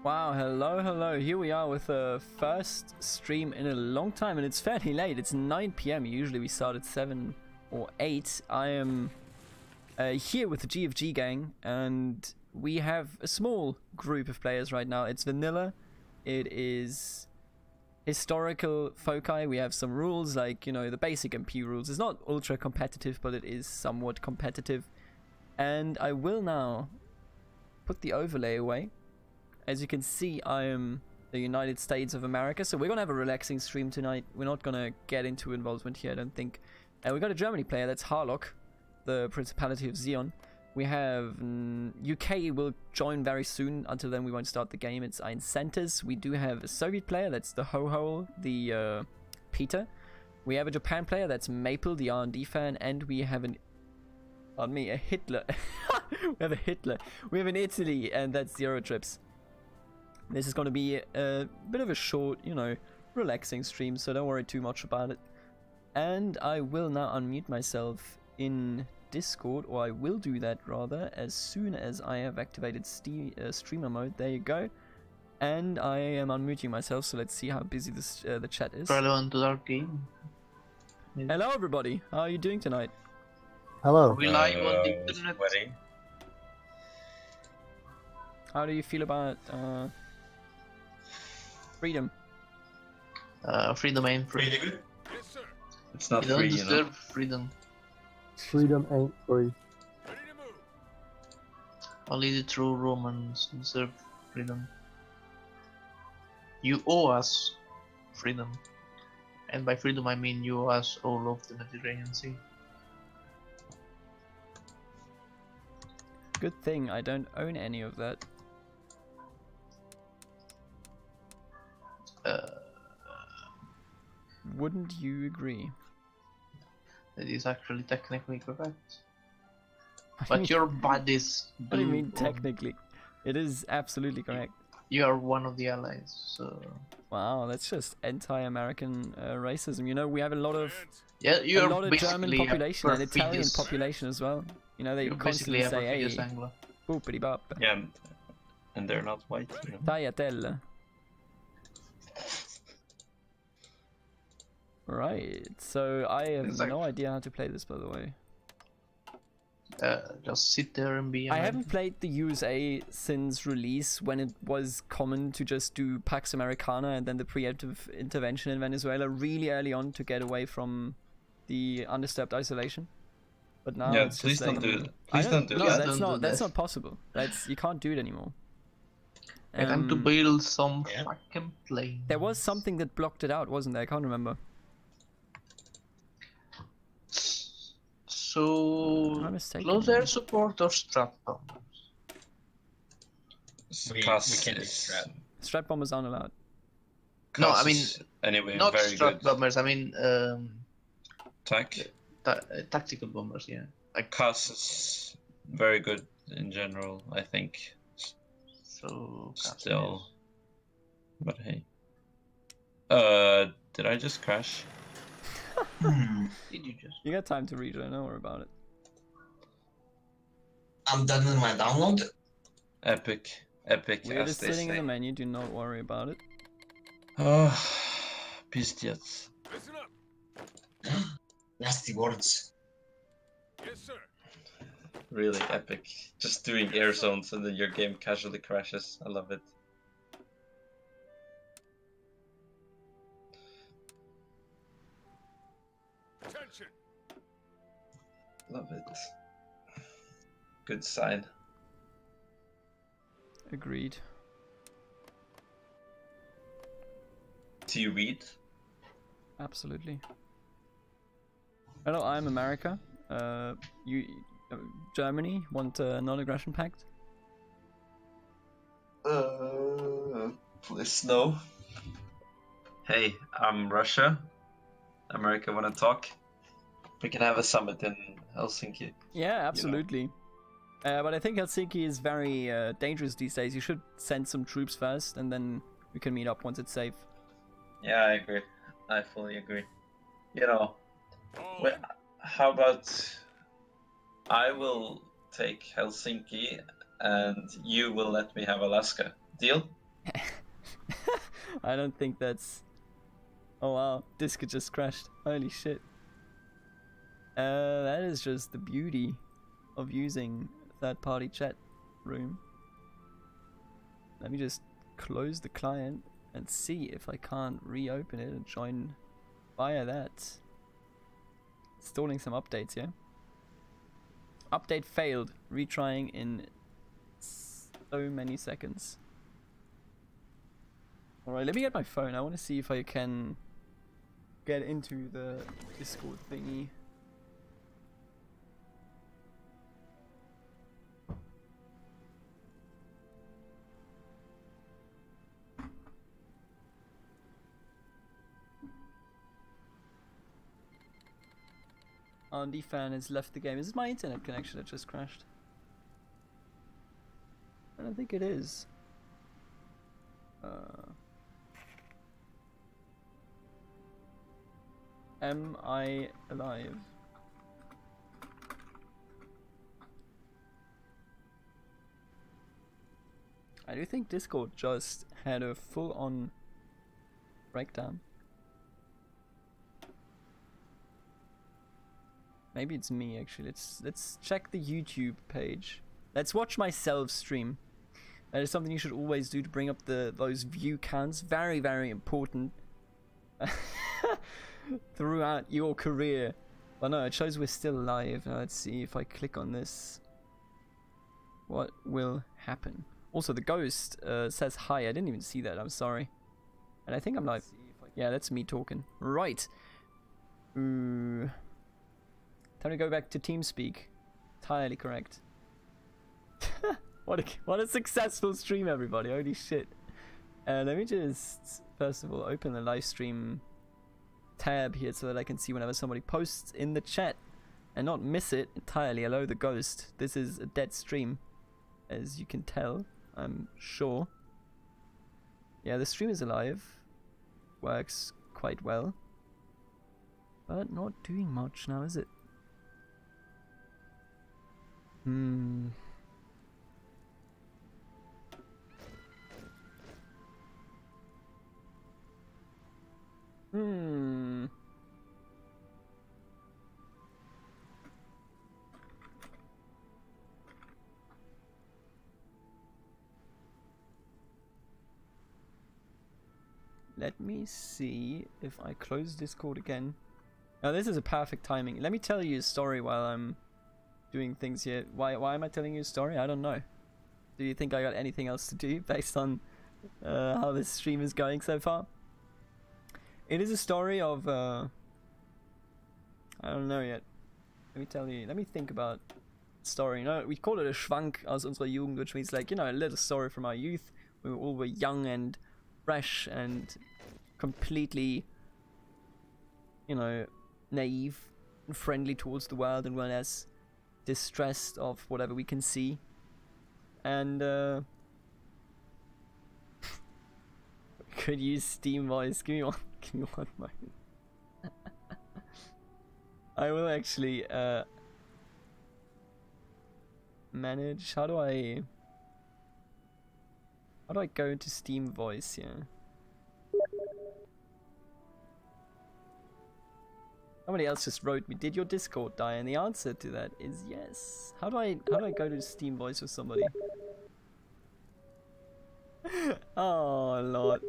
Wow, hello. Here we are with the first stream in a long time, and it's fairly late. It's 9 p.m. Usually we start at 7 or 8. I am here with the GFG gang, and we have a small group of players right now. It's vanilla. It is historical foci. We have some rules, like, you know, the basic MP rules. It's not ultra competitive, but it is somewhat competitive. And I will now put the overlay away. As you can see, I am the United States of America, so we're gonna have a relaxing stream tonight. We're not gonna get into involvement here, I don't think. We got a Germany player, that's Harlock, the Principality of Zion. We have UK will join very soon. Until then, we won't start the game. It's Ein Centers. We do have a Soviet player, that's the Ho-Ho, the Peter. We have a Japan player, that's Maple, the R&D fan, and we have an a Hitler. We have a Hitler. We have an Italy, and that's Zero Trips. This is going to be a bit of a short, you know, relaxing stream, so don't worry too much about it. And I will now unmute myself in Discord, or I will do that rather, as soon as I have activated streamer mode. There you go. And I am unmuting myself, so let's see how busy this, the chat is. Relevant to our game. Hello everybody, how are you doing tonight? Hello. We live on the internet. Sweaty. How do you feel about freedom? Freedom ain't free. Really good. It's not You don't free, you know. deserve freedom. Freedom ain't free. Only the true Romans deserve freedom. You owe us freedom. And by freedom I mean you owe us all of the Mediterranean Sea. Good thing I don't own any of that. Wouldn't you agree? That is actually technically correct. I But mean, your bodies what do you mean do- technically? It is absolutely correct. You are one of the allies, so... Wow, that's just anti-American racism. You know, we have a lot of Yeah, you are German basically population a and Italian perfidious- population as well. You know, they You're constantly basically a say, perfidious hey, Anglo. boopity bop, Yeah, and they're not white, you know. tagliatelle. Right, so I have Exactly. no idea how to play this, by the way. Just sit there and be a I man. haven't played the USA since release, when it was common to just do Pax Americana and then the preemptive intervention in Venezuela really early on to get away from the undisturbed isolation. But now Yeah, it's please just don't like, do it. I Please don't do no, that. that's Don't not do that's that. not possible. That's you can't do it anymore. Time to build some Yeah. fucking plane. There was something that blocked it out, wasn't there? I can't remember. So, Am I mistaken? close air support or strat bombers? We can't do is- strat. Strat bombers aren't allowed. No, Cast I mean, is anyway, Not very strat good. bombers, I mean Attack. tactical bombers, yeah. Like, Cast is very good in general, I think. so... Still. But hey. Did I just crash? Did you just... You got time to read it. Don't worry about it. I'm done with my download. Epic. Epic, We're as just they sitting in say. the menu. Do not worry about it. Oh, Pistiats. Nasty words. Really epic. Just doing air zones and then your game casually crashes. I love it. Love it. Good sign. Agreed. Do you read? Absolutely. Hello, I'm America. Germany want a non-aggression pact? Please no. Hey, I'm Russia. America wanna talk? We can have a summit in Helsinki. Yeah, absolutely. But I think Helsinki is very dangerous these days. You should send some troops first, and then we can meet up once it's safe. Yeah, I agree. I fully agree. You know, how about I will take Helsinki and you will let me have Alaska? Deal? I don't think that's... Oh wow, Discord just crashed. Holy shit. That is just the beauty of using third-party chat room. Let me just close the client and see if I can't reopen it and join via that. Installing some updates here. Update failed. Retrying in so many seconds. Alright, let me get my phone. I want to see if I can get into the Discord thingy. R&D fan has left the game. Is it my internet connection that just crashed? I don't think it is. Am I alive? I do think Discord just had a full-on breakdown. Maybe it's me actually. Let's check the YouTube page. Let's watch myself stream. That is something you should always do to bring up those view counts. Very, very important throughout your career. But no, it shows we're still alive. Now let's see if I click on this. What will happen? Also, the ghost says hi. I didn't even see that. I'm sorry. And I think I'm live. Yeah, that's me talking. Right. Time to go back to TeamSpeak. Entirely correct. What a successful stream, everybody. Holy shit. Let me just, first of all, open the live stream tab here so that I can see whenever somebody posts in the chat and not miss it entirely. Hello, the ghost. This is a dead stream, as you can tell, I'm sure. Yeah, the stream is alive. Works quite well. But not doing much now, is it? Let me see if I close Discord again. Now this is a perfect timing. Let me tell you a story while I'm doing things here. Why am I telling you a story? I don't know. Do you think I got anything else to do based on how this stream is going so far? It is a story of I don't know yet. Let me tell you. Let me think about the story. You know, we call it a Schwank aus unserer Jugend, which means like, you know, a little story from our youth. We all were young and fresh and completely, you know, naive and friendly towards the world and weren't as distressed of whatever we can see. And we could use Steam voice. Give me one moment. I will actually manage. How do I go into Steam voice here? Somebody else just wrote me, did your Discord die? And the answer to that is yes. How do I go to Steam voice with somebody? Oh lord.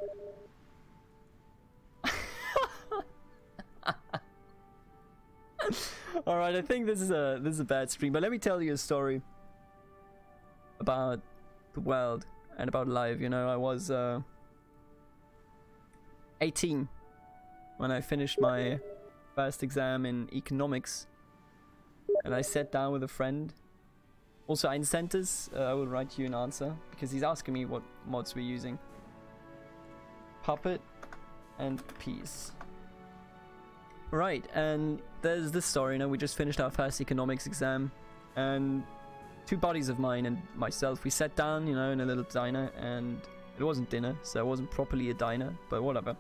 Alright, I think this is a bad stream, but let me tell you a story about the world and about life. You know, I was 18 when I finished my first exam in economics, and I sat down with a friend. Also, ein Centers, I will write you an answer because he's asking me what mods we're using. Puppet and Peace. Right, and there's this story. You know, we just finished our first economics exam, and two buddies of mine and myself, we sat down, you know, in a little diner, and it wasn't dinner, so it wasn't properly a diner, but whatever.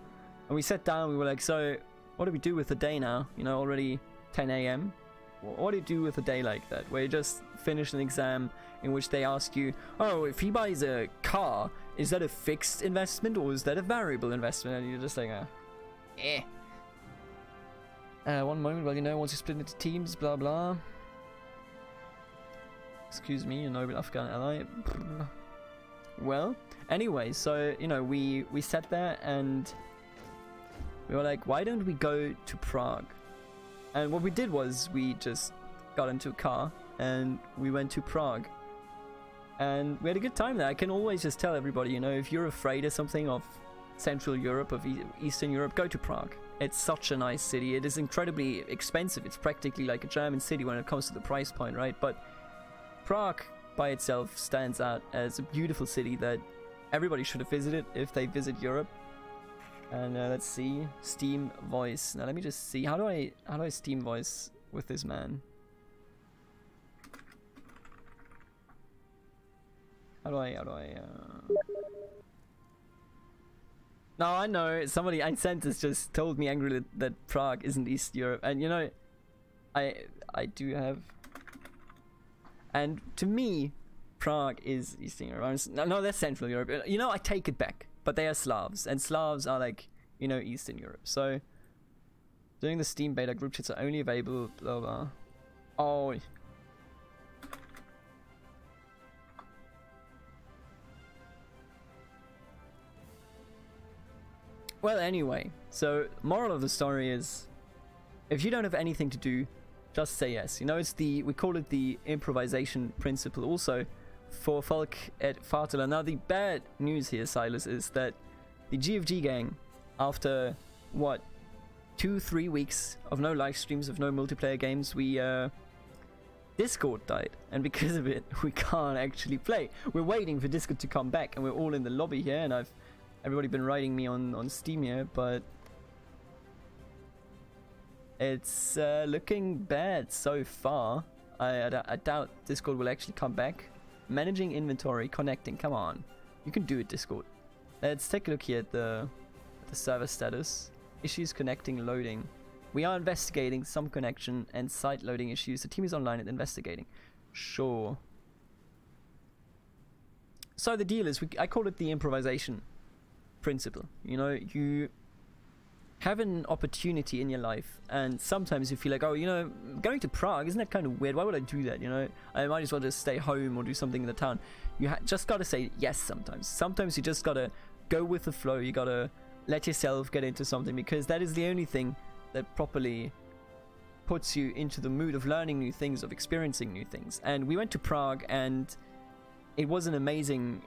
And we sat down, we were like, so what do we do with the day now? You know, already 10 AM. What do you do with a day like that, where you just finished an exam in which they ask you, oh, if he buys a car, is that a fixed investment or is that a variable investment? And you're just like, eh. One moment, well, you know, once you split into teams, blah blah. Excuse me, a noble Afghan ally. Well, anyway, so, you know, we sat there and we were like, why don't we go to Prague? And what we did was we just got into a car and we went to Prague. And we had a good time there. I can always just tell everybody, you know, if you're afraid of something, of Central Europe, of Eastern Europe, go to Prague. It's such a nice city. It is incredibly expensive. It's practically like a German city when it comes to the price point, right? But Prague by itself stands out as a beautiful city that everybody should have visited if they visit Europe. And let's see, Steam voice. Now let me just see, how do I Steam voice with this man? How do I No, I know, somebody, Eincentus just told me angrily that Prague isn't East Europe, and you know, I do have, and to me, Prague is Eastern Europe. No, that's Central Europe. You know, I take it back, but they are Slavs, and Slavs are like, you know, Eastern Europe. So, during the Steam beta, group chats are only available, blah blah. Oh. Well, anyway, so moral of the story is, if you don't have anything to do, just say yes. You know, it's we call it the improvisation principle also for Folk at Fartula. Now, the bad news here, Silas, is that the GFG gang, after, what, 2-3 weeks of no live streams, of no multiplayer games, Discord died, and because of it, we can't actually play. We're waiting for Discord to come back, and we're all in the lobby here, and everybody been writing me on Steam here, but it's looking bad so far. I doubt Discord will actually come back. Managing inventory, connecting, come on. You can do it, Discord. Let's take a look here at the server status. Issues connecting, loading. We are investigating some connection and site loading issues. The team is online and investigating. Sure. So the deal is, I call it the improvisation principle. You know, you have an opportunity in your life, and sometimes you feel like, oh, you know, going to Prague, isn't that kind of weird? Why would I do that? You know, I might as well just stay home or do something in the town. You just gotta say yes sometimes. Sometimes you just gotta go with the flow. You gotta let yourself get into something, because that is the only thing that properly puts you into the mood of learning new things, of experiencing new things. And we went to Prague, and it was an amazing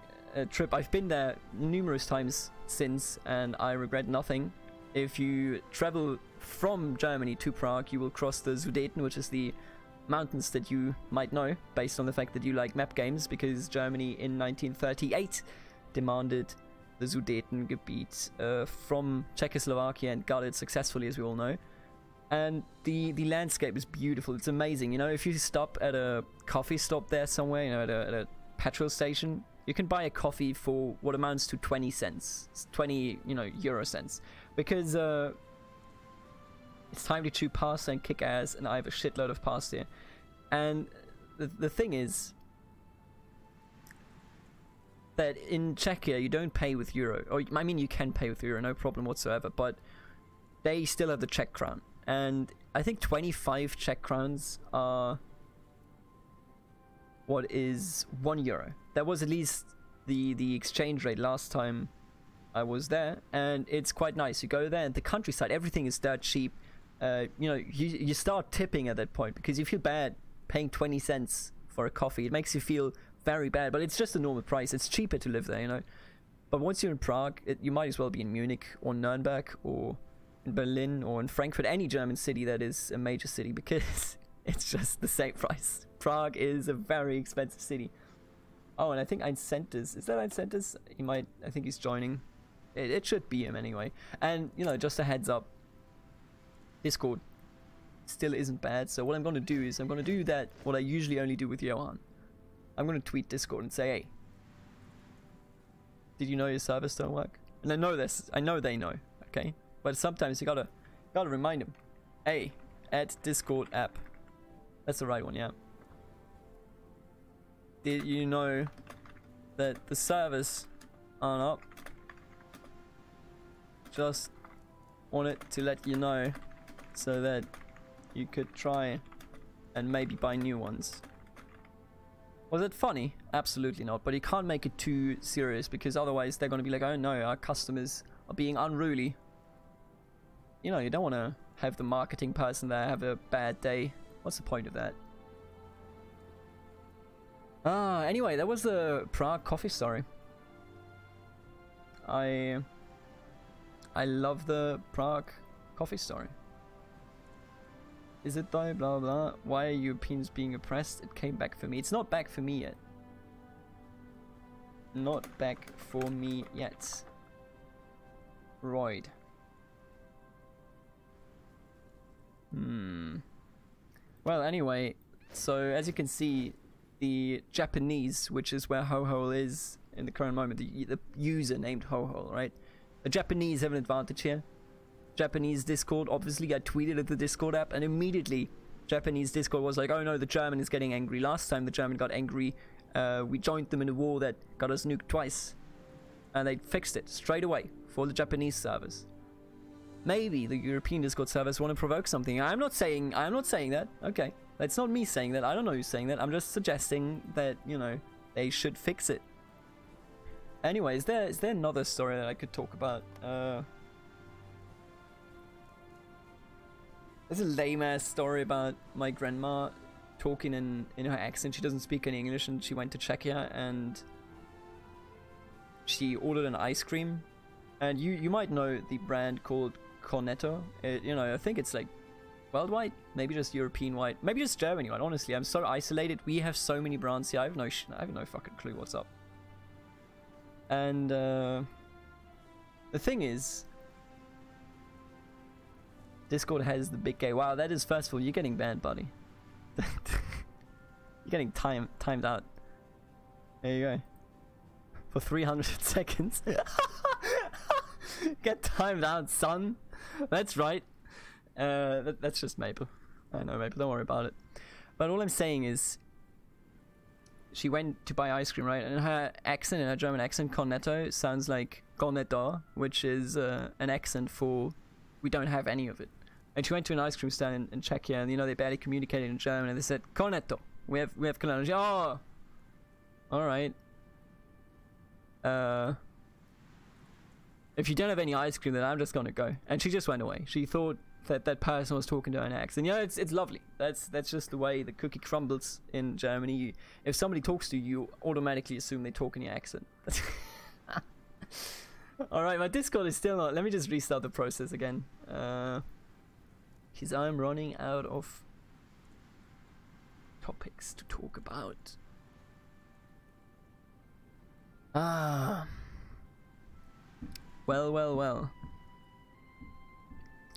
trip. I've been there numerous times since, and I regret nothing. If you travel from Germany to Prague, you will cross the Sudeten, which is the mountains that you might know, based on the fact that you like map games, because Germany in 1938 demanded the Sudetengebiet from Czechoslovakia and got it successfully, as we all know. And the landscape is beautiful. It's amazing. You know, if you stop at a coffee stop there somewhere, you know, at a petrol station, you can buy a coffee for what amounts to 20 cents, 20, you know, euro cents, because it's time to chew pasta and kick ass, and I have a shitload of pasta here. And the thing is that in Czechia you don't pay with euro, or I mean, you can pay with euro, no problem whatsoever, but they still have the Czech crown, and I think 25 Czech crowns are what is €1. That was at least the exchange rate last time I was there, and it's quite nice. You go there, and the countryside, everything is dirt cheap. You know, you start tipping at that point, because you feel bad paying 20 cents for a coffee. It makes you feel very bad, but it's just a normal price. It's cheaper to live there, you know. But once you're in Prague, you might as well be in Munich or Nuremberg or in Berlin or in Frankfurt, any German city that is a major city, because it's just the same price. Prague is a very expensive city. Oh, and I think Eincentus, is that Eincentus? He might, I think he's joining. It should be him anyway. And, you know, just a heads up, Discord still isn't bad. So what I'm going to do is I'm going to do that, what I usually only do with Johan. I'm going to tweet Discord and say, hey, did you know your servers don't work? And I know this, I know they know, okay? But sometimes you gotta remind them, hey, add Discord app. That's the right one, yeah. did you know that the servers aren't up? Just wanted to let you know so that you could try and maybe buy new ones. Was it funny? Absolutely not, but you can't make it too serious because otherwise they're going to be like, oh no, our customers are being unruly. You know, you don't want to have the marketing person there have a bad day. What's the point of that? Anyway, that was the Prague coffee story. I love the Prague coffee story. Is it though? Blah blah. Why are Europeans being oppressed? It came back for me. It's not back for me yet. Not back for me yet. Royd. Well, anyway, so as you can see, the Japanese, which is where Hohole is in the current moment, the user named Hohole, right? The Japanese have an advantage here. Japanese Discord, obviously I tweeted at the Discord app and immediately Japanese Discord was like, oh no, the German is getting angry. Last time the German got angry, we joined them in a war that got us nuked twice. And they fixed it straight away for the Japanese servers. Maybe the European Discord servers want to provoke something. I'm not saying that. Okay. That's not me saying that. I don't know who's saying that. I'm just suggesting that, you know, they should fix it. Anyway, is there another story that I could talk about? There's a lame-ass story about my grandma talking in her accent. She doesn't speak any English and she went to Czechia and she ordered an ice cream. And you might know the brand called Cornetto. You know, I think it's like worldwide, maybe just European-wide, maybe just Germany-wide. Honestly, I'm so isolated. We have so many brands here. I have no fucking clue what's up. And the thing is, Discord has the big gay. Wow, that is, first of all, you're getting banned, buddy. You're getting timed out. There you go. For 300 seconds. Get timed out, son. That's right. That's just Maple. I know, Maple, don't worry about it. But all I'm saying is, she went to buy ice cream, right? And her accent, in her German accent, Cornetto, sounds like Cornetto, which is an accent for we don't have any of it. And she went to an ice cream stand in Czechia, and you know they barely communicated in German, and they said Cornetto. We have Cornetto. She, oh, all right. If you don't have any ice cream, then I'm just gonna go. And she just went away. She thought that person was talking to her in accent. You know, it's lovely. That's just the way the cookie crumbles in Germany. If somebody talks to you, you automatically assume they talk in your accent. All right, my Discord is still not. Let me just restart the process again. Because I'm running out of topics to talk about. Well.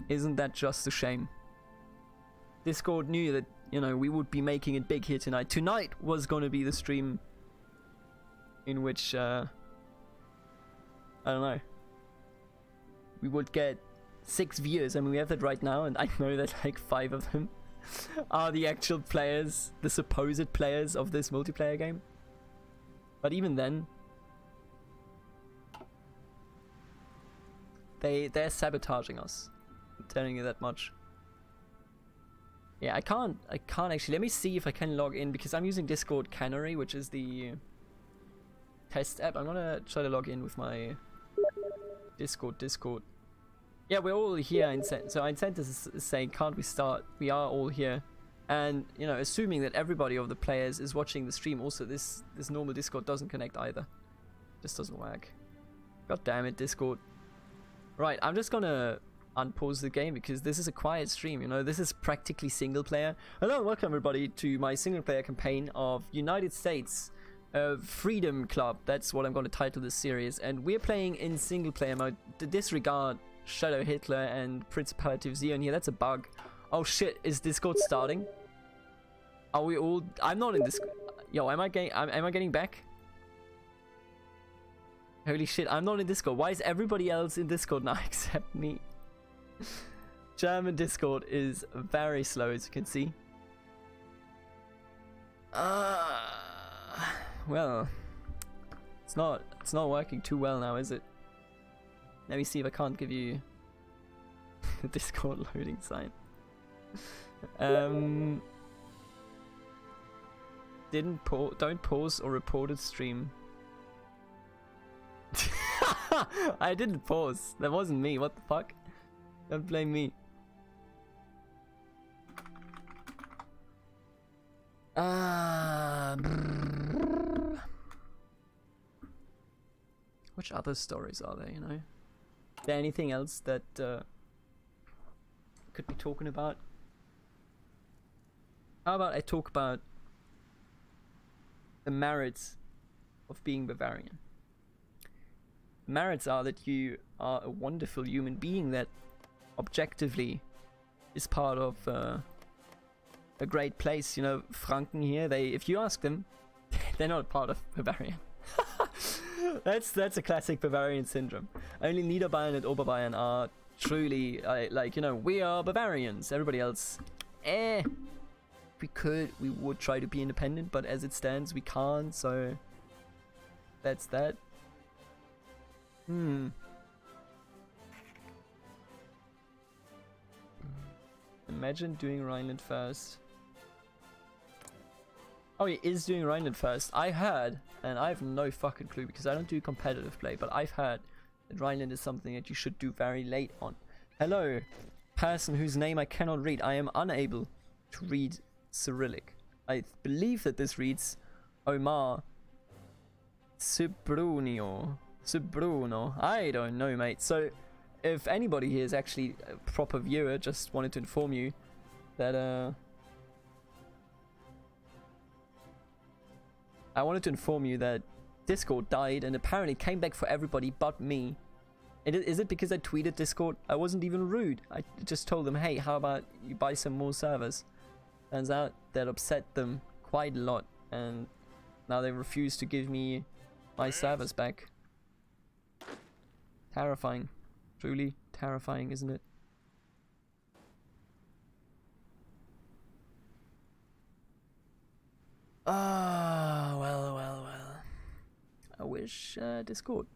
Isn't that just a shame? Discord knew that, you know, we would be making it big here tonight. Tonight was going to be the stream in which, I don't know, we would get 6 viewers. I mean, we have that right now, and I know that like 5 of them are the actual players, the supposed players of this multiplayer game. But even then, they're sabotaging us. I'm telling you that much. Yeah, I can't actually. Let me see if I can log in, because I'm using Discord Canary, which is the test app. I'm gonna try to log in with my Discord. Yeah, we're all here. So Incent is saying, can't we start? We are all here. And, you know, assuming that everybody of the players is watching the stream, also this normal Discord doesn't connect either. Just doesn't work. God damn it, Discord. Right, I'm just gonna unpause the game because this is a quiet stream, you know. This is practically single player. Hello and welcome everybody to my single player campaign of United States Freedom Club. That's what I'm going to title this series. And we're playing in single player mode. To disregard Shadow Hitler and Principality of Zion here. That's a bug. Oh shit, is Discord starting? Are we all... I'm not in Discord. Yo, am I getting back? Holy shit, I'm not in Discord. Why is everybody else in Discord now except me? German Discord is very slow, as you can see. well, it's not working too well now, is it? Let me see if I can't give you the Discord loading sign. Don't pause or reported stream. I didn't pause. That wasn't me. What the fuck? Don't blame me. Which other stories are there, you know? Is there anything else that could be talking about? How about I talk about the merits of being Bavarian? The merits are that you are a wonderful human being that objectively is part of a great place. You know, Franken here, if you ask them, they're not part of Bavarian. That's a classic Bavarian syndrome. Only Niederbayern and Oberbayern are truly like, you know, we are Bavarians. Everybody else, if we could, we would try to be independent, but as it stands, we can't. So that's that. Imagine doing Rhineland first. Oh, he is doing Rhineland first. I heard, and I have no fucking clue because I don't do competitive play, but I've heard that Rhineland is something that you should do very late on. Hello, person whose name I cannot read. I am unable to read Cyrillic. I believe that this reads Omar Subruno. I don't know, mate. So, if anybody here is actually a proper viewer, just wanted to inform you that Discord died and apparently came back for everybody but me. Is it because I tweeted Discord? I wasn't even rude. I just told them, hey, how about you buy some more servers? Turns out that upset them quite a lot, and now they refuse to give me my servers back. Terrifying. Truly terrifying, isn't it? Ah, well. I wish Discord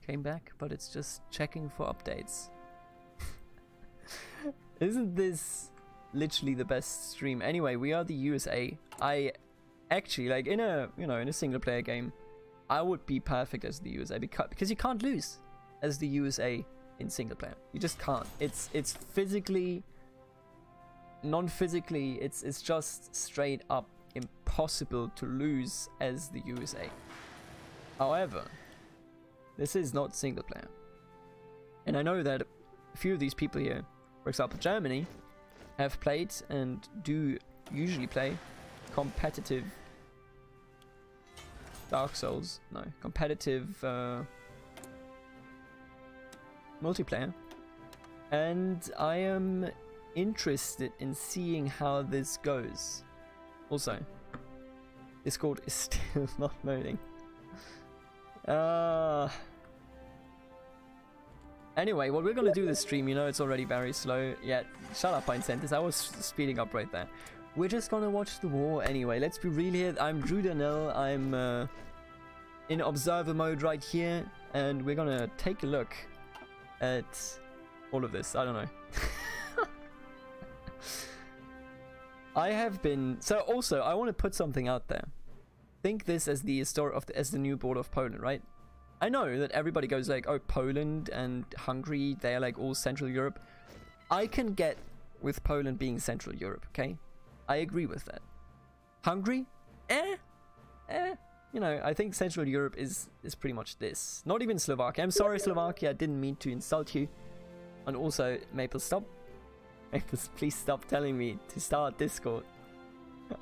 came back, but it's just checking for updates. Isn't this literally the best stream? Anyway, we are the USA. I actually, like, in a single player game, I would be perfect as the USA because you can't lose as the USA in single player. You just can't. It's physically, non-physically, it's just straight up impossible to lose as the USA. However, this is not single player. And I know that a few of these people here, for example Germany, have played and do usually play competitive competitive multiplayer, and I am interested in seeing how this goes. Also, Discord is still not loading. Anyway, what we're gonna do this stream, you know, it's already very slow. Yeah, shut up, Incentives. I was speeding up right there. We're just gonna watch the war anyway. Let's be real here. I'm Drew Darnell. I'm in observer mode right here, and we're gonna take a look at all of this. I don't know. I have been... So also, I want to put something out there. Think this as the story of as the new border of Poland, right? I know that everybody goes like, oh, Poland and Hungary, they're like all Central Europe. I can get with Poland being Central Europe, okay? I agree with that. Hungary? You know, I think Central Europe is pretty much this. Not even Slovakia. I'm sorry, Slovakia, I didn't mean to insult you. And also, Maple, stop. Maple, please stop telling me to start Discord.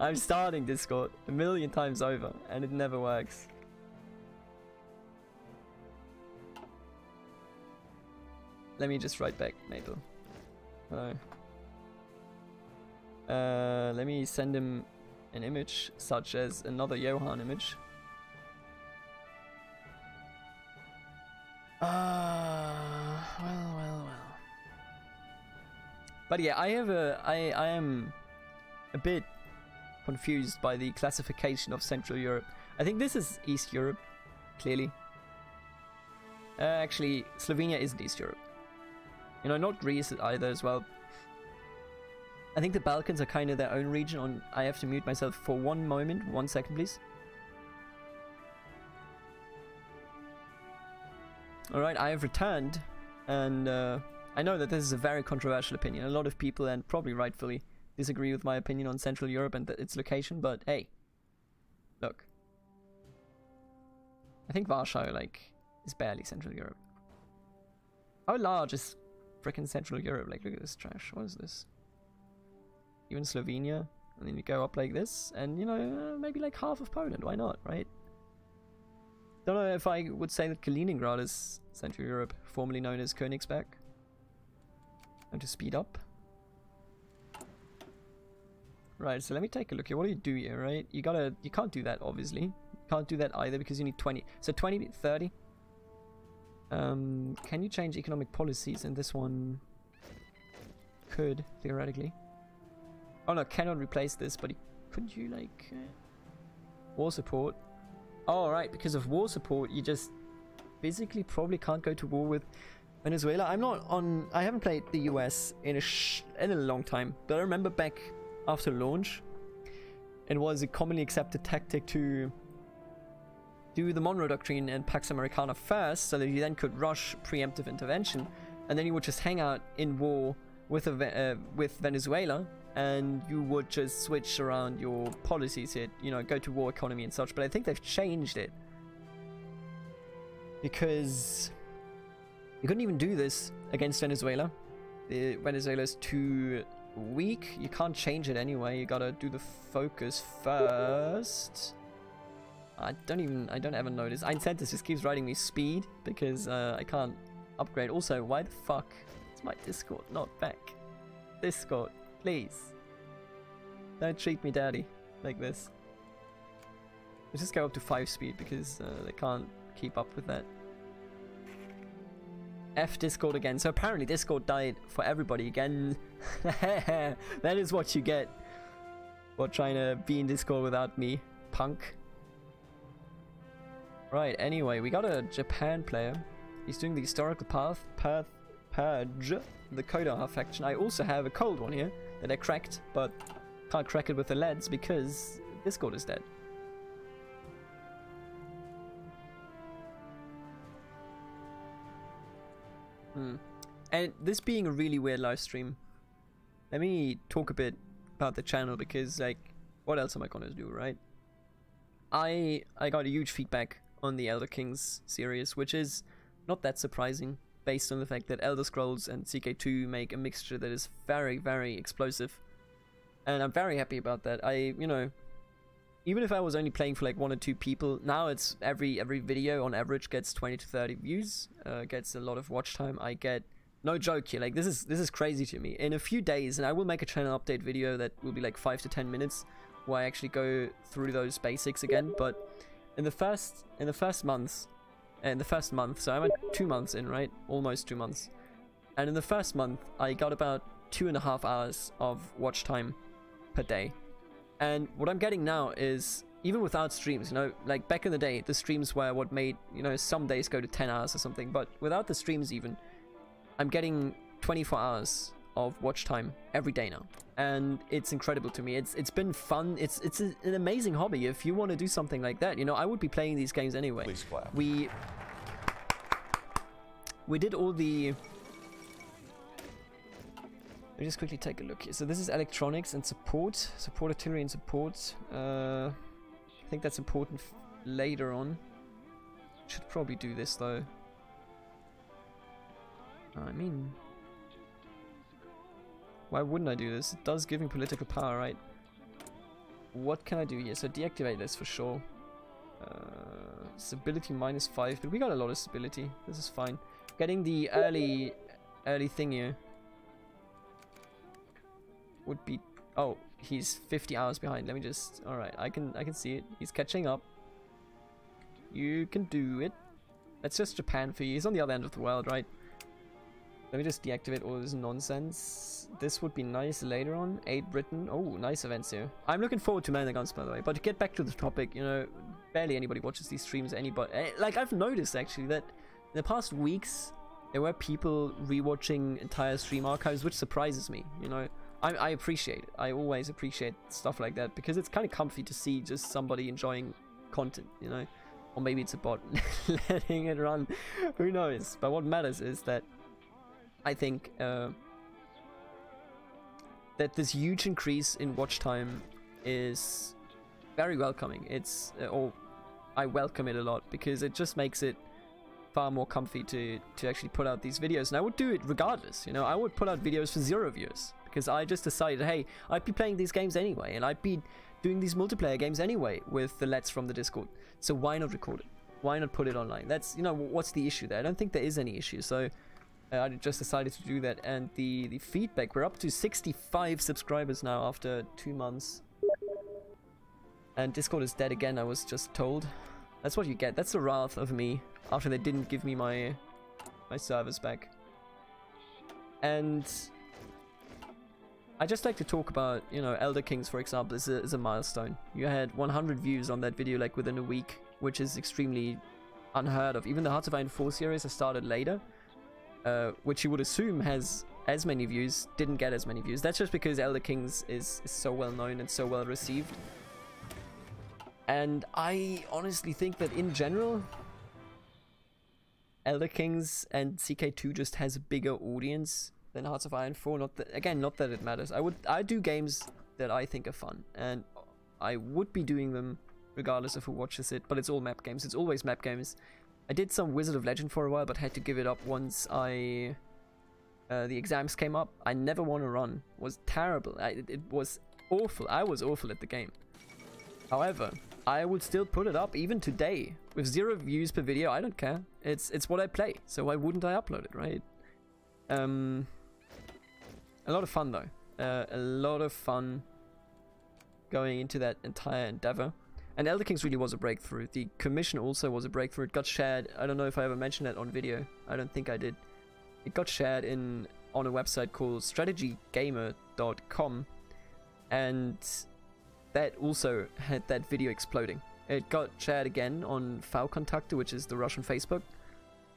I'm starting Discord a million times over, and it never works. Let me just write back, Maple. Let me send him an image, such as another Johan image. Well. But yeah, I am a bit confused by the classification of Central Europe. I think this is East Europe, clearly. Actually, Slovenia isn't East Europe. You know, not Greece either as well. I think the Balkans are kind of their own region. I have to mute myself for one moment. 1 second, please. Alright, I have returned. And I know that this is a very controversial opinion. A lot of people, and probably rightfully, disagree with my opinion on Central Europe and its location. But hey, look. I think Warsaw, like, is barely Central Europe. How large is frickin' Central Europe? Like, look at this trash. What is this? Even Slovenia. And then you go up like this, and, you know, maybe like half of Poland. Why not, right? Don't know if I would say that Kaliningrad is Central Europe, formerly known as Königsberg. And to speed up. Right, so let me take a look here. What do you do here, right? You can't do that, obviously. You can't do that either because you need 20. So 20, 30. Can you change economic policies? And this one could, theoretically. Oh no, cannot replace this, but could you, like... war support? Oh, right, because of war support, you just physically probably can't go to war with Venezuela. I haven't played the US in a long time, but I remember back after launch, it was a commonly accepted tactic to do the Monroe Doctrine and Pax Americana first, so that you then could rush preemptive intervention, and then you would just hang out in war with Venezuela, and you would just switch around your policies here, you know, go to war economy and such. But I think they've changed it, because you couldn't even do this against Venezuela. Venezuela's too weak. You can't change it anyway. You gotta do the focus first. I don't ever notice. Eincentis just keeps writing me speed because I can't upgrade. Also, why the fuck is my Discord not back? Discord, please. Don't treat me daddy like this. Let's just go up to 5 speed because they can't keep up with that. F Discord again. So apparently Discord died for everybody again. That is what you get for trying to be in Discord without me, punk. Right, anyway, we got a Japan player. He's doing the historical purge, the Kodaha faction. I also have a cold one here that I cracked, but can't crack it with the LEDs because Discord is dead. And this being a really weird live stream, let me talk a bit about the channel, because, like, what else am I gonna do, right? I got a huge feedback on the Elder Kings series, which is not that surprising based on the fact that Elder Scrolls and CK2 make a mixture that is very, very explosive, and I'm very happy about that. You know, even if I was only playing for like 1 or 2 people, now it's every video on average gets 20 to 30 views, gets a lot of watch time. I get, no joke here, like this is crazy to me. In a few days, and I will make a channel update video that will be like 5 to 10 minutes where I actually go through those basics again. But in the first month, so I'm at 2 months in, right? Almost 2 months. And in the first month, I got about 2.5 hours of watch time per day. And what I'm getting now is, even without streams, you know, like back in the day, the streams were what made, you know, some days go to 10 hours or something. But without the streams even, I'm getting 24 hours of watch time every day now. And it's incredible to me. It's been fun. It's an amazing hobby. If you want to do something like that, you know, I would be playing these games anyway. Please clap. We did all the... Let me just quickly take a look here. So this is electronics and support artillery and support. I think that's important later on. Should probably do this though. I mean, why wouldn't I do this? It does give me political power, right? What can I do here? So deactivate this for sure. Stability -5, but we got a lot of stability. This is fine. Getting the early thing here would be... Oh, he's 50 hours behind. Let me just... Alright, I can see it. He's catching up. You can do it. That's just Japan for you. He's on the other end of the world, right? Let me just deactivate all this nonsense. This would be nice later on. Aid Britain. Oh, nice events here. I'm looking forward to Man the Guns, by the way. But to get back to the topic, you know, barely anybody watches these streams. Anybody, like, I've noticed actually that in the past weeks there were people rewatching entire stream archives, which surprises me. You know, I appreciate it. I always appreciate stuff like that because it's kind of comfy to see just somebody enjoying content, you know. Or maybe it's a bot letting it run. Who knows? But what matters is that I think that this huge increase in watch time is very welcoming. It's or I welcome it a lot because it just makes it far more comfy to actually put out these videos. And I would do it regardless. You know, I would put out videos for 0 views because I just decided, hey, I'd be playing these games anyway, and I'd be doing these multiplayer games anyway with the Let's from the Discord. So why not record it? Why not put it online? That's, you know, what's the issue there? I don't think there is any issue. So I just decided to do that. And the feedback, we're up to 65 subscribers now after 2 months. And Discord is dead again, I was just told. That's what you get. That's the wrath of me after they didn't give me my servers back. And I just like to talk about, you know, Elder Kings, for example, is a milestone. You had 100 views on that video like within a week, which is extremely unheard of. Even the Hearts of Iron 4 series has started later, which you would assume has as many views, didn't get as many views. That's just because Elder Kings is so well known and so well received. And I honestly think that in general, Elder Kings and CK2 just has a bigger audience than Hearts of Iron 4. Not that it matters. I do games that I think are fun, and I would be doing them regardless of who watches it, but it's all map games. It's always map games. I did some Wizard of Legend for a while, but had to give it up once the exams came up. I never won a run. It was terrible. It was awful. I was awful at the game. However, I would still put it up even today with 0 views per video. I don't care. It's what I play, so why wouldn't I upload it, right? A lot of fun though. A lot of fun going into that entire endeavor. And Elder Kings really was a breakthrough. The commission also was a breakthrough. It got shared. I don't know if I ever mentioned that on video. I don't think I did. It got shared on a website called strategygamer.com, and that also had that video exploding. It got shared again on V-Kontakte, which is the Russian Facebook,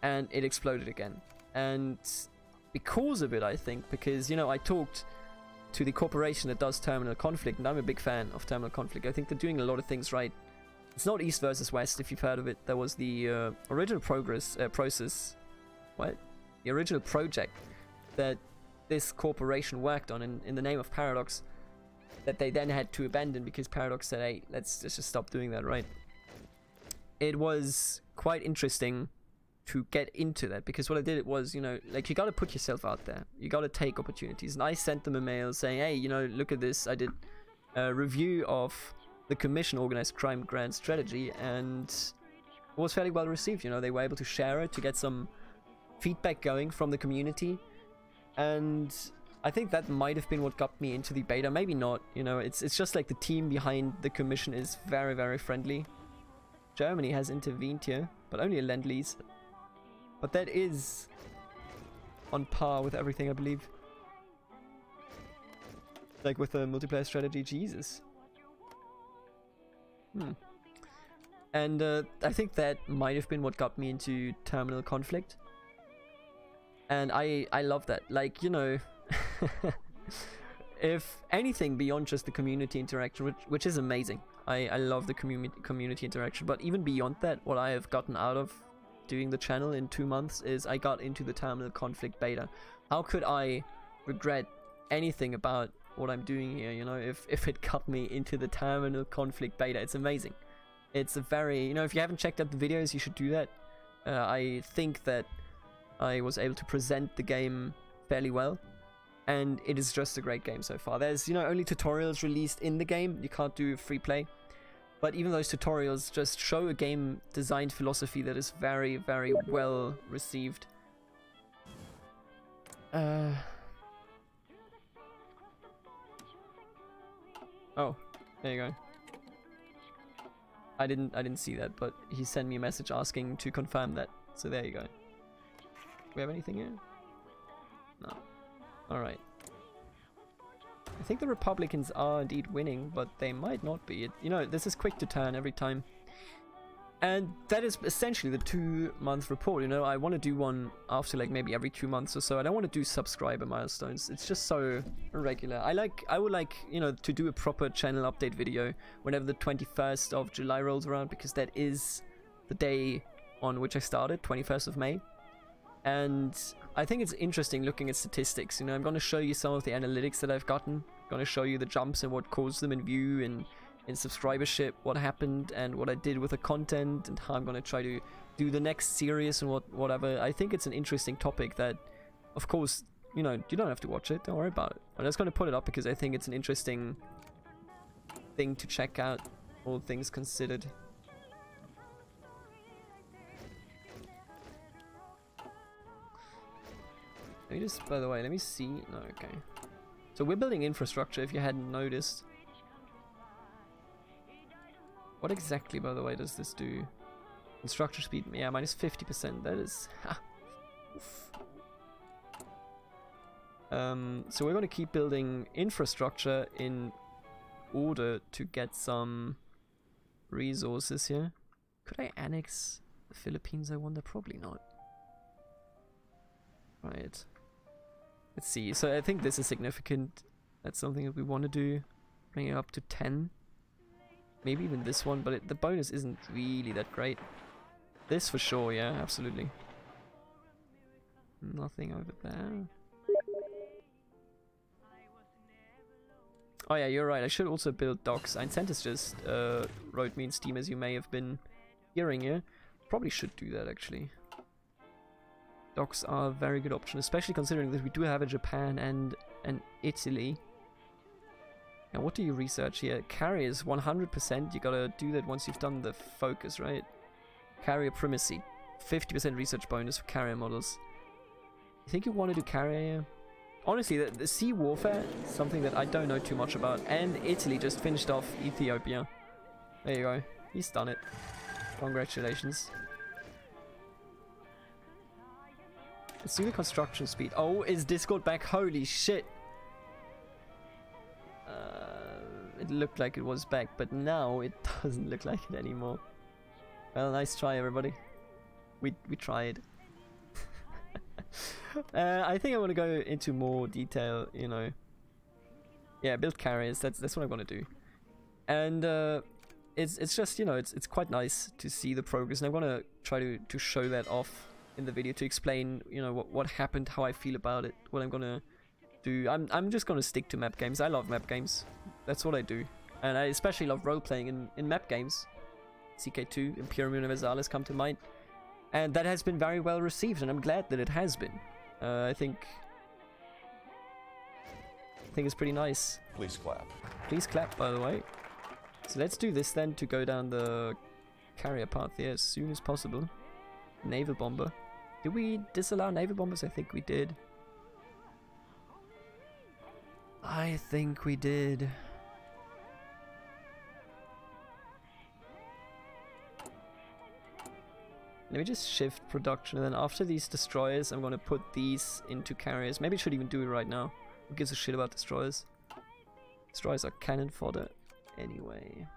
and it exploded again. And because of it, I think, because, you know, I talked to the corporation that does Terminal Conflict, and I'm a big fan of Terminal Conflict. I think they're doing a lot of things right. It's not East versus West, if you've heard of it. There was the original the original project that this corporation worked on in the name of Paradox, that they then had to abandon because Paradox said, hey, let's just stop doing that, right? It was quite interesting to get into that, because what I did was, you know, like, you got to put yourself out there. You got to take opportunities. And I sent them a mail saying, hey, you know, look at this. I did a review of the Commission Organized Crime Grand Strategy, and it was fairly well received. You know, they were able to share it, to get some feedback going from the community. And I think that might have been what got me into the beta. Maybe not, you know, it's just like the team behind the Commission is very, very friendly. Germany has intervened here, but only a Lend-Lease. But that is on par with everything, I believe. Like with the multiplayer strategy, Jesus. And I think that might have been what got me into Terminal Conflict. And I love that. Like, you know, if anything beyond just the community interaction, which is amazing. I love the community interaction. But even beyond that, what I have gotten out of doing the channel in 2 months is I got into the Terminal Conflict beta. How could I regret anything about what I'm doing here, you know, if it got me into the Terminal Conflict beta? It's amazing. It's a very, you know, if you haven't checked out the videos, you should do that. I think that I was able to present the game fairly well, and it is just a great game so far. There's, you know, only tutorials released in the game. You can't do free play. But even those tutorials just show a game design philosophy that is very, very well received. Oh, there you go. I didn't see that, but he sent me a message asking to confirm that. So there you go. Do we have anything here? No. Alright. I think the Republicans are indeed winning, but they might not be. You know, this is quick to turn every time. And that is essentially the 2-month report. You know, I want to do one after like maybe every 2 months or so. I don't want to do subscriber milestones. It's just so irregular. I would like, you know, to do a proper channel update video whenever the 21st of July rolls around, because that is the day on which I started, 21st of May. And I think it's interesting looking at statistics. You know, I'm going to show you some of the analytics that I've gotten. I'm going to show you the jumps and what caused them in view and in subscribership, what happened and what I did with the content, and how I'm going to try to do the next series and whatever. I think it's an interesting topic that, of course, you know, you don't have to watch it. Don't worry about it. I'm just going to put it up because I think it's an interesting thing to check out, all things considered. Let me just, by the way, let me see. No, okay. So we're building infrastructure, if you hadn't noticed. What exactly, by the way, does this do? Construction speed, yeah, minus 50%. That is... so we're going to keep building infrastructure in order to get some resources here. Could I annex the Philippines, I wonder? Probably not. Right. Let's see. So I think this is significant. That's something that we want to do. Bring it up to 10. Maybe even this one, but the bonus isn't really that great. This for sure, yeah, absolutely. Nothing over there. Oh yeah, you're right. I should also build docks. Eincentis just wrote me in Steam, as you may have been hearing here. Probably should do that, actually. Docks are a very good option, especially considering that we do have a Japan and an Italy. Now, what do you research here? Carriers, 100%. You gotta do that once you've done the focus, right? Carrier primacy, 50% research bonus for carrier models. You think you want to do carrier here? Honestly, the sea warfare is something that I don't know too much about. And Italy just finished off Ethiopia. There you go. He's done it. Congratulations. Let's do the construction speed. Oh, is Discord back? Holy shit. It looked like it was back, but now it doesn't look like it anymore. Well, nice try, everybody. We tried. I think I want to go into more detail, you know. Yeah, build carriers. That's what I'm gonna do. And it's just, you know, it's quite nice to see the progress, and I'm gonna try to show that off in the video, to explain, you know, what happened, how I feel about it, what I'm gonna do. I'm just gonna stick to map games. I love map games. That's what I do. And I especially love role-playing in map games. CK2, Imperium Universalis come to mind. And that has been very well received, and I'm glad that it has been. I think it's pretty nice. Please clap. Please clap, by the way. So let's do this then, to go down the carrier path here as soon as possible. Naval bomber. Did we disallow naval bombers? I think we did. I think we did. Let me just shift production, and then after these destroyers, I'm gonna put these into carriers. Maybe I should even do it right now. Who gives a shit about destroyers? Destroyers are cannon fodder anyway.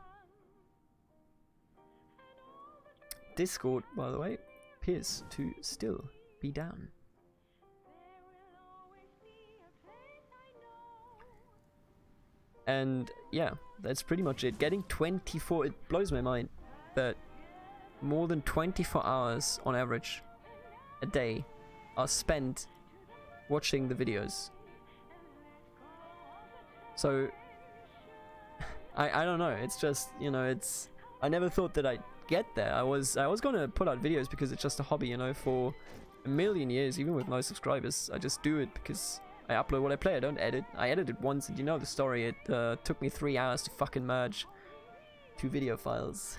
Discord, by the way, appears to still be down. And yeah, that's pretty much it. Getting 24, it blows my mind that more than 24 hours on average a day are spent watching the videos. So I don't know, it's just, you know, it's, I never thought that I'd get there. I was gonna put out videos because it's just a hobby, you know, for a million years, even with no subscribers. I just do it because I upload what I play. I don't edit. I edited once, and you know the story. It took me 3 hours to fucking merge 2 video files.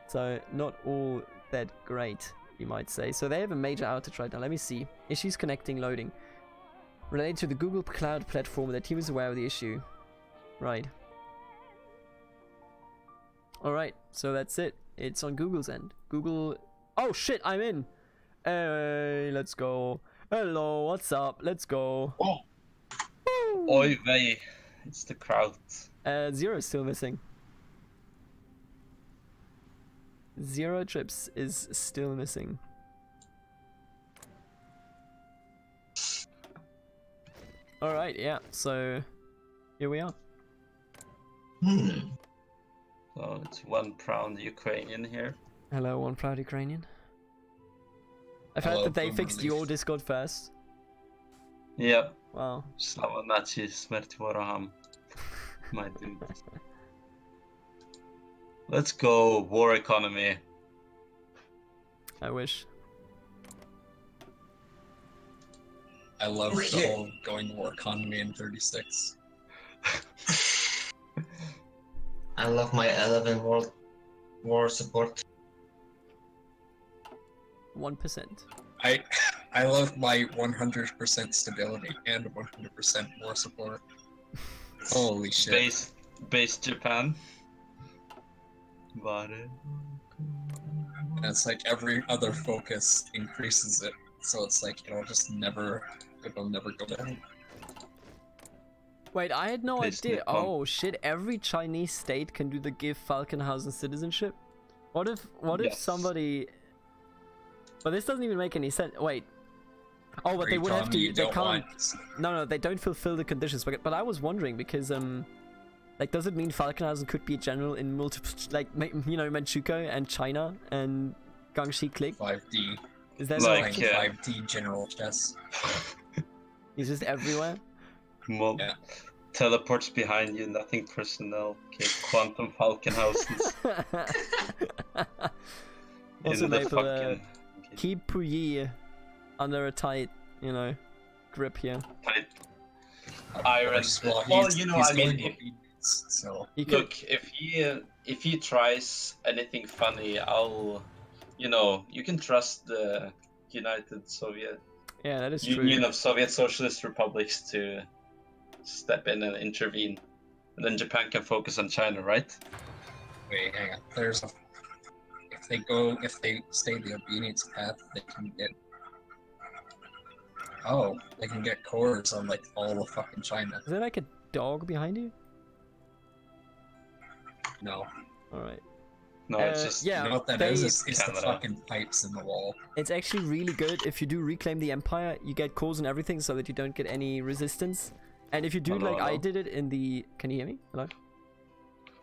So not all that great, you might say. So they have a major outage right now. Let me see. Issues connecting, loading. Related to the Google Cloud platform, the team is aware of the issue. Right. Alright, so that's it. It's on Google's end. Google... Oh shit, I'm in! Hey, let's go. Hello, what's up? Let's go. Oh! Woo! Oy vey. It's the crowd. 0 is still missing. 0 trips is still missing. Alright, yeah, so here we are. So it's one proud Ukrainian here. Hello, one proud Ukrainian. I've Hello, heard that they Boom fixed Relief. your Discord first. Yep. Wow. Slava Nazi, smert ворогам. My dude. Let's go, war economy. I wish. I love the whole going war economy in 36. I love my 11 world war support. 1%. I love my 100% stability and 100% war support. Holy shit. Base Japan. But And it's like every other focus increases it, so it's like it'll never go down. Wait, I had no Please, idea. Nippon. Oh shit, every Chinese state can do the give Falkenhausen citizenship? What if Yes. somebody... But this doesn't even make any sense. Wait. Oh, but Are they you would telling have me to... you They don't can't... want- No, they don't fulfill the conditions. But I was wondering because, like, does it mean Falkenhausen could be a general in multiple... Like, you know, Manchukuo and China and Gangxi Click? 5D. Is that Like, an option? yeah. 5D general chess. He's just everywhere? Well, Yeah. teleports behind you, nothing personnel. Okay, quantum Falkenhausens. Also, in the Maple, fucking keep Puyi under a tight, you know, grip here. tight iron. Well, Well, he's- you know, he's I mean, going if, obedience, so You could... look, if he tries anything funny, I'll, you know, you can trust the United Soviet Yeah, that is true. Union of Soviet Socialist Republics to step in and intervene, and then Japan can focus on China, right? wait, hang on. If they stay the obedience path, they can get. Oh, they can get cores on like all of fucking China. Is there like a dog behind you? No, Alright. No, it's just yeah. you know what that they- is? It's the Canada. fucking pipes in the wall. It's actually really good. If you do reclaim the empire, you get cores and everything so that you don't get any resistance. And if you do Hello, like I hello. did it in the... Can you hear me? Hello?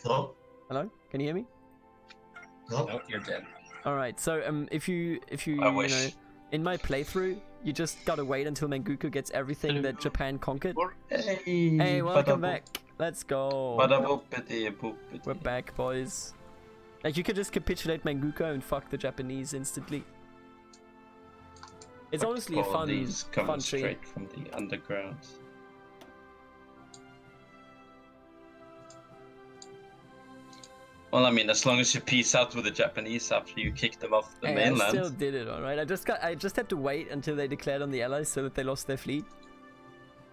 Hello? Hello? Can you hear me? Hello? Nope, you're dead. Alright, so if you I you wish. know, in my playthrough, you just gotta wait until Manchukuo gets everything that Japan conquered. Hey, Hey, welcome back. Let's go. Bada-boopity-boopity. We're back, boys. Like, you could just capitulate Manchukuo and fuck the Japanese instantly. It's honestly a All fun, these coming fun tree. straight from the underground. Well, I mean, as long as you peace out with the Japanese after you kick them off the Hey, mainland. I still did it, alright. I just had to wait until they declared on the Allies so that they lost their fleet.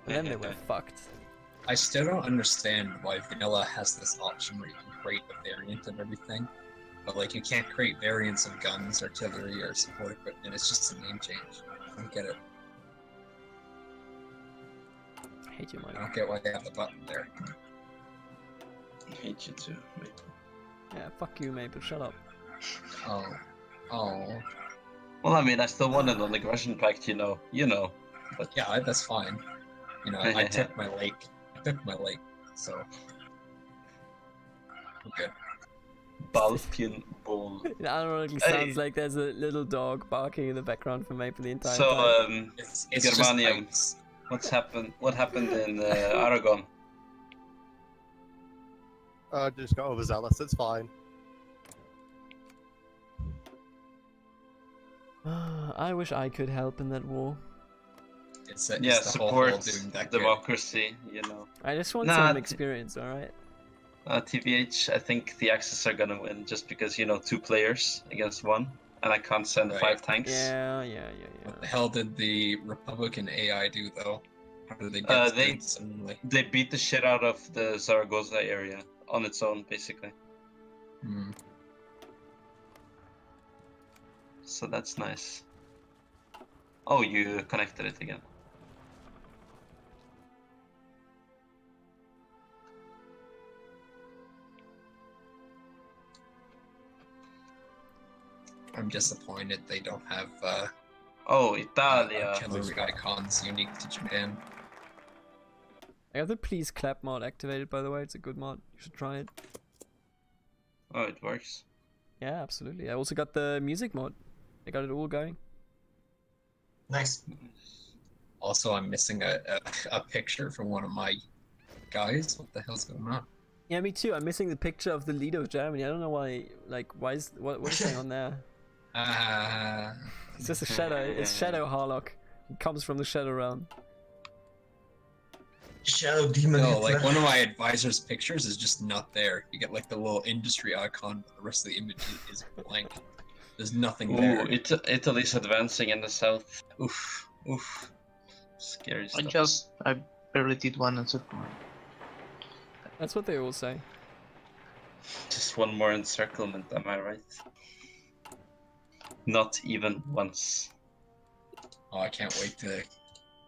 And then they were fucked. I still don't understand why vanilla has this option where you can create a variant of everything. But like you can't create variants of guns, artillery, or support equipment. It's just a name change. I don't get it. I hate you, I Mike. don't get why they have the button there. I hate you too. mate. Yeah, fuck you, Maple. Shut up. Oh. Oh. Well, I mean, I still won it on the aggression pact, you know. But Yeah, that's fine. You know, I took my lake. So. I'm good. Balkan Bull. It ironically Hey. sounds like there's a little dog barking in the background for Maple the entire So, time. It's just Germanium. pipes. what's happened? What happened in Aragon? Just got overzealous, it's fine. I wish I could help in that war. It's Yeah, the whole support doing that democracy, you know. I just want Nah, some t- experience, alright? TBH, I think the Axis are gonna win just because, you know, 2 players against 1, and I can't send Right. 5 tanks. Yeah. What the hell did the Republican AI do though? How did they get They- it suddenly? They beat the shit out of the Zaragoza area on its own, basically. Hmm. So that's nice. Oh, you connected it again. I'm disappointed they don't have Oh, Italia. artillery icons unique to Japan. I have the Please Clap mod activated, by the way. It's a good mod. You should try it. Oh, it works. Yeah, absolutely. I also got the music mod. I got it all going. Nice. Also, I'm missing a picture from one of my guys. What the hell's going on? Yeah, me too. I'm missing the picture of the leader of Germany. I don't know why. Like, what is going on there? It's just a shadow. It's Shadow Harlock. It comes from the Shadow Realm. Shadow Demon. No, Hitler. like one of my advisor's pictures is just not there. You get like the little industry icon, but the rest of the image is blank. There's nothing there. Ooh, Italy's advancing in the south. Oof, oof. Scary stuff. I barely did one encirclement. That's what they all say. Just one more encirclement, am I right? Not even once. Oh, I can't wait to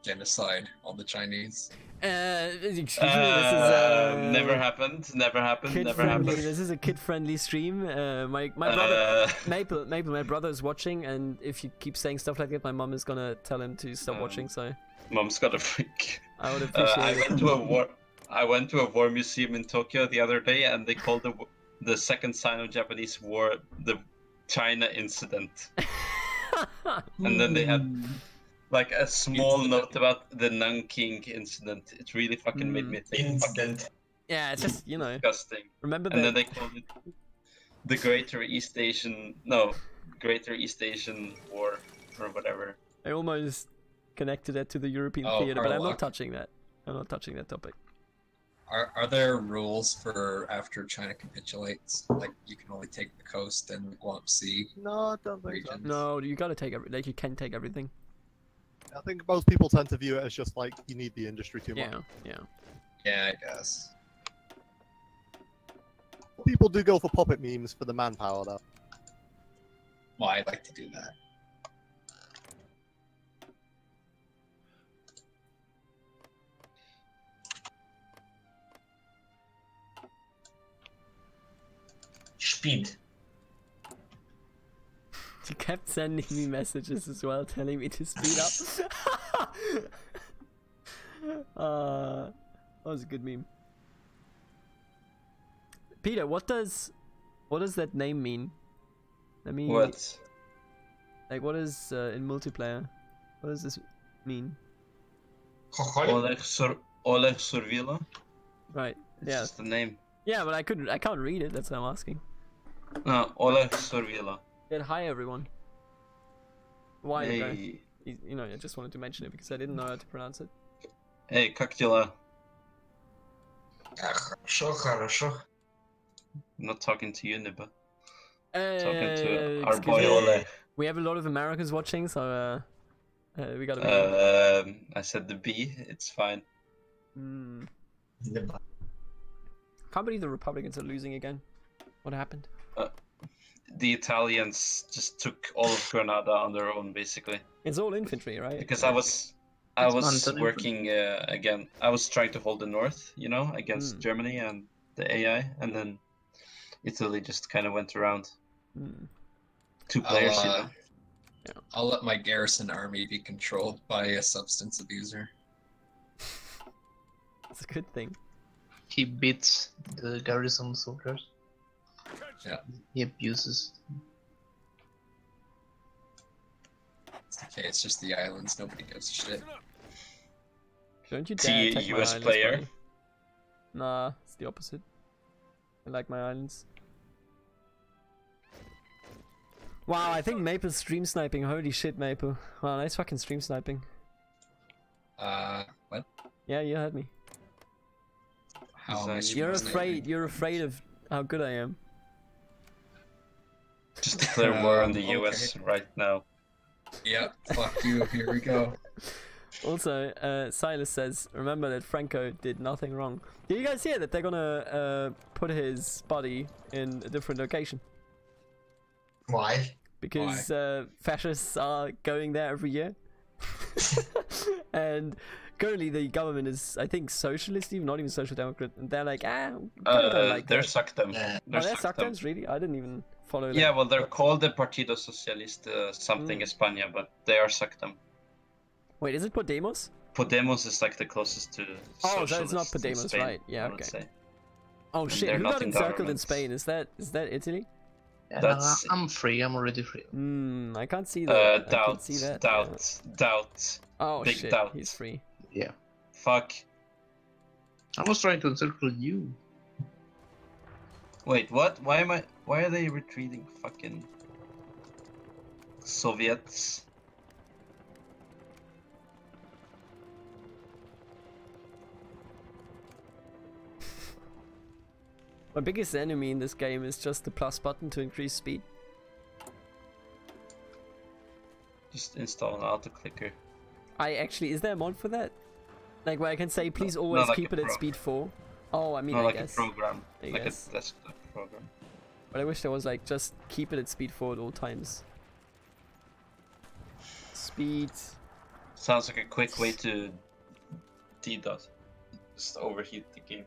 genocide all the Chinese. Excuse me, this is never happened. Never happened. kid Never friendly. happened. This is a kid-friendly stream. My brother Maple, my brother is watching, and if you keep saying stuff like that, my mom is gonna tell him to stop watching. So Mom's got a freak. I would appreciate I it. went to a war museum in Tokyo the other day, and they called the second Sino-Japanese war the China incident. And then they had like a small note about the Nanking incident. It really fucking made me think. Incident. Yeah, it's just, you know. Disgusting. Remember And then that? they called it the Greater East Asian War or whatever. I almost connected that to the European Oh, theater, but I'm not Harlock. touching that. I'm not touching that topic. Are there rules for after China capitulates? Like you can only take the coast and Guam Sea No, I don't think so. regions? No, you gotta take like you can take everything. I think most people tend to view it as just like you need the industry too much. Yeah, yeah. Yeah, I guess. People do go for puppet memes for the manpower though. Well, I'd like to do that. Speed. She kept sending me messages as well, telling me to speed up. That was a good meme. Peter, what does that name mean? Let me. What? Like, what is in multiplayer? What does this mean? Chochol? Oleg Survila? Right. It's Yeah. just the name. Yeah, but I can't read it. That's what I'm asking. No, Oleg Survila. Said hi everyone. Why? Hey, You know, I just wanted to mention it because I didn't know how to pronounce it. hey, как дела? Хорошо, хорошо. I'm not talking to you, Nibba. Talking Talking to our boy Oleg. We have a lot of Americans watching, so we gotta be. I said the B. It's fine. Can't believe the Republicans are losing again. What happened? The Italians just took all of Granada on their own, basically. It's all infantry, right? Because I was mounted working again. I was trying to hold the north, you know, against Germany and the AI, and then Italy just kind of went around. Two players, you know. I'll let my garrison army be controlled by a substance abuser. It's a good thing. He beats the garrison soldiers. Yeah. He abuses. It's okay, it's just the islands, nobody gives a shit. Don't you Is dare he a attack my US islands, player? buddy. Nah, it's the opposite. I like my islands. Wow, I think Maple's stream sniping. Holy shit, Maple. Wow, nice fucking stream sniping. What? Yeah, you heard me. How am I You're stream afraid. sniping? You're afraid of how good I am. Just declare war on the Okay. US right now. Yeah, fuck you, here we go. Also, Silas says, remember that Franco did nothing wrong. Did you guys hear that they're gonna put his body in a different location? Why? Because fascists are going there every year. And currently the government is, I think, socialist, even not even social democrat. And they're like, we kinda don't like They're that. suck them. Uh, Oh, they're suck thems, really? I didn't even follow. Yeah, like, well, they're called the Partido Socialista something España, but they are sectum. Wait, is it Podemos? Podemos is like the closest to Oh, so it's not socialists in Podemos, Spain, right? Yeah, I would okay. say. Oh And shit, they're who not got in encircled in government. Spain? Is that Italy? Yeah, That's- I'm free. I'm already free. I can't see that. I Doubt, can see that. doubt. Oh Big shit, doubt. he's free. Yeah. Fuck. I was trying to encircle you. Wait, what? Why are they retreating? Fucking Soviets. My biggest enemy in this game is just the plus button to increase speed. Just install an auto clicker. Is there a mod for that? Like where I can say, please always like keep a it at pro. speed 4? Oh, I mean, Not I like guess. a program, I like guess. a desktop program. But I wish there was like, just keep it at speed 4 at all times. Speed. Sounds like a quick way to DDoS. Just overheat the game.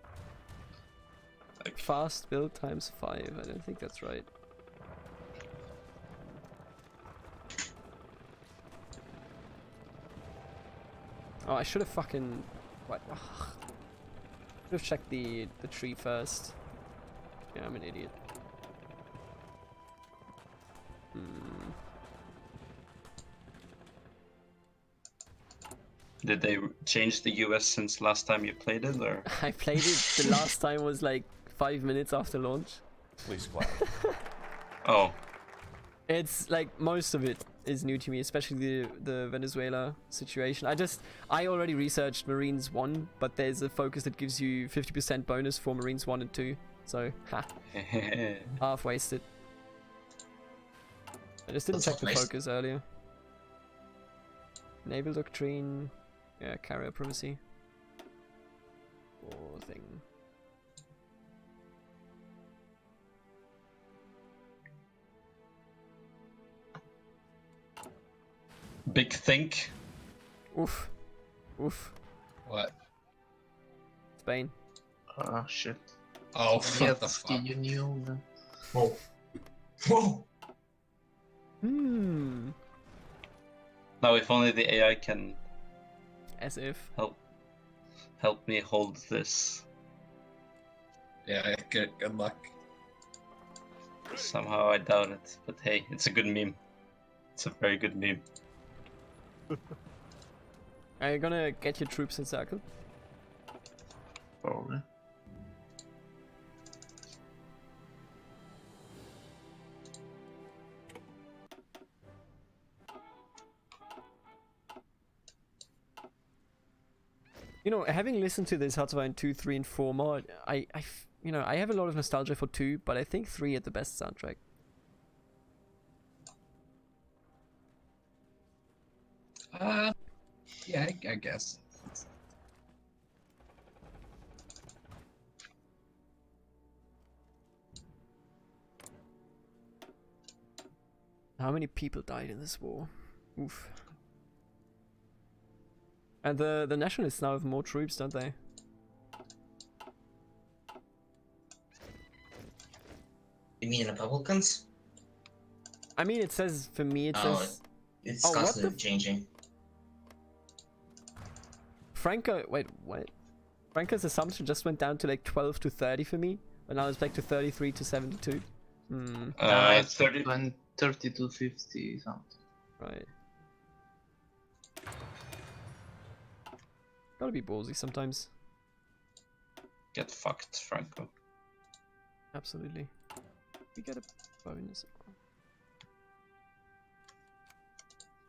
Like, Fast build times 5. I don't think that's right. Oh, I should have fucking... What? Ugh. Should have checked the tree first. Yeah, I'm an idiot. did they change the US since last time you played it, or? I played it, the last time was like 5 minutes after launch. Please quiet. Oh, It's like most of it is new to me, especially the Venezuela situation. I already researched Marines 1, but there's a focus that gives you 50% bonus for Marines 1 and 2. So, half wasted. I just didn't That's check the nice. focus earlier. Naval Doctrine, yeah, Carrier Primacy. Or thing. Big think. Oof. Oof. What? Spain. Ah, shit. Oh, what the Yes, fuck? you knew. Whoa. Whoa. Hmm. Now, if only the AI can As if. help me hold this. Yeah, good luck. Somehow I doubt it, but hey, it's a good meme. It's a very good meme. Are you gonna get your troops encircled? Probably. You know, having listened to this Hearts of Iron 2, 3, and 4 mod, I have a lot of nostalgia for 2, but I think 3 had the best soundtrack. Yeah, I guess. How many people died in this war? Oof. And the nationalists now have more troops, don't they? You mean Republicans? I mean, it says, for me, it Oh, says... It's Oh, what the constantly f- changing. Franco... Wait, what? Franco's assumption just went down to like 12 to 30 for me, but now it's back to 33 to 72. Hmm, It's 30. 30 to 50 something. right. Gotta be ballsy sometimes. Get fucked, Franco. Absolutely. We get a bonus.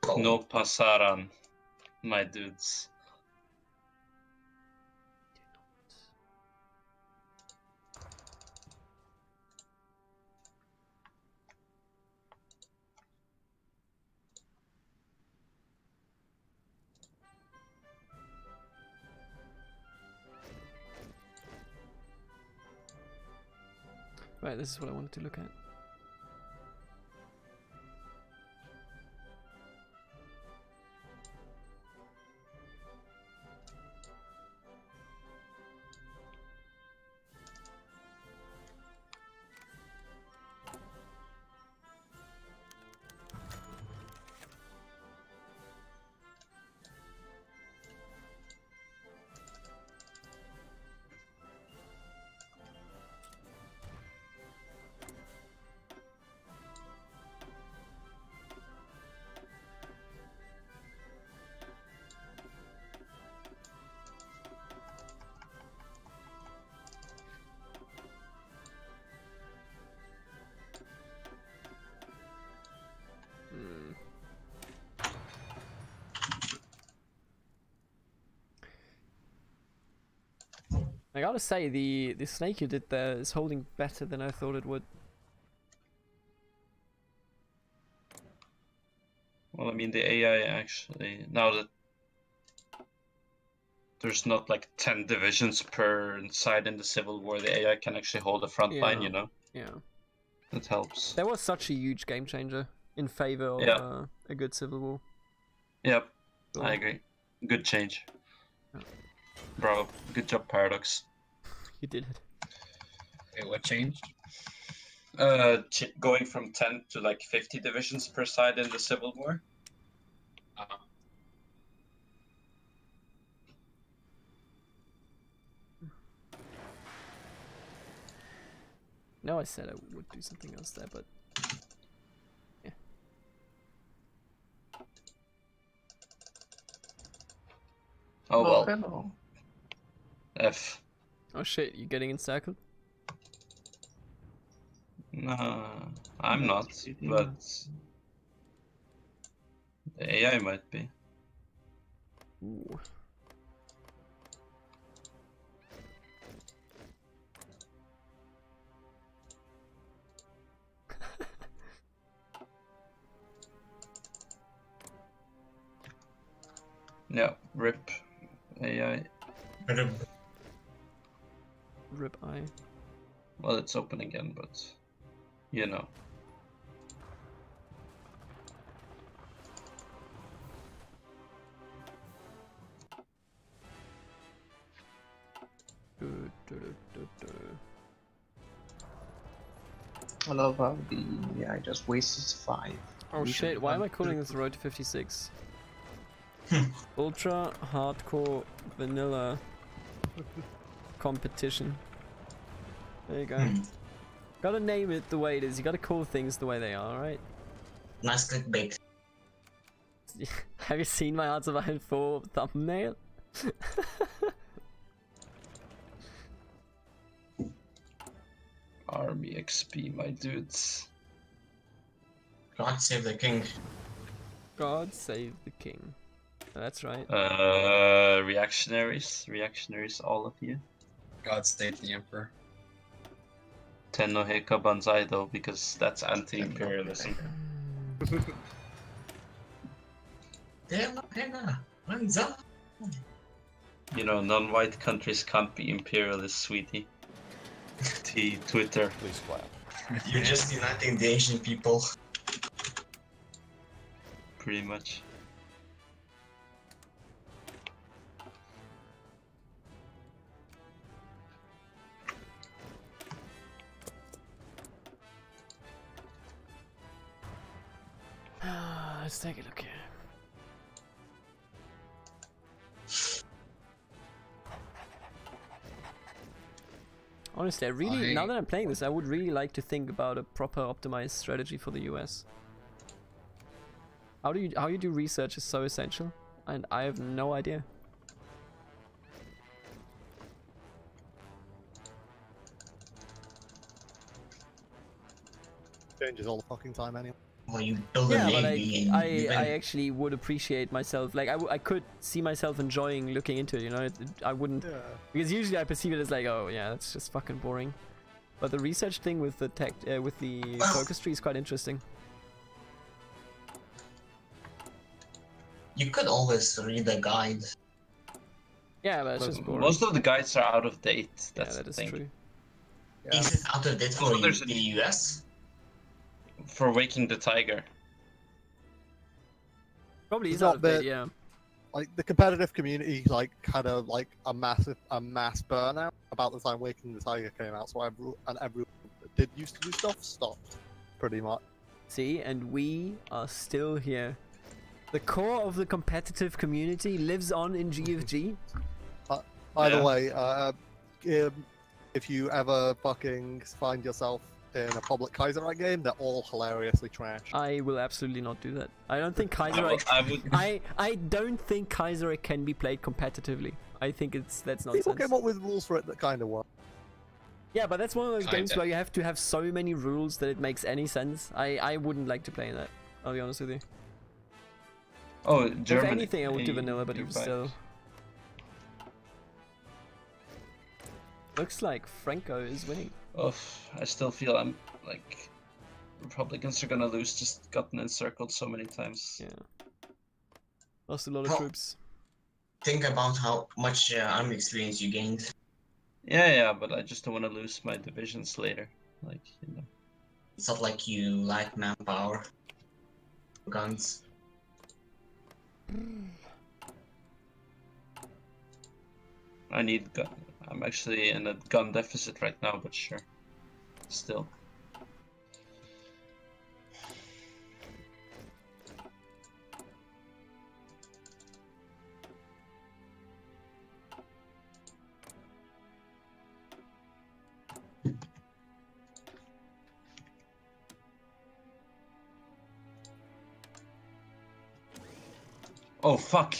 Oh, No pasaran, my dudes. Right, this is what I wanted to look at. I gotta say, the snake you did there is holding better than I thought it would. Well, I mean, the AI actually, now that there's not like 10 divisions per side in the Civil War, the AI can actually hold the front line, you know? Yeah. That helps. That was such a huge game changer in favor of Yeah. a good Civil War. Yep, Cool. I agree. Good change. Yeah. Bravo. Good job, Paradox. You did it. Wait, what changed? Going from 10 to like 50 divisions per side in the Civil War. No, I said I would do something else there, but yeah. Oh well. Hello. F. Oh shit, you getting encircled? No, I'm not, but the AI might be. Ooh. Yeah, rip AI. Rip eye. Well, it's open again, but you know. I love how the AI just wastes 5. Oh shit, why am I calling this Road to 56? Ultra hardcore vanilla competition. There you go. Gotta name it the way it is. You gotta call things the way they are, right? Nice clickbait. Have you seen my Hearts of Iron 4 thumbnail? Army XP, my dudes. God save the king. God save the king. That's right. Reactionaries, all of you. God save the Emperor. Tenno Heika Banzai though, because that's anti-imperialism. You know, non-white countries can't be imperialist, sweetie. T Twitter. Please clap. You're just uniting the Asian people. Pretty much. Let's take a look here. Honestly, now that I'm playing this, I would really like to think about a proper optimized strategy for the US. How you do research is so essential, and I have no idea. Changes all the fucking time anyway. Well, you build a Yeah, but navy and you I win. actually would appreciate myself. Like I could see myself enjoying looking into it. You know, I wouldn't, Yeah. because usually I perceive it as like, oh yeah, that's just fucking boring. But the research thing with the with the focus tree is quite interesting. You could always read the guide. Yeah, but it's just boring. Most of the guides are out of date. Yeah, That's that the is thing. true. Yeah. Is it out of date for Also, there's the US? For Waking the Tiger. Probably is It's out not of date, bad. yeah. Like the competitive community, like had a mass burnout about the time Waking the Tiger came out. So everyone did used to do stuff stopped, pretty much. See, and we are still here. The core of the competitive community lives on in GFG. By the Yeah. way, if you ever fucking find yourself in a public Kaiserreich game, they're all hilariously trash. I will absolutely not do that. I don't think Kaiserreich. I would. I don't think Kaiserreich can be played competitively. I think that's nonsense. People came up with rules for it that kind of work. Yeah, but that's one of those games Kinda. where you have to have so many rules that it makes any sense. I wouldn't like to play in that. I'll be honest with you. Oh, If Germany. anything, I would do Hey, vanilla, but you even bite. still. Looks like Franco is winning. Oh, I still feel I'm like Republicans are gonna lose. Just gotten encircled so many times. Yeah. Lost a lot of Oh. troops. Think about how much army experience you gained. Yeah, but I just don't want to lose my divisions later. Like, you know. It's not like you lack manpower. Guns. I need gun. I'm actually in a gun deficit right now, but sure. Still. Oh fuck!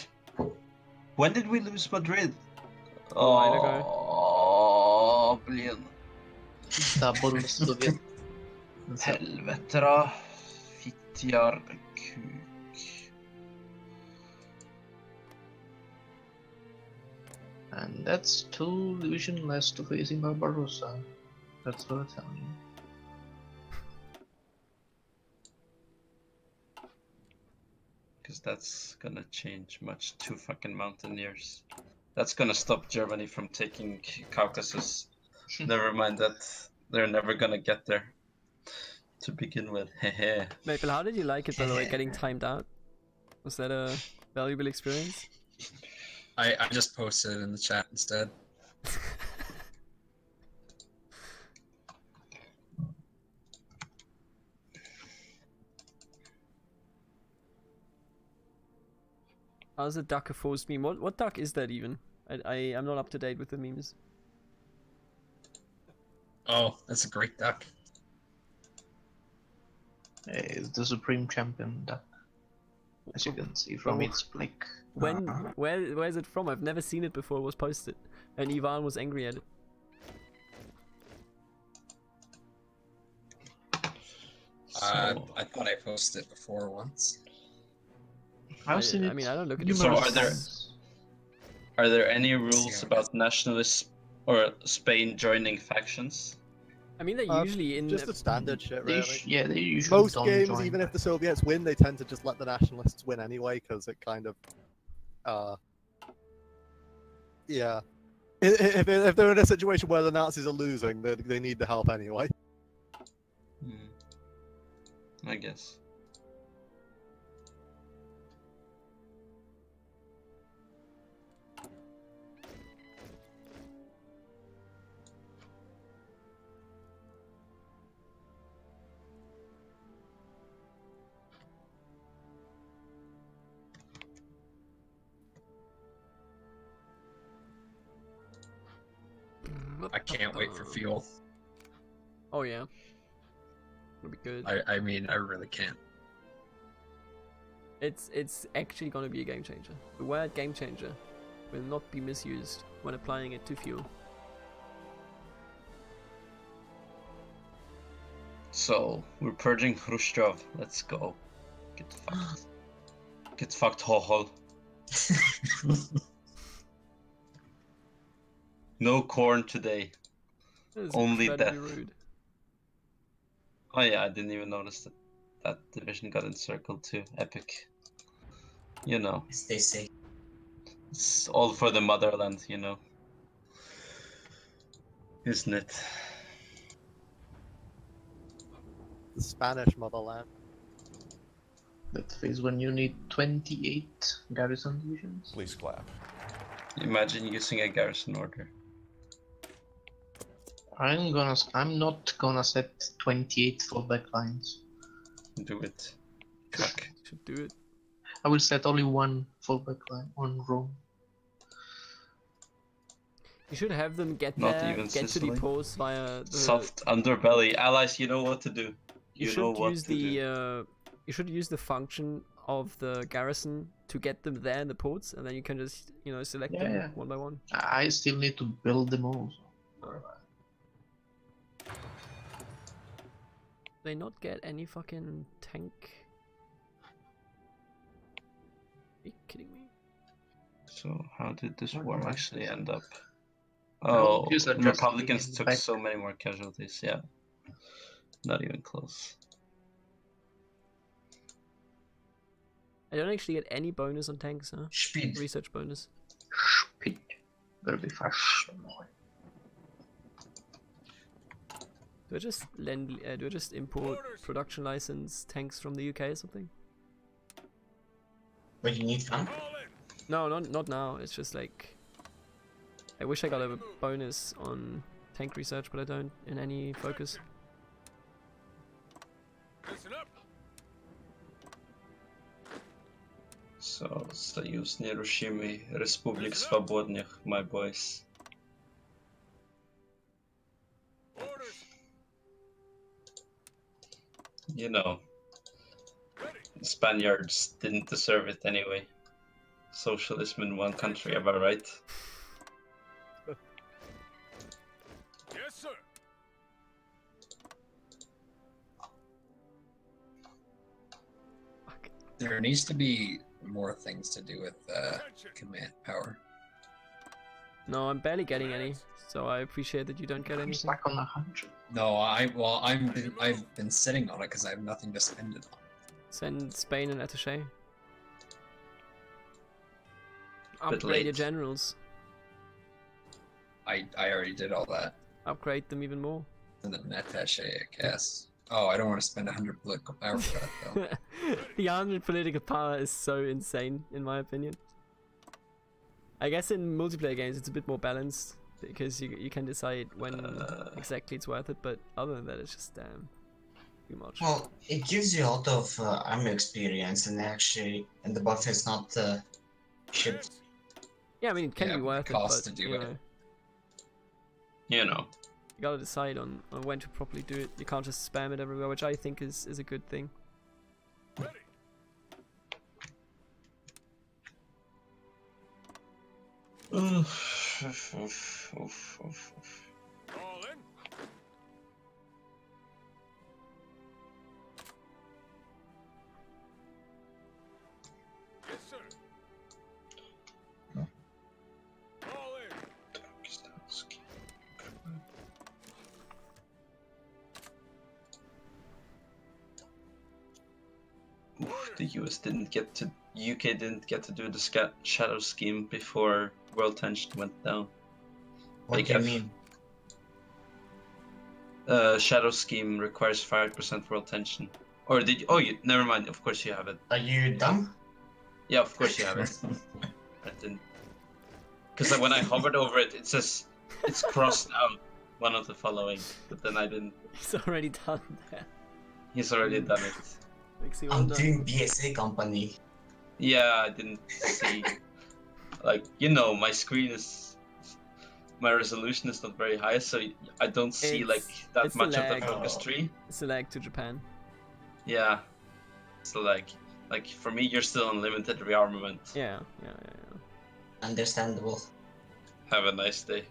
When did we lose Madrid? A while ago. Oh, blir Double Soviet. helvete da. Fittjar kuk. And that's 2 division less to face in Barbarossa. That's what I tell you. Because that's gonna change much. 2 fucking mountaineers. That's gonna stop Germany from taking Caucasus. Never mind that. They're never gonna get there. To begin with. Hehe. Maple, how did you like it, by the way, getting timed out? Was that a valuable experience? I just posted it in the chat instead. How's the duck a forced meme? What duck is that even? I'm not up to date with the memes. Oh, that's a great duck. It's the supreme champion duck. As you can see from its black. When? Where is it from? I've never seen it before it was posted. And Ivan was angry at it. I thought I posted it before once. I've seen it. I mean, I don't look at numerous So are there- times. Are there any rules about nationalists or Spain joining factions? I mean, they're Uh, usually in... Just the standard shit, They really. yeah, they usually Most don't games, join. even if the Soviets win, they tend to just let the nationalists win anyway, because it kind of, yeah. If they're in a situation where the Nazis are losing, they need the help anyway. I guess. I can't wait for fuel. Oh yeah. It'll be good. I mean, I really can't. It's actually gonna be a game changer. The word game changer will not be misused when applying it to fuel. So, we're purging Khrushchev. Let's go. Get fucked. Get fucked, ho-ho. No corn today. That is Only incredibly death. rude. Oh yeah, I didn't even notice that that division got encircled too. Epic. You know, As they say. it's all for the motherland, you know. Isn't it? The Spanish motherland. That phase when you need 28 garrison divisions. Please clap. Imagine using a garrison order. I'm not gonna set 28 fallback lines. Do it. Fuck. Should do it. I will set only one fallback line on Rome. You should have them get Not there, even get to the Sicily. ports via the... Soft underbelly. Allies, you know what to do. You You know should what use to the do. you should use the function of the garrison to get them there in the ports, and then you can just, you know, select Yeah, them yeah. one by one. I still need to build them all. They not get any fucking tank. Are you kidding me? So how did this war actually end up? Oh, Jews are the just Republicans being took back. so many more casualties. Yeah, not even close. I don't actually get any bonus on tanks, huh? Speed. Research bonus. Speed. Very fast. Do I just do I just import production license tanks from the UK or something? But you need some? No, not now. It's just like I wish I got a bonus on tank research, but I don't in any focus. So, Союз нерушимый, Республик Свободных, my boys. You know, the Spaniards didn't deserve it anyway. Socialism in one country, am I right? Yes, sir. There needs to be more things to do with command power. No, I'm barely getting any, so I appreciate that you don't get I'm anything. stuck on 100. No, I've been sitting on it because I have nothing to spend it on. Send Spain an attaché. Bit Upgrade your late. generals. I already did all that. Upgrade them even more. And then attaché, I guess. Oh, I don't want to spend 100 political power for that though. The 100 political power is so insane, in my opinion. I guess in multiplayer games it's a bit more balanced because you can decide when exactly it's worth it, but other than that, it's just too much. Well, it gives you a lot of army experience, and actually, and the buff is not shit. Yeah, I mean it can Yeah, be but worth it it, costs but to do you it. know, You know. you gotta decide on when to properly do it. You can't just spam it everywhere, which I think is a good thing. All in. Yes, sir. All in. The US didn't get to, UK didn't get to do the shadow scheme before world tension went down. What Like do you F. mean? Shadow scheme requires 5% world tension. Or did you, oh, you, never mind, of course you have it. Are you dumb? Yeah, of course you have it. I didn't. Because when I hovered over it, it says it's crossed out one of the following, but then I didn't. He's already done that. He's already done it. Makes you I'm wonder. doing BSA company. Yeah, I didn't see. Like, you know, my screen is. My resolution is not very high, so I don't see It's- like that it's the much of the lag. focus tree. It's a lag to Japan. Yeah. So like for me, you're still on limited rearmament. Yeah. Understandable. Have a nice day.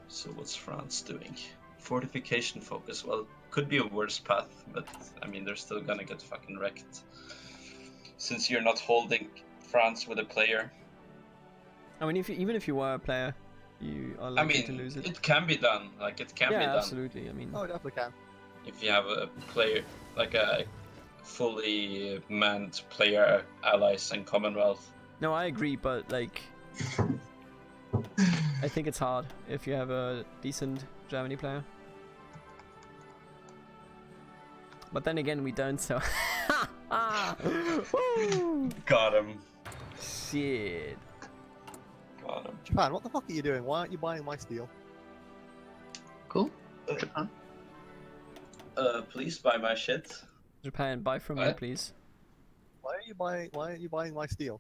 So what's France doing? Fortification focus. Well, could be a worse path, but I mean they're still gonna get fucking wrecked. Since you're not holding France with a player. I mean, even if you were a player, you are I likely to mean, lose it. it can be done. Like it can be Yeah, done absolutely. I mean, Oh, it definitely can. if you have a player like a fully manned player, allies, and Commonwealth. no, I agree, but like, I think it's hard if you have a decent Germany player. But then again, we don't, so. Woo! Got him. Shit. Got him. Japan, what the fuck are you doing? Why aren't you buying my steel? Cool. Japan. Please buy my shit. Japan, buy from me, What? please. Why aren't you buying my steel?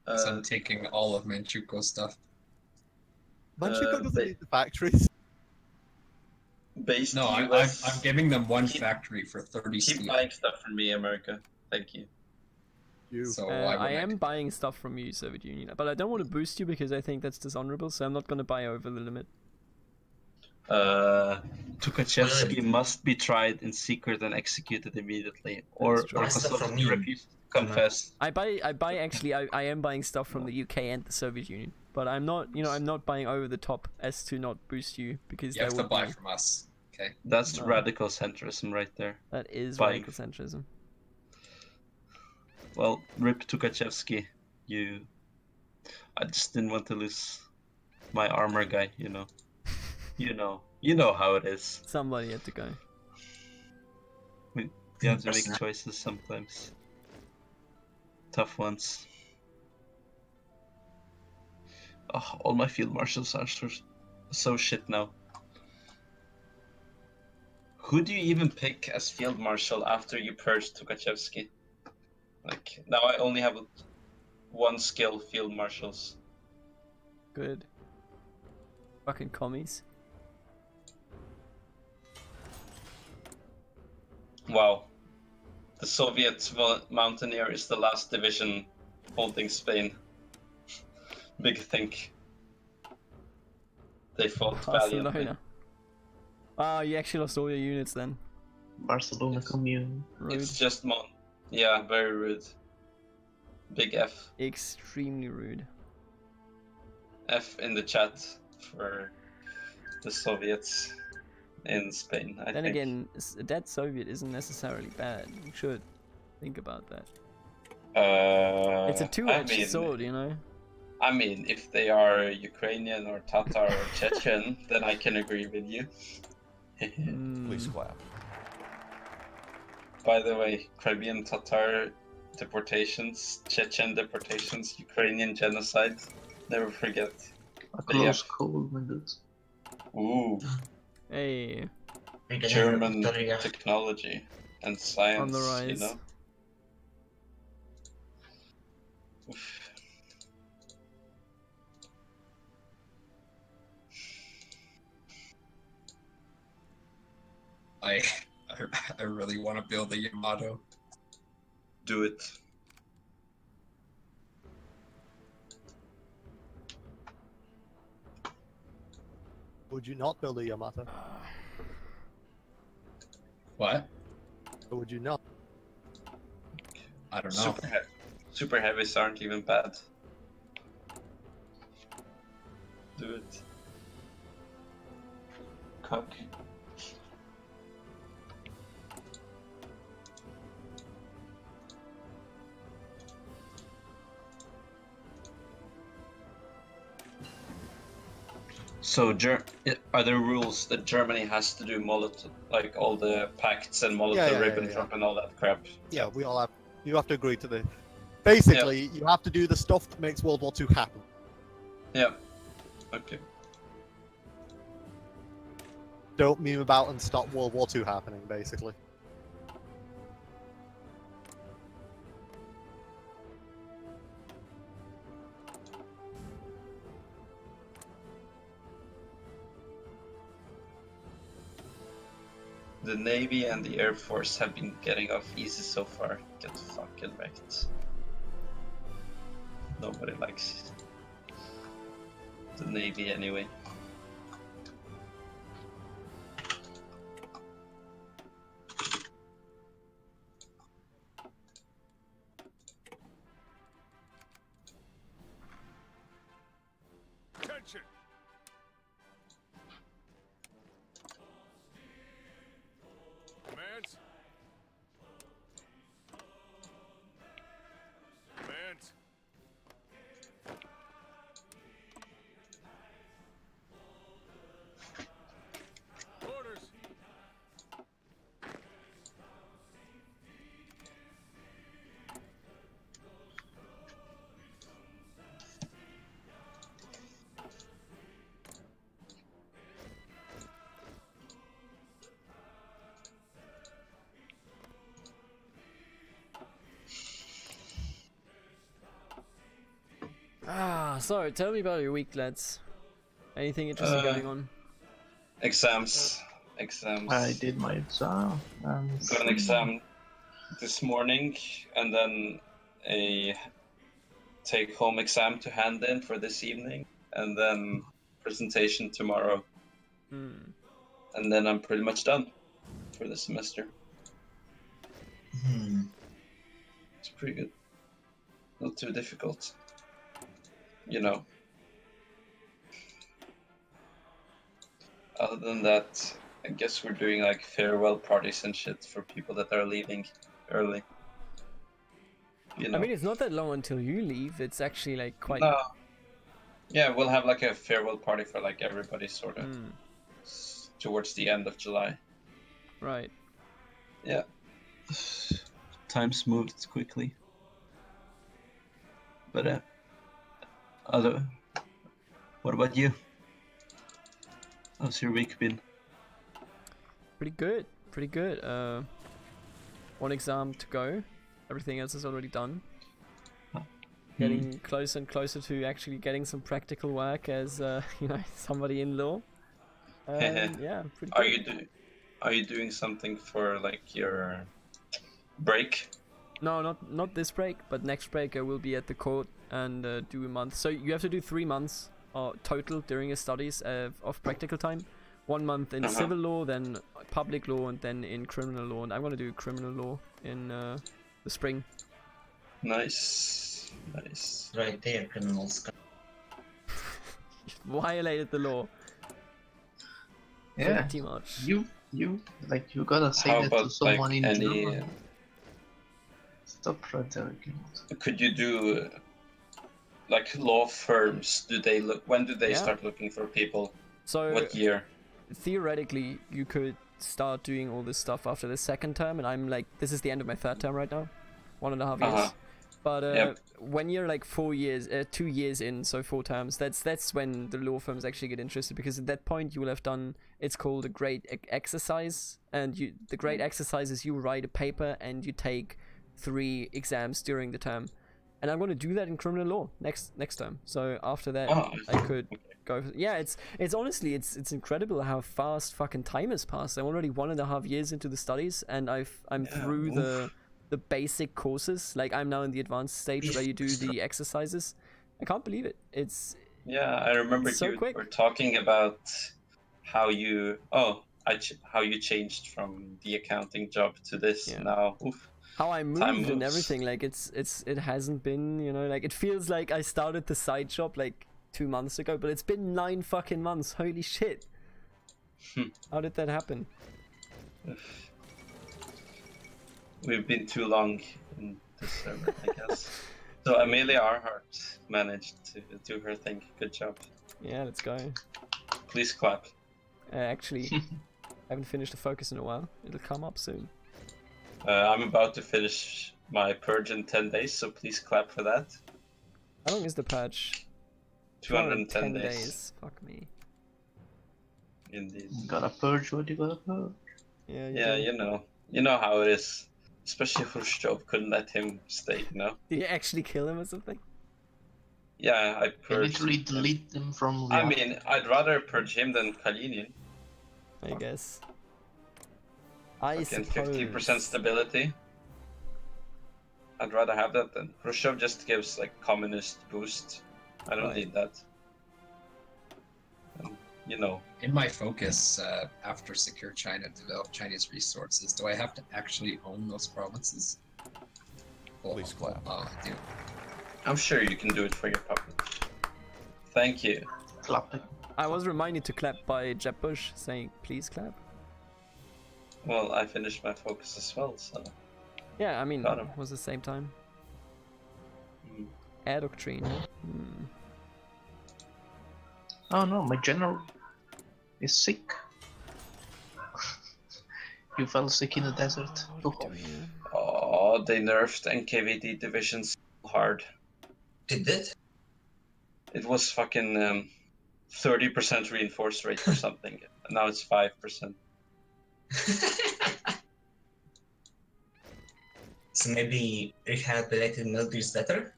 So I'm taking all of Manchukuo's stuff. Manchukuo doesn't they- need the factories. Based No, US, I'm giving them one Keep- factory for 30 keep steel. buying stuff from me, America. Thank you. You. So I wouldn't am buying stuff from you, Soviet Union, but I don't want to boost you because I think that's dishonorable, so I'm not going to buy over the limit. Tukhachevsky must be tried in secret and executed immediately, or true. Buy stuff from me. Kosovsky refused to confess. I buy actually I am buying stuff from the UK and the Soviet Union, but I'm not I'm not buying over the top as to not boost you because You have that to would buy be, from us. Okay. That's No. radical centrism right there. that is buying. radical centrism. Well, rip Tukhachevsky. I just didn't want to lose my armor guy, you know. You know how it is. Somebody had to go. You have to make choices sometimes. Tough ones. Oh, all my field marshals are so shit now. Who do you even pick as field marshal after you purge Tukhachevsky? Like, now I only have one skill field marshals. Good. Fucking commies. Wow. The Soviet mountaineer is the last division holding Spain. Big think. They fought valiantly. Barcelona. Ah, you actually lost all your units then. Barcelona commune. Rude. It's just yeah, very rude. Big F. Extremely rude. F in the chat for the Soviets in Spain, I Then think. again, a dead Soviet isn't necessarily bad. You should think about that. It's a two-edged sword, you know? I mean, if they are Ukrainian or Tatar or Chechen, then I can agree with you. Please clap. By the way, Crimean Tatar deportations, Chechen deportations, Ukrainian genocide, never forget. A close call, my dude. Ooh, Hey, German technology and science, on the rise. you know? Oof. I really want to build a Yamato. Do it. Would you not build a Yamato? What? Or would you not? I don't know. Super heavies aren't even bad. Do it. Cock. So, are there rules that Germany has to do Molotov, like all the pacts and Molotov Ribbentrop and all that crap? Yeah, we all have. You have to agree to this. Basically, you have to do the stuff that makes World War II happen. Yeah. Okay. Don't meme about and stop World War II happening, basically. The Navy and the Air Force have been getting off easy so far. Get fucking wrecked. Nobody likes the Navy anyway. Attention! Commands? Commands? Orders! So tell me about your week, lads. Anything interesting going on? Exams. I did my exam. Got an exam this morning, and then a take-home exam to hand in for this evening, and then presentation tomorrow. And then I'm pretty much done for the semester. It's pretty good. Not too difficult. You know. Other than that, I guess we're doing like farewell parties and shit for people that are leaving early. You know. I mean, it's not that long until you leave. It's actually like quite. No. Yeah, we'll have like a farewell party for like everybody, sort of, towards the end of July. Right. Yeah. Time's moved quickly. But what about you? How's your week been? Pretty good. Pretty good. One exam to go. Everything else is already done. Getting closer and closer to actually getting some practical work as you know, somebody in law. Yeah, pretty good. Are you doing something for like your break? No, not this break, but next break I will be at the court and do a month. So you have to do 3 months total during your studies of practical time. 1 month in civil law, then public law, and then in criminal law. And I'm gonna do criminal law in the spring. Nice. Nice. Right there, criminals. Violated the law. Yeah. Pretty much. You gotta say How that to about someone like in any? German. Stop rhetoric. Could you do like law firms? Do they look? When do they start looking for people? So What year? theoretically, you could start doing all this stuff after the 2nd term, and I'm like, this is the end of my 3rd term right now, 1.5 years. But when you're like 4 years, 2 years in, so 4 terms, that's when the law firms actually get interested, because at that point you will have done, it's called a grade exercise, and the grade exercise is you write a paper and you take 3 exams during the term. And I'm going to do that in criminal law next term. So after that, I could go. Yeah, it's honestly it's incredible how fast fucking time has passed. I'm already 1.5 years into the studies, and I'm through the basic courses. Like I'm now in the advanced stage where you do the exercises. I can't believe it. It's I remember so you quick. were talking about how you how you changed from the accounting job to this now. Oof. How I moved and moves. everything, like it hasn't been, you know, like it feels like I started the side job like 2 months ago, but it's been 9 fucking months. Holy shit. How did that happen? We've been too long in this server, I guess. So Amelia Earhart managed to do her thing. Good job. Yeah, let's go. Please clap. Actually, I haven't finished the focus in a while. It'll come up soon. I'm about to finish my purge in 10 days, so please clap for that. How long is the patch? 210 days. Fuck me. Indeed. You gotta purge what you gotta purge. Yeah, you know how it is. Especially Khrushchev couldn't let him stay, you know? Did you actually kill him or something? Yeah, I You purged literally him. delete them from I mean, I'd rather purge him than Kalinin. I guess. I Fucking suppose. 50% stability. I'd rather have that than Khrushchev just gives like communist boost. I don't Right. need that. You know. In my focus, after Secure China, develop Chinese resources, do I have to actually own those provinces? Please clap. Oh, I do. I'm sure you can do it for your puppet. Thank you. clapping. I was reminded to clap by Jeb Bush saying, please clap. Well, I finished my focus as well, so. Yeah, I mean, Got him. it was the same time. Mm. Air doctrine. Oh no, my general is sick. You fell sick in the desert. Oh. Oh, they nerfed NKVD divisions hard. Did it? It was fucking 30% reinforce rate or something. And now it's 5%. So maybe rehabilitated military is better?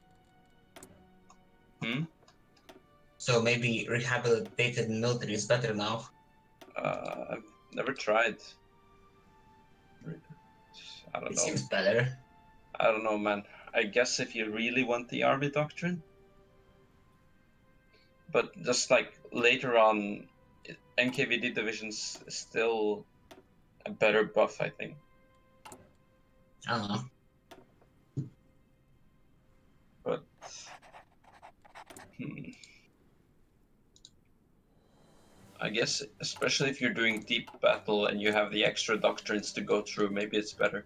So maybe rehabilitated military is better now? I've never tried. I don't It know. seems better. I don't know, man. I guess if you really want the army doctrine. But just like later on, NKVD division's still a better buff, I think. I don't know. But I guess, especially if you're doing deep battle and you have the extra doctrines to go through, maybe it's better.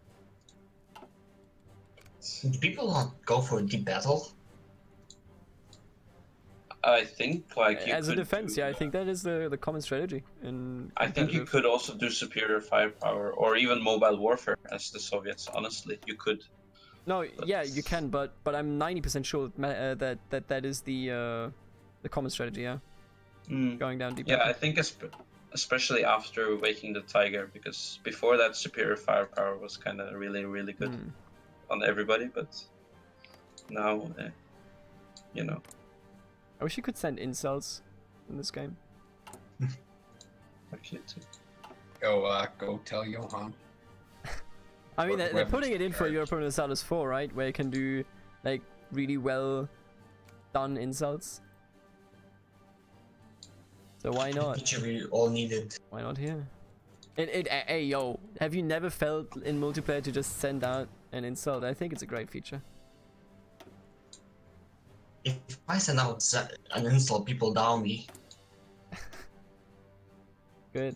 Do people not go for deep battle? I think like you As a could defense, do, yeah, I think that is the common strategy. In I think you competitive. could also do superior firepower or even mobile warfare as the Soviets. Honestly, you could. No, yeah, you can, but I'm 90% sure that is the common strategy. Yeah, going down deep. Yeah, battle. I think especially after Waking the Tiger, because before that superior firepower was kind of really good on everybody, but now, you know. I wish you could send insults in this game. Okay, too. Go tell Johan. I mean, they're Weapons putting it in for charge. Europe Universalis 4, right? Where you can do like really well done insults. So why not? Which we all needed. Why not here? Hey yo, have you never felt in multiplayer to just send out an insult? I think it's a great feature. If I send out an insult, people down me. Good.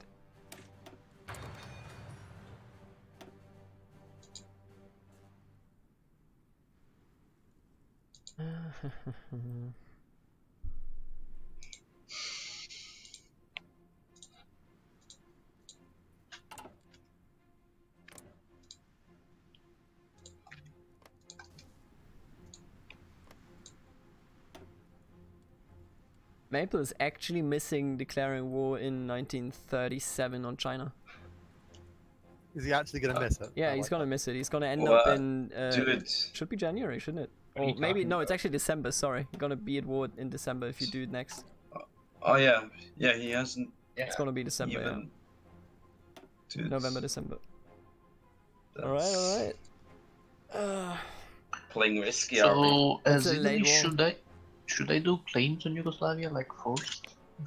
Maple is actually missing declaring war in 1937 on China. Is he actually gonna miss it? Yeah, I he's like gonna that. miss it. He's gonna end What? up in. Dude. Should be January, shouldn't it? What are Or you maybe talking no, it's about? actually December. Sorry, gonna be at war in December if you do it next. Oh yeah, he hasn't Yeah. It's gonna be December. even. Dude, Yeah. November, December. that's All right, all right. Playing risky, are we? So, It's a as late war. should I do claims on Yugoslavia like first? Or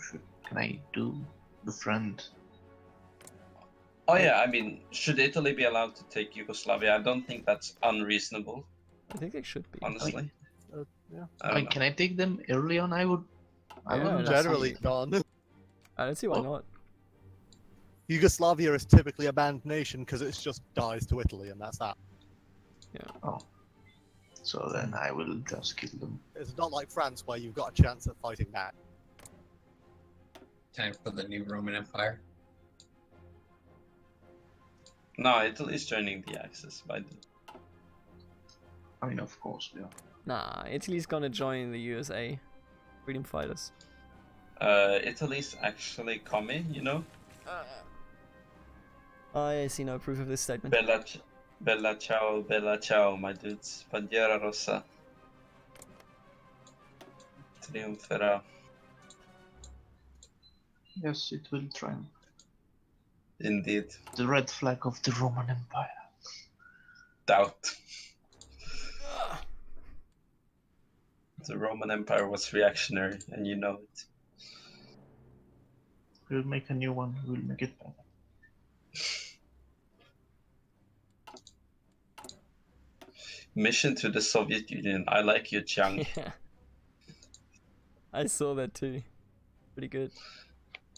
can I do befriend? Oh yeah, I mean, should Italy be allowed to take Yugoslavia? I don't think that's unreasonable, I think they should be. honestly. Yeah. I don't know. Can I take them early on? I would. I Yeah, wouldn't that's Generally see- done. I don't see why Oh. not. Yugoslavia is typically a banned nation because it's just dies to Italy, and that's that. Oh. So then I will just kill them. It's not like France where you've got a chance at fighting back. Time for the new Roman Empire. No, Italy's joining the Axis by the. I mean, of course, yeah. Nah, Italy's gonna join the USA. Freedom fighters. Italy's actually commie, you know? I see no proof of this statement. Bella ciao, my dudes. Bandiera rossa. Triumferà. Yes, it will triumph. Indeed. The red flag of the Roman Empire. Doubt. The Roman Empire was reactionary, and you know it. We'll make a new one. We'll make it better. Mission to the Soviet Union. I like you, Chiang. Yeah. I saw that too. Pretty good.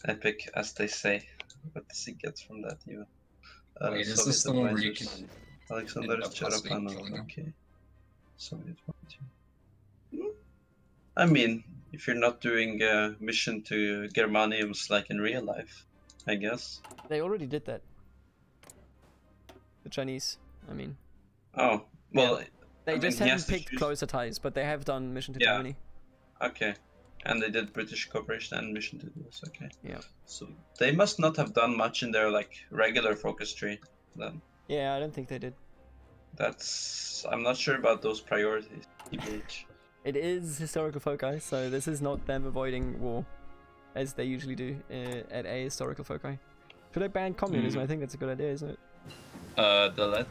Epic, as they say. What does he get from that, even? Wait, is this the one where you advisors. can Alexander end up possibly killing Cherepanov, them? okay. Soviet one. I mean, if you're not doing a mission to Germaniums like in real life, I guess. They already did that. The Chinese, I mean. Oh, well, They I mean, just he haven't has to picked choose- closer ties, but they have done Mission to Yeah. Germany. okay. And they did British cooperation and mission to the US, okay. Yeah. So they must not have done much in their like regular focus tree then. Yeah, I don't think they did. I'm not sure about those priorities. TBH. It is historical foci, so this is not them avoiding war, as they usually do at a historical foci. Should I ban communism? I think that's a good idea, isn't it? The let.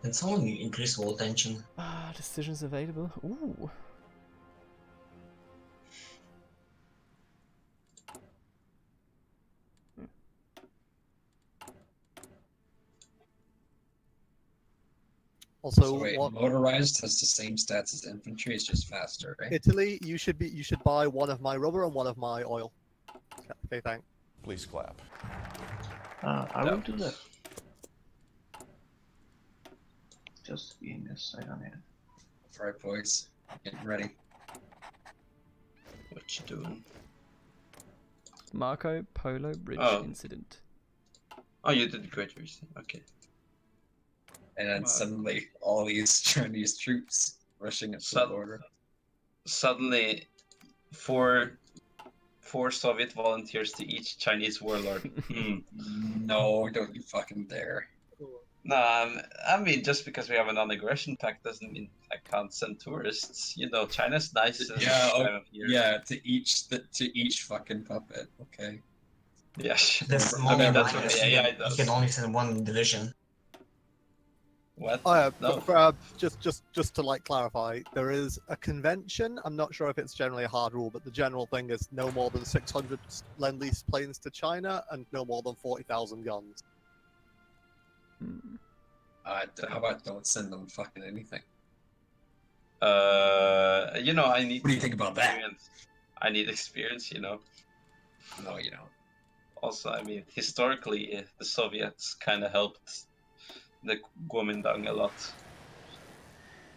Can someone increase wall tension? Ah, decisions available. Ooh. Also, So wait, what, motorized has the same stats as infantry, it's just faster, right? Italy, you should buy one of my rubber and one of my oil. Okay, thanks. Please clap. I will do that. Just being a second here. Alright, boys, getting ready. What you doing? Marco Polo Bridge Oh. incident. Oh, you did great reason. Okay. And then Wow. suddenly, all these Chinese troops rushing at full order. Suddenly, four Soviet volunteers to each Chinese warlord. No, don't you fucking dare. No, I mean, just because we have a non-aggression pact doesn't mean I can't send tourists. You know, China's nice in this time of year. Yeah, to each fucking puppet. Okay. Yeah. That's I mean, that's what minus, the AI you does. can only send one division. What? Oh yeah, No. just to like clarify, there is a convention. I'm not sure if it's generally a hard rule, but the general thing is no more than 600 Lend-Lease planes to China and no more than 40,000 guns. Hmm. How about don't send them fucking anything? You know, I need. What do you think about that? experience. I need experience, you know. No, you don't. Also, I mean, historically, the Soviets kind of helped the Kuomintang a lot.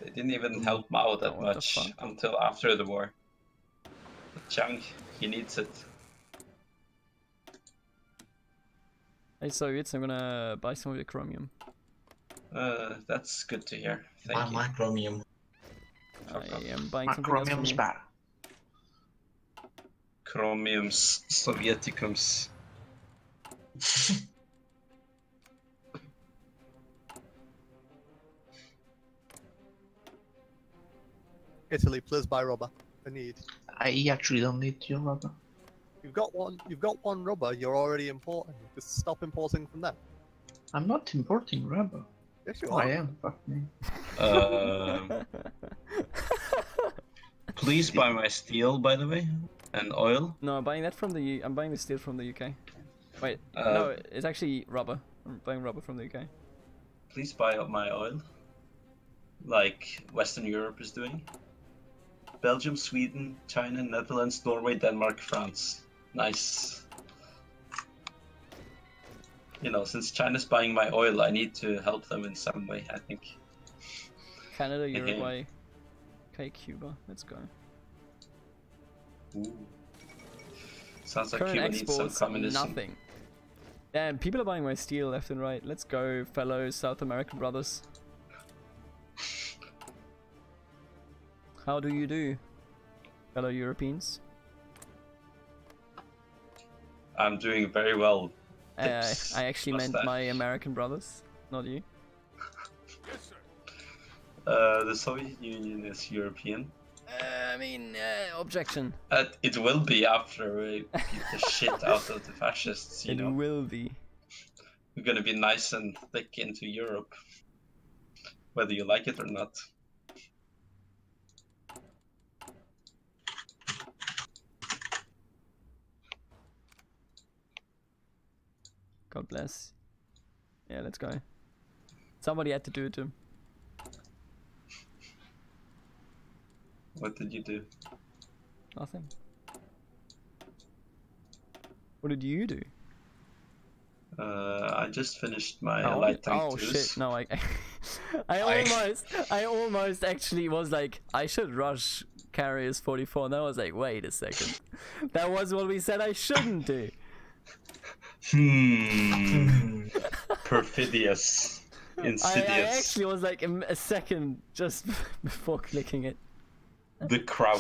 They didn't even help Mao that what the much fuck? until after the war. But Chiang, he needs it. Hey Soviets, I'm gonna buy some of your chromium. That's good to hear. Buy Thank you. my chromium. I am buying My something else from chromium's you. bad. Chromiums Sovieticums. Italy, please buy rubber. I need. I actually don't need your rubber. You've got one rubber. You're already importing. Just stop importing from them. I'm not importing rubber. Yes, you Oh, are. I am. Fuck me. Please buy my steel, by the way, and oil. No, I'm buying that from the I'm buying the steel from the UK. Wait, Uh, no, it's actually rubber. I'm buying rubber from the UK. Please buy up my oil, like Western Europe is doing. Belgium, Sweden, China, Netherlands, Norway, Denmark, France. Nice. You know, since China's buying my oil, I need to help them in some way, I think. Canada, Uruguay, okay, Cuba. Let's go. Ooh. Sounds like Current Cuba needs some exports, communism. nothing. Damn, people are buying my steel left and right. Let's go, fellow South American brothers. How do you do, fellow Europeans? I'm doing very well. I actually meant Mustache. my American brothers, not you. The Soviet Union is European. I mean, objection. It will be after we beat the shit out of the fascists, you It know. will be. We're gonna be nice and thick into Europe. Whether you like it or not. God bless. Yeah, let's go. Somebody had to do it to him. What did you do? Nothing. What did you do? I just finished my Oh, light tank oh twos. shit! No, I almost actually was like, I should rush Carriers 44. And I was like, wait a second, that was what we said I shouldn't do. Perfidious. I Insidious. actually was like a second just before clicking it. The crowd.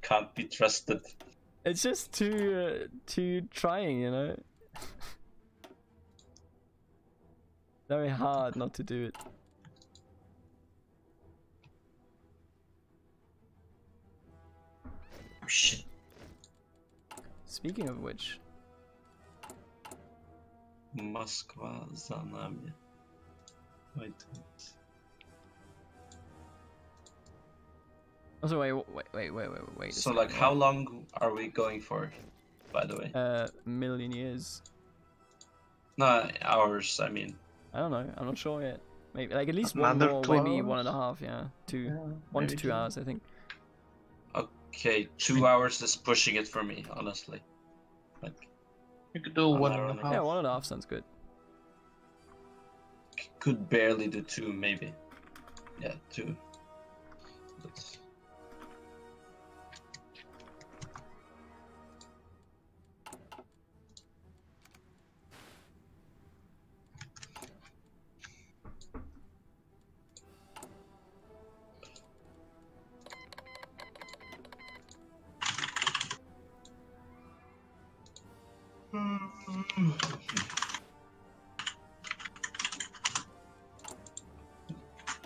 Can't be trusted. It's just too trying, you know. Very hard not to do it. Oh shit. Speaking of which, Moskva za nami. Wait. Also, wait. So like, how long are we going for? By the way. A million years. No, hours. I mean. I don't know. I'm not sure yet. Maybe like at least Another one more, 2 maybe hours? 1.5. Yeah, two, Yeah, 1 to maybe 2 hours, I think. Okay, 2 hours is pushing it for me, honestly. Like, You could do I'm one not and a running. half. Yeah, 1.5 sounds good. could barely do 2, maybe. Yeah, 2. Let's...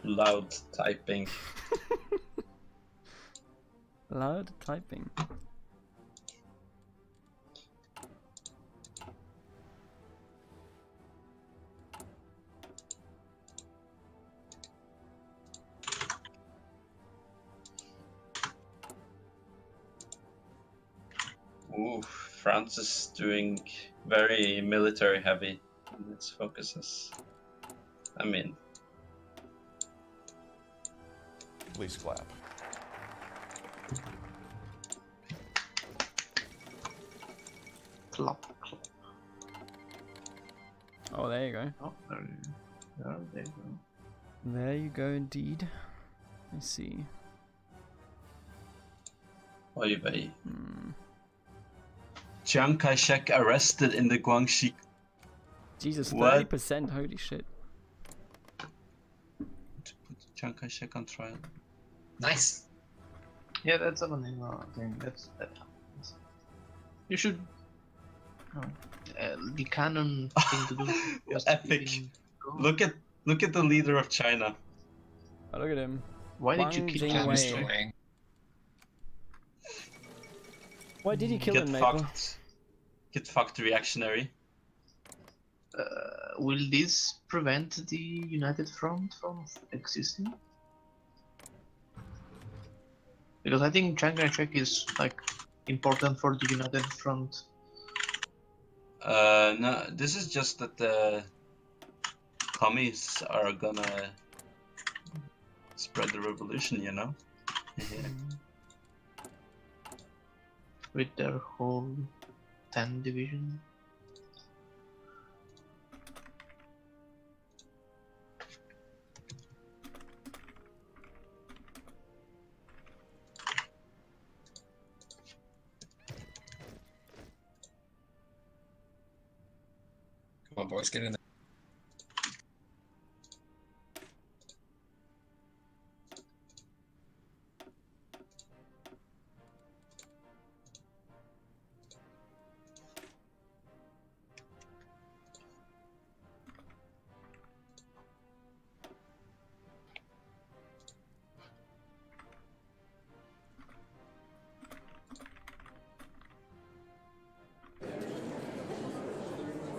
Loud typing. Loud typing. Ooh, France is doing very military heavy in its focuses. I mean, Please clap. Clop, clop. Oh, there you go. Oh, there you go. There you go, indeed. I see. oy vey. Hmm. Chiang Kai-shek arrested in the Guangxi. Jesus, What? 30%. Holy shit. To put Chiang Kai-shek on trial. Nice. Yeah, that's a vanilla thing. That happens. You should. Oh, the canon thing to do. Just Epic. keeping going. Look at the leader of China. Oh, look at him. Why did you Wang kill Jingwei. him? Mr. Wang. Why did you kill Get him, Maple? fucked. Get fucked, reactionary. Will this prevent the United Front from existing? Because I think Chiang Kai-shek is like important for the United Front. No, this is just that the commies are gonna spread the revolution, you know? With their whole 10 division. Come on, boys, get in there.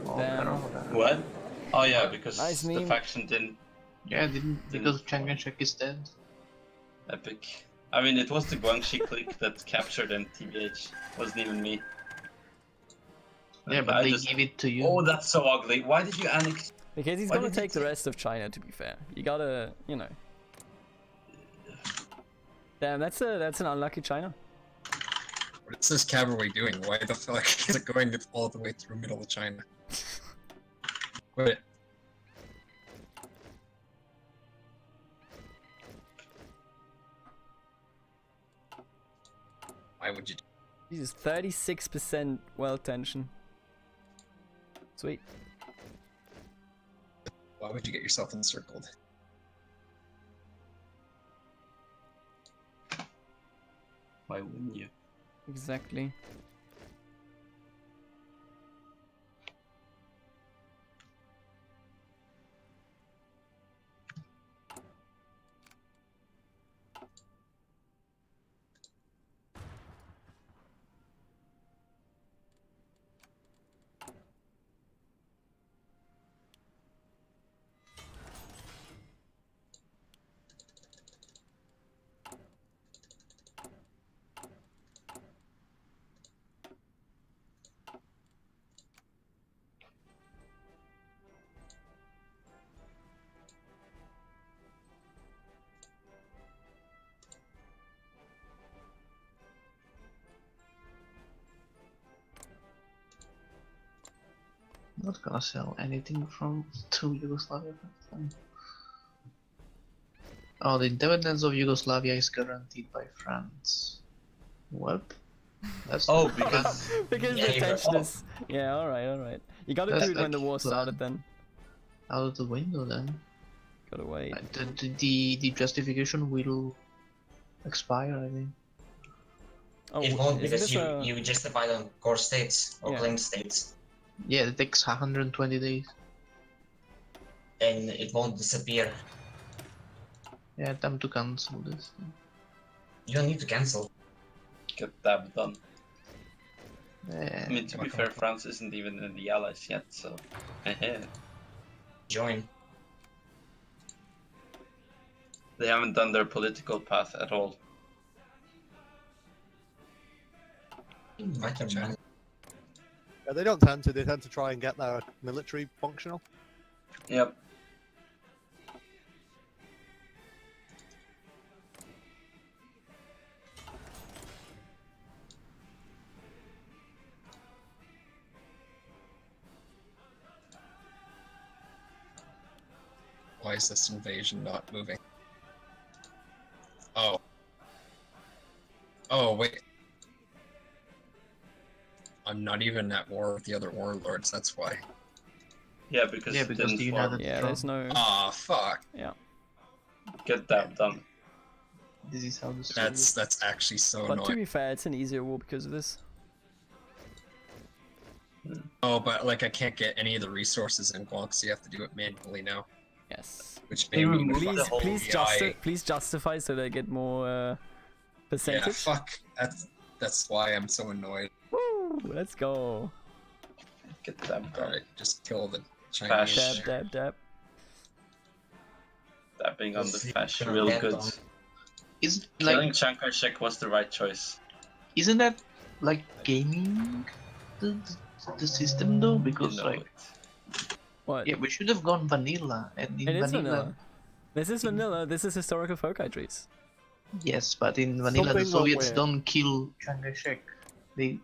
Oh, Damn. Pharaoh. What? Oh yeah, because Nice the meme. faction didn't Yeah, didn't because Chiang Kai-shek is dead. epic. I mean, it was the Guangxi clique that captured MTBH. Wasn't even me. Yeah, but I they just- give it to you. Oh, that's so ugly. Why did you annex? Because he's Why gonna did you take the rest of China, to be fair. You gotta, you know. Damn, that's an unlucky China. What is this cavalry doing? Why the fuck is it going all the way through middle of China? Quit it. Why would you do Jesus, 36% world tension. Sweet. Why would you get yourself encircled? Why wouldn't you? Exactly. Not gonna sell anything from to Yugoslavia. Oh, the independence of Yugoslavia is guaranteed by France. What? That's Oh, because Because Yeah, the you got- tension is. Yeah, alright. You gotta That's do it when the like war started plan. then. out of the window then. Gotta wait. The justification will expire, I think. Oh, It won't isn't because this a... you justify on core states or Yeah. claimed states, Yeah, it takes 120 days. and it won't disappear. Yeah, time to cancel this. You don't need to cancel. get that done. Yeah. I mean, to be fair, France isn't even in the Allies yet, so. Join. They haven't done their political path at all. Invite them, man. Yeah, they don't tend to. They tend to try and get their military functional. Yep. Why is this invasion not moving? Oh. Oh, wait. I'm not even at war with the other warlords, that's why. Yeah, because Yeah, it because didn't the form. United- Yeah, there's no... Ah, fuck. Get that done. This is how the That's actually so But to annoying. be fair, it's an easier war because of this. Oh, but like I can't get any of the resources in Guam, so you have to do it manually now. Yes. Which They made me removed fuck the whole Please justify so they get more Yeah, percentage. fuck. That's why I'm so annoyed. Woo! Let's go. Get that done. Alright, just kill the Fash. Chinese. Dab, dab, dab. That being on the Let's see fash, if we can real get good. on. Is Killing like Chiang Kai-shek was the right choice. isn't that like gaming the system though? Because You know like it. What? yeah, we should have gone vanilla and in It is vanilla. This is vanilla. This is historical folk trees. Yes, but in vanilla the Something Soviets weird. don't kill Chiang Kai-shek. They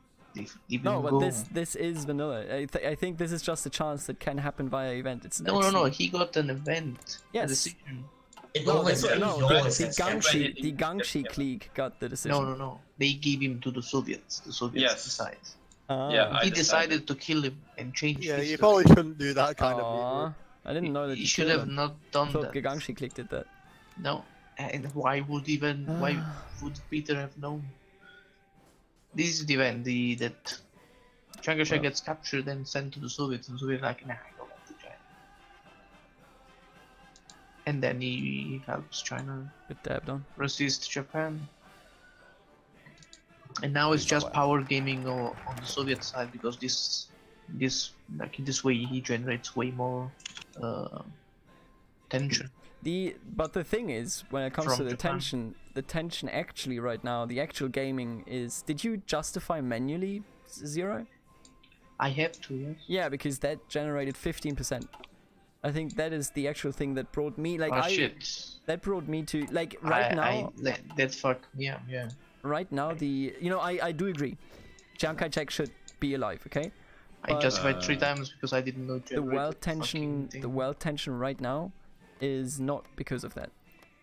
even No, but go. this is vanilla. I think this is just a chance that can happen via event. It's No. He got an event. a Yes. decision. It No, always that's, it no, always the gets Gangshi, cancelled. the Gangshi clique got the decision. No. They gave him to the Soviets. The Soviets Yes. decide. Ah. Yeah, I He decided. decided to kill him and change. Yeah, history. you probably shouldn't do that kind Aw, of. I didn't know that He you should could have not done I thought that. Gangshi clique did that. No, and why would would Peter have known? This is the event, that Chiang Kai-shek Well. gets captured and sent to the Soviets, and the Soviets are like, nah, I go back to China. And then he helps China Good dab on. resist Japan. And now it's just power gaming on the Soviet side because this like in this way he generates way more tension. But the thing is, when it comes From to the Japan. tension actually right now, the actual gaming is. Did you justify manually Zero? I have to, yes. Yeah, because that generated 15%. I think that is the actual thing that brought me like Oh shit. that brought me to like right now. That fuck yeah. Right now, I do agree. Chiang Kai-shek should be alive. Okay. I But- justified 3 times because I didn't know The world tension right now is not because of that.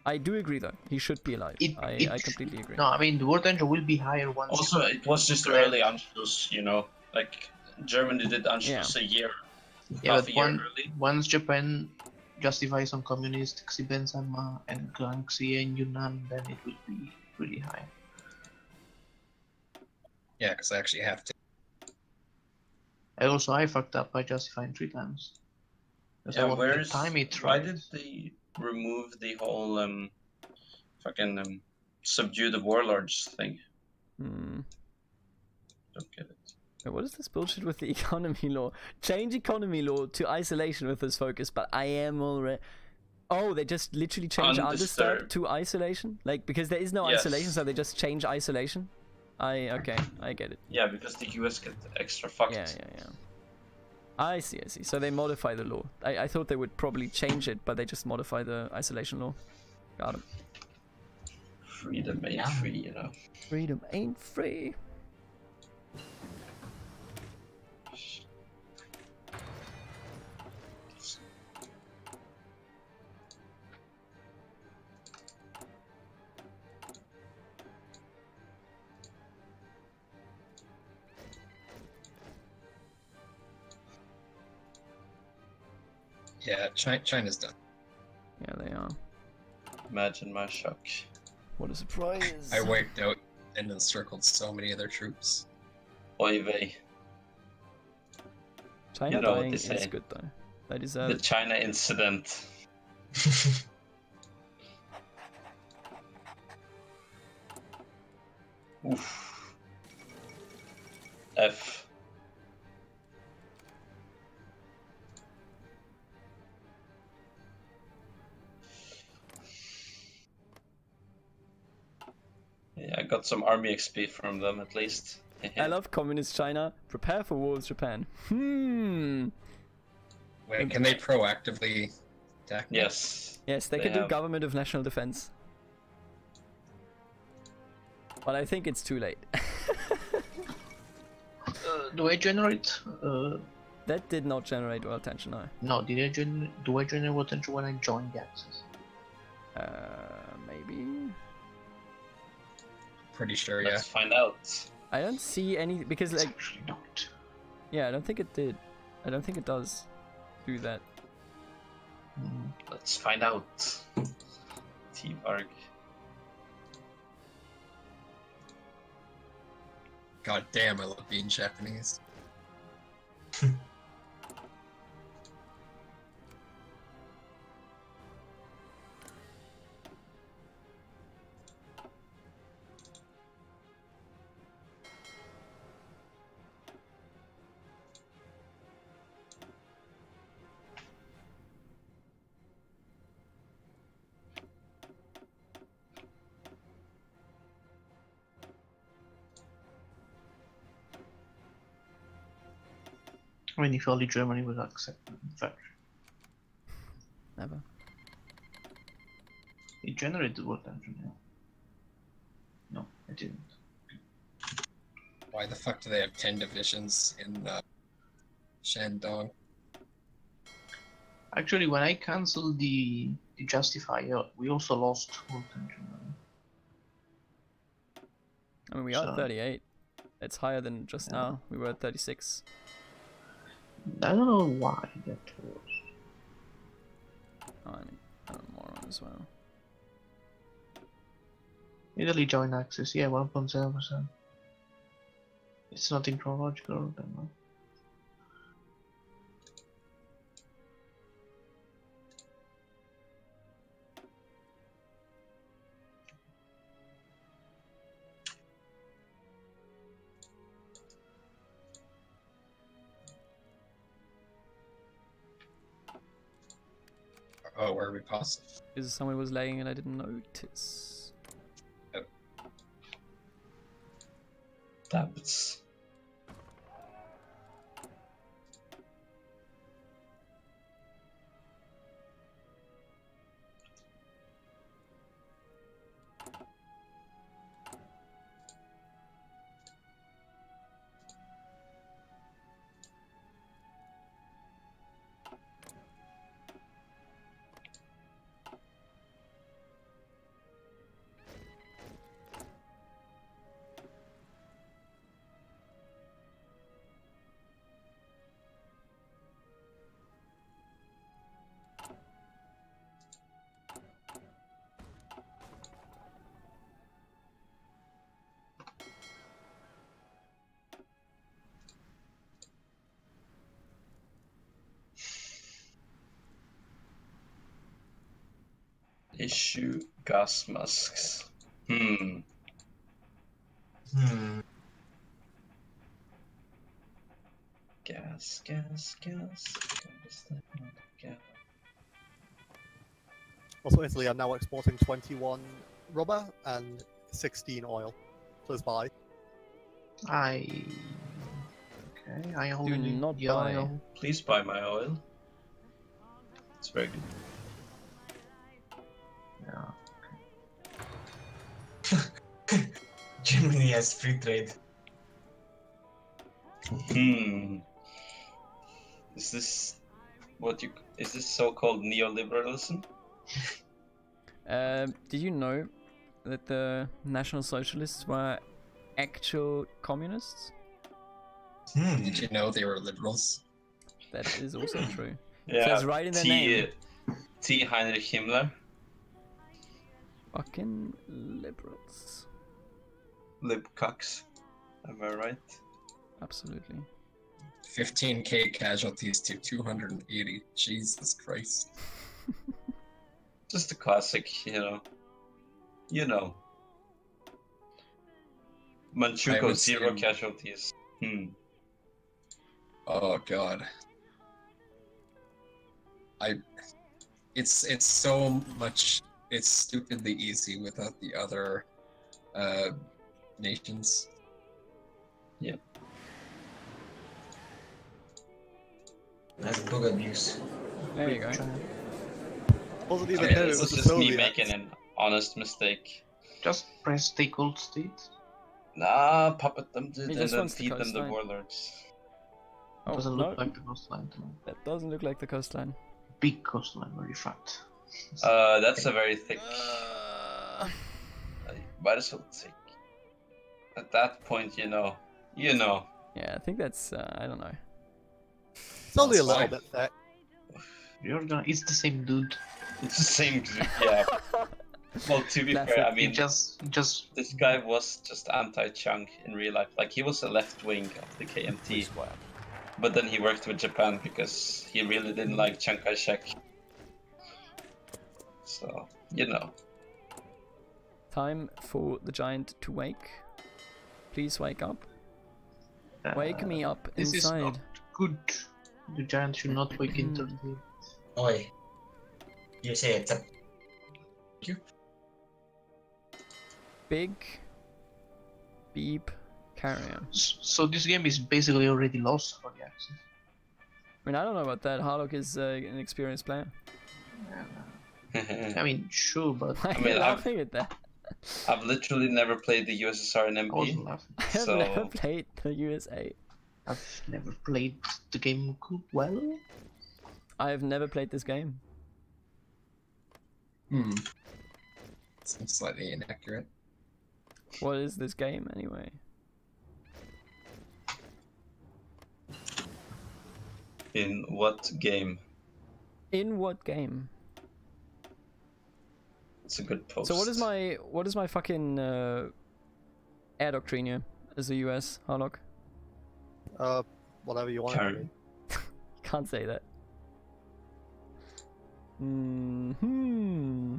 I do agree though. He should be alive. I completely agree. No, I mean the world tension will be higher once. Also, it was just early Anschluss, you know? Like, Germany did Anschluss a year. Yeah, half but a year early. once Japan justifies some communist Xiben-sama and Guangxi and Yunnan, then it will be really high. Yeah, because I actually have to. I fucked up by justifying 3 times. Because I Yeah, wanted to where's... time it Why right. did they remove the whole, subdue the warlords thing? Hmm. Don't get it. Wait, what is this bullshit with the economy law? Change economy law to isolation with this focus, but I am already. Oh, they just literally change undisturbed Undisturbed. to isolation? Like, because there is no Yes. isolation, so they just change isolation? Okay, I get it. Yeah, because the US get extra fucked. Yeah. I see. So they modify the law. I thought they would probably change it, but they just modify the isolation law. Got it. Freedom ain't Yeah. free, you know. Freedom ain't free. Yeah, China's done. Yeah, they are. Imagine my shock. What a surprise! I wiped out and encircled so many of their troops. Oy vey. China You know what dying they is say. good though. They deserve The it. China incident. Oof. F. Yeah, I got some army XP from them at least. I love communist China. Prepare for war with Japan. Wait, can they proactively attack? me? Yes. Yes, they They could do have. government of national defense. But I think it's too late. Do I generate? That did not generate world tension, no. No. Did I generate? Do I generate potential when I join the Axis? Maybe. Pretty sure, yeah. Let's find out. I don't see any because It's like actually not. yeah, I don't think it did. I don't think it does do that. Let's find out. T-Varg. God damn, I love being Japanese. I mean, if only Germany would accept it, in fact. Never. It generated world tension, yeah. No, it didn't. Why the fuck do they have 10 divisions in Shandong? Actually, when I cancelled the Justifier, we also lost world tension. I mean we are So- at 38. It's higher than just Yeah. now. We were at 36. I don't know why that was. Oh, I mean, I'm a moron as well. Italy joined Axis, yeah, 1.7%. It's nothing chronological, then. No? Oh, where are we positive? Because someone was lagging and I didn't notice. Tablets. Issue gas masks. Hmm. Gas. Also, Italy are now exporting 21 rubber and 16 oil. Please buy. I only need not the buy. oil. Please buy my oil. It's very good. Yeah. Germany has free trade. Is this is this so-called neoliberalism? Did you know that the National Socialists were actual communists? Did you know they were liberals? That is also true. Yeah, Says right in their name. T. Heinrich Himmler. Fucking liberals. Libcucks. Am I right? Absolutely. 15k casualties to 280. Jesus Christ. Just a classic, You know. I Manchukuo, would 0 say- casualties. Oh god. It's so much. It's stupidly easy without the other nations. That's bug abuse. There you go. Wasn't I even mean, here, this it was is the just me Soviets. making an honest mistake. Just press take old states. Nah, puppet them, dude, He and just then wants the feed them the coastline. warlords. Oh, Doesn't no, look like the coastline to me. that doesn't look like the coastline. Big coastline, very fat. That's a very thick. Might as well take. At that point, you know. Yeah, I think that's, I don't know. It's only a That's little fine. bit thick. It's the same dude. It's the same, yeah. Well, to be Classic. fair, I He mean, just this guy was just anti-Chunk in real life. Like, he was a left wing of the Please KMT, clap. but then he worked with Japan because he really didn't like Chiang Kai-shek. So, Time for the giant to wake. Please wake up. Wake me up This is inside. not good. The giant should not wake into the. Oi. You say it's a Big beep carrier. So this game is basically already lost for the Axis. I mean, I don't know about that. Harlock is an experienced player. I mean, sure, but Why are mean, you I've- laughing at that? I've literally never played the USSR in I wasn't MP. laughing. I have So- never played the USA. I've never played the game well. I have never played this game. Seems slightly inaccurate. What is this game anyway? In what game? In what game? It's a good post. So what is my fucking air doctrine here as a US, Harlock? Whatever you want it to Karen. be. Can't say that. Hmm.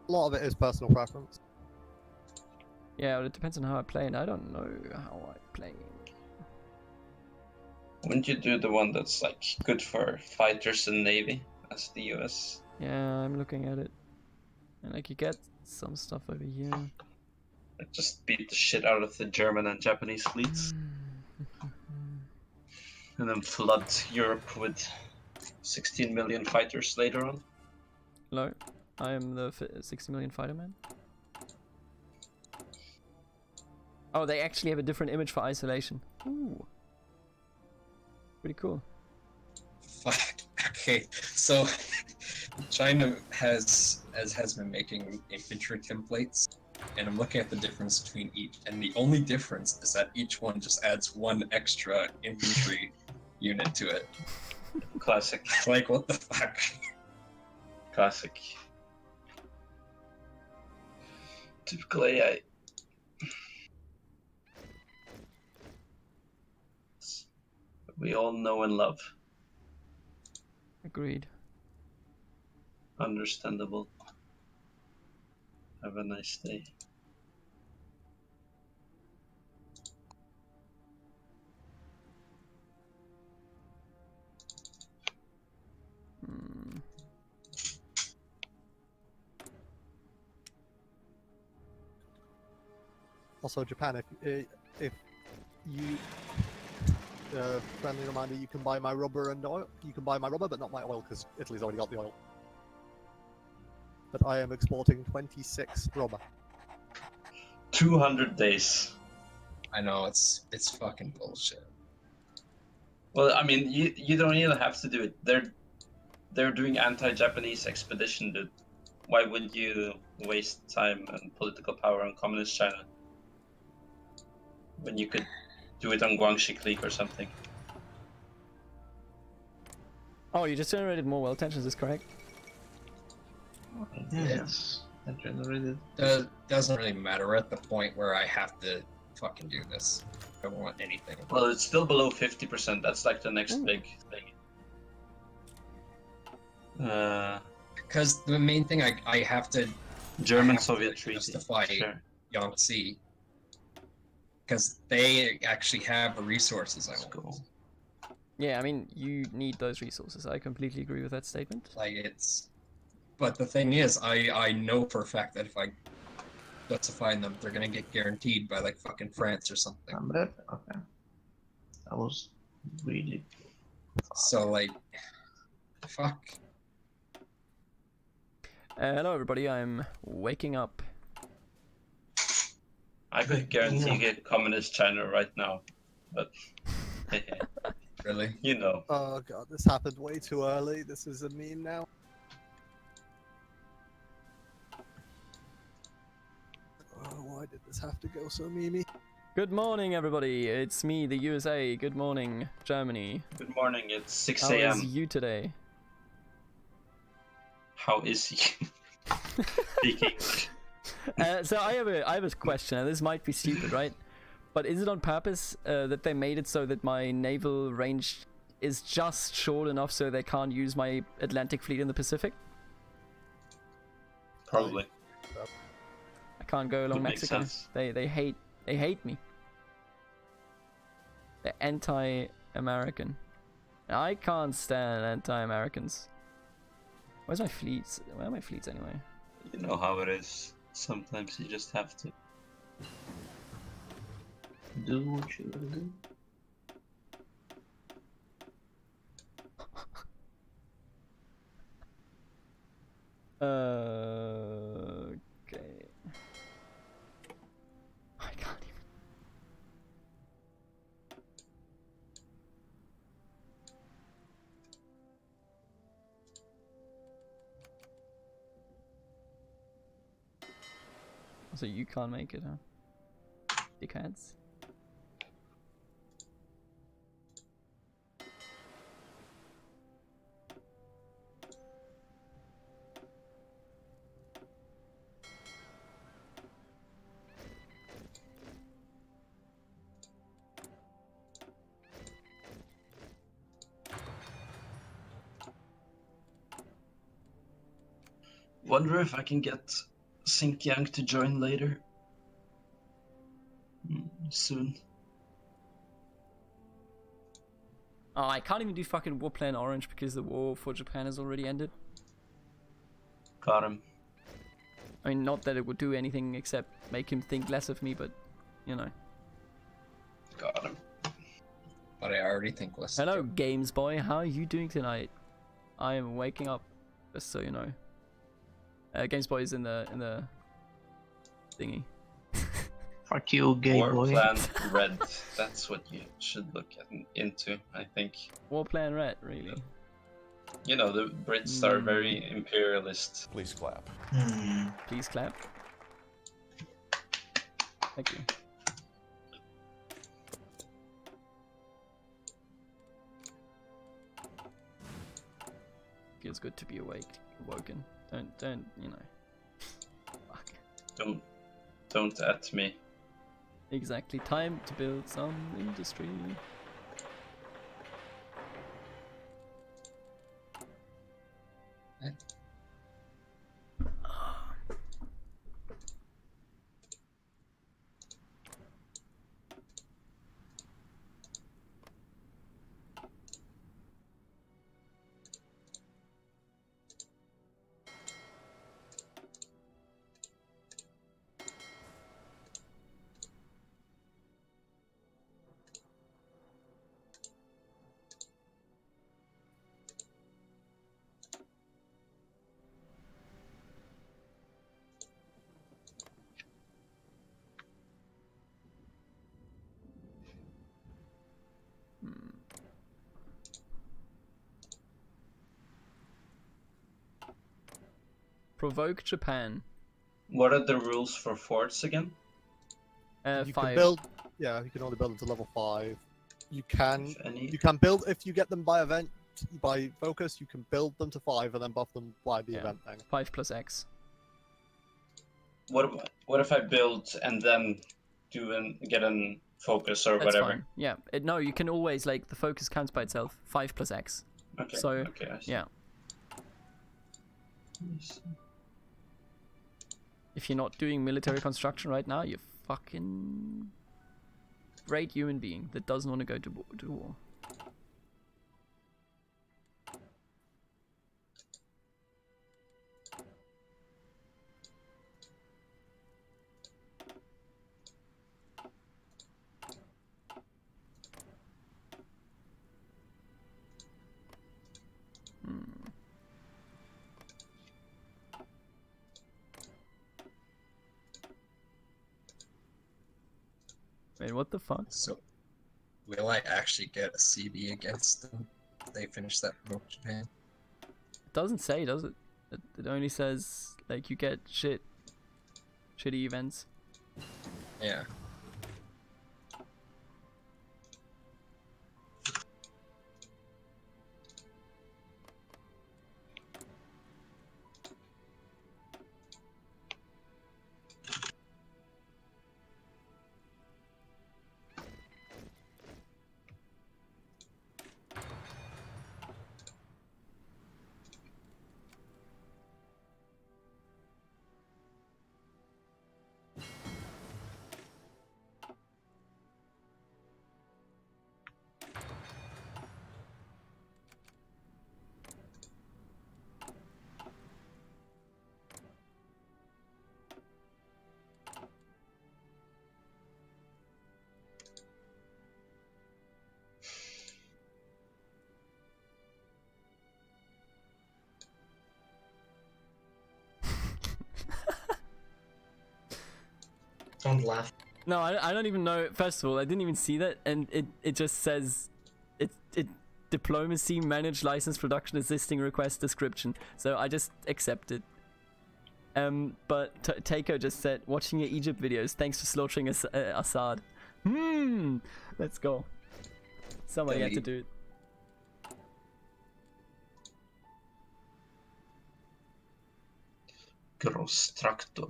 A lot of it is personal preference. Yeah, but it depends on how I play, and I don't know how I play. Wouldn't you do the one that's like good for fighters and navy as the US? Yeah, I'm looking at it, and like you get some stuff over here. Like, just beat the shit out of the German and Japanese fleets, and then flood Europe with 16 million fighters later on. Hello, I am the 60 million fighter man. Oh, they actually have a different image for isolation. Ooh. Pretty cool. Fuck. Okay, so China has been making infantry templates, and I'm looking at the difference between each, and the only difference is that each one just adds one extra infantry unit to it. Classic. Like, what the fuck? Classic. Typical AI. We all know and love. Agreed. Understandable. Have a nice day. Hmm. Also, Japan, if you friendly reminder, you can buy my rubber and oil. You can buy my rubber, but not my oil because Italy's already got the oil. But I am exporting 26 rubber. 200 days. I know, it's fucking bullshit. Well, I mean, you don't even have to do it. They're doing anti-Japanese expedition, dude. Why would you waste time and political power on communist China when you could do it on Guangxi Clique or something? Oh, you just generated more well tensions, is correct? Yes, I generated. Doesn't really matter. We're at the point where I have to fucking do this. I don't want anything. Well, it's still below 50%. That's like the next big thing. Because the main thing I have to German-Soviet treaty. justify Sure. Yangtze. Because they actually have the resources I Let's want. go. Yeah, I mean, you need those resources. I completely agree with that statement. Like it's, but the thing is, I know for a fact that if I justify them, they're gonna get guaranteed by like fucking France or something. Combat? Okay. That was really. So like, fuck. Hello, everybody. I'm waking up. I could guarantee you get communist China right now, but Really? you know. Oh god, this happened way too early. This is a meme now. Oh, why did this have to go so memey? Good morning, everybody. It's me, the USA. Good morning, Germany. Good morning. It's 6 How is a.m. you today? How is he? Speaking. So I have a question, and this might be stupid, right? But is it on purpose that they made it so that my naval range is just short enough so they can't use my Atlantic fleet in the Pacific? Probably. I can't go along Would make Mexico. sense. They hate me. They're anti-American. I can't stand anti-Americans. Where's my fleets? Where are my fleets anyway? You know how it is. Sometimes you just have to. Do what you gotta do. Okay. I can't even. So you can't make it, huh? Dickheads. Wonder if I can get Xinjiang to join later. Soon. Oh, I can't even do fucking War Plan Orange because the war for Japan has already ended. Got him. I mean, not that it would do anything except make him think less of me, but, you know. Got him. But I already think less. Hello, Games Boy. How are you doing tonight? I am waking up, just so you know. Games Boy is in the thingy. Fuck you, gay War boy. Plan Red. That's what you should look into, I think. War Plan Red, really. You know, the Brits are very imperialist. Please clap. Please clap. Thank you. Feels good to be awoken. Don't, you know. Fuck. Don't at me. Exactly. Time to build some industry. Provoke Japan. What are the rules for forts again? You 5. can build. Yeah, you can only build them to level 5. You can. If any? You can build if you get them by event by focus, you can build them to 5 and then buff them by the Yeah. event thing. 5 plus X. What if I build and then get an focus or That's whatever? fine. Yeah. No, you can always, like, the focus counts by itself. 5 plus X. Okay. So, okay, I see. yeah. If you're not doing military construction right now, you're fucking great human being that doesn't want to go to war. Wait, what the fuck? So, will I actually get a CB against them if they finish that promote Japan? It doesn't say, does it? It only says, like, you get shitty events. Yeah. Don't laugh. No, I don't even know. First of all, I didn't even see that, and it just says it diplomacy managed license production existing request description. So I just accepted. But Takeo just said, watching your Egypt videos. Thanks for slaughtering Assad. Let's go. Somebody had to do it. Gross Tractor.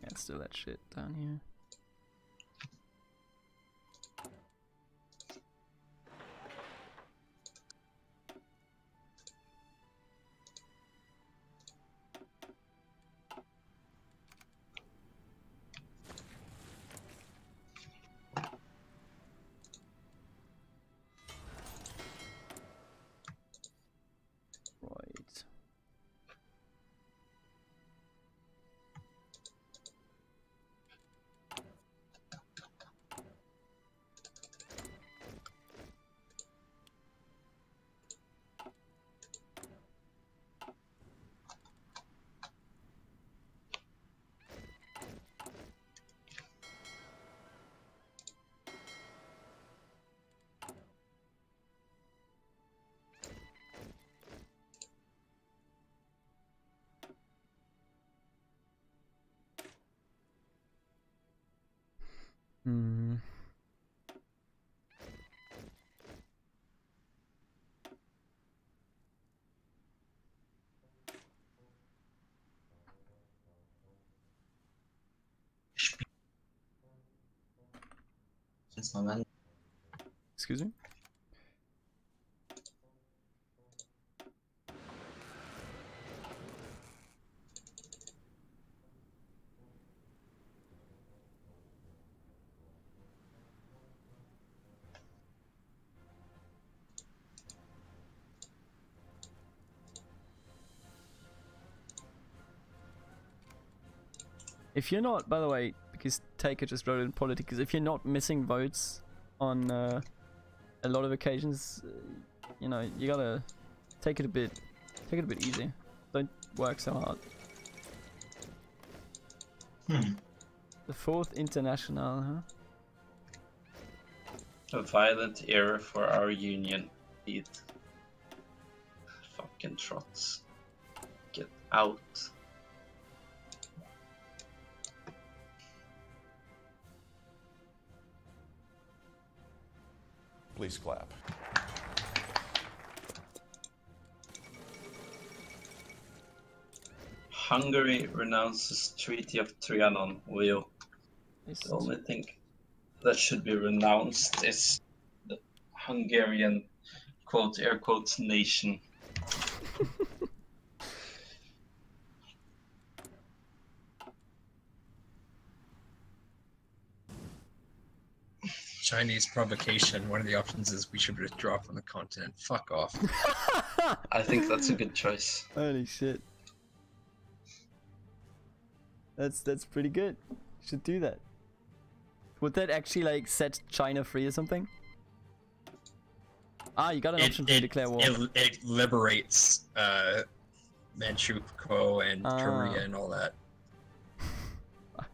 Yeah, let's do that shit down here. Right. Hmm. Since November. Excuse me? If you're not, by the way, because Taker just wrote in politics, if you're not missing votes on a lot of occasions, you know, you gotta take it a bit easy. Don't work so hard. The Fourth International, huh? A violent era for our union. Indeed. Fucking trots. Get out. Please clap. Hungary renounces Treaty of Trianon. Will. The only thing that should be renounced is the Hungarian quote air quotes nation. Chinese provocation. One of the options is we should withdraw from the continent. Fuck off. I think that's a good choice. Holy shit. That's pretty good. Should do that. Would that actually like set China free or something? Ah, you got an option to declare war. It liberates Manchukuo and Korea and all that. Fuck.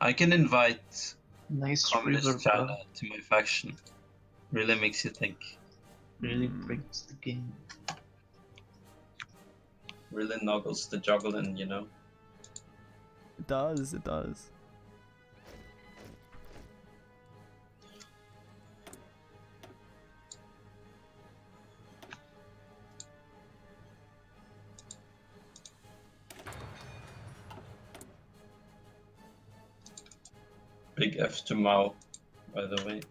I can invite Nice Communist river, China bro. to my faction. Really makes you think. Really breaks the game. Really nuggles the juggling, you know. It does, it does. Big F to Mao, by the way.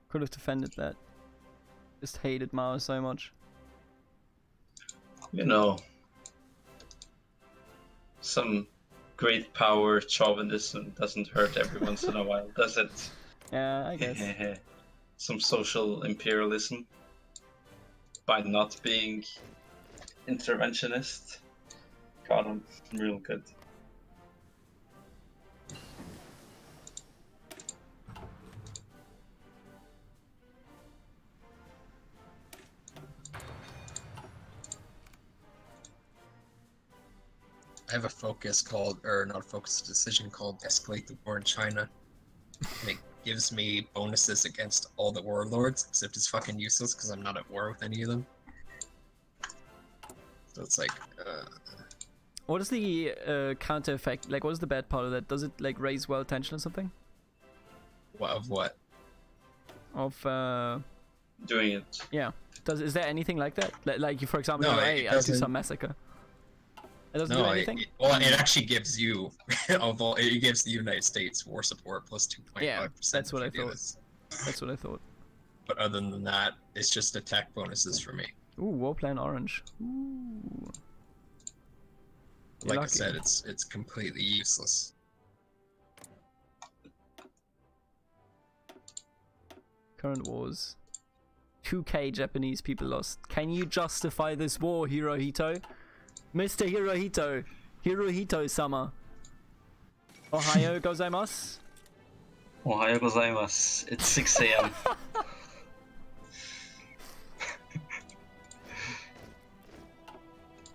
Could have defended that. Just hated Mao so much. You know, some great power chauvinism doesn't hurt every once in a while, does it? Yeah, I guess. Some social imperialism by not being interventionist. Got him real good. I have a focus called, or not a focus, a decision called Escalate the War in China. And it gives me bonuses against all the warlords, except it's fucking useless because I'm not at war with any of them. So it's like, What is the counter effect? Like, what is the bad part of that? Does it like raise world tension or something? what of what? Of Doing it. yeah. Is there anything like that? Like, for example, No, hey, it I do doesn't- some massacre. It doesn't do No, anything. it actually gives you, it gives the United States war support plus 2.5%. Yeah, that's what if I you do thought. this. That's what I thought. But other than that, it's just attack bonuses for me. Ooh, war plan orange. Ooh. You're Like I lucky. said, it's completely useless. Current wars. 2k Japanese people lost. Can you justify this war, Hirohito? Mr. Hirohito. Hirohito-sama. Ohio gozaimasu. Ohayou gozaimasu. It's 6 a.m.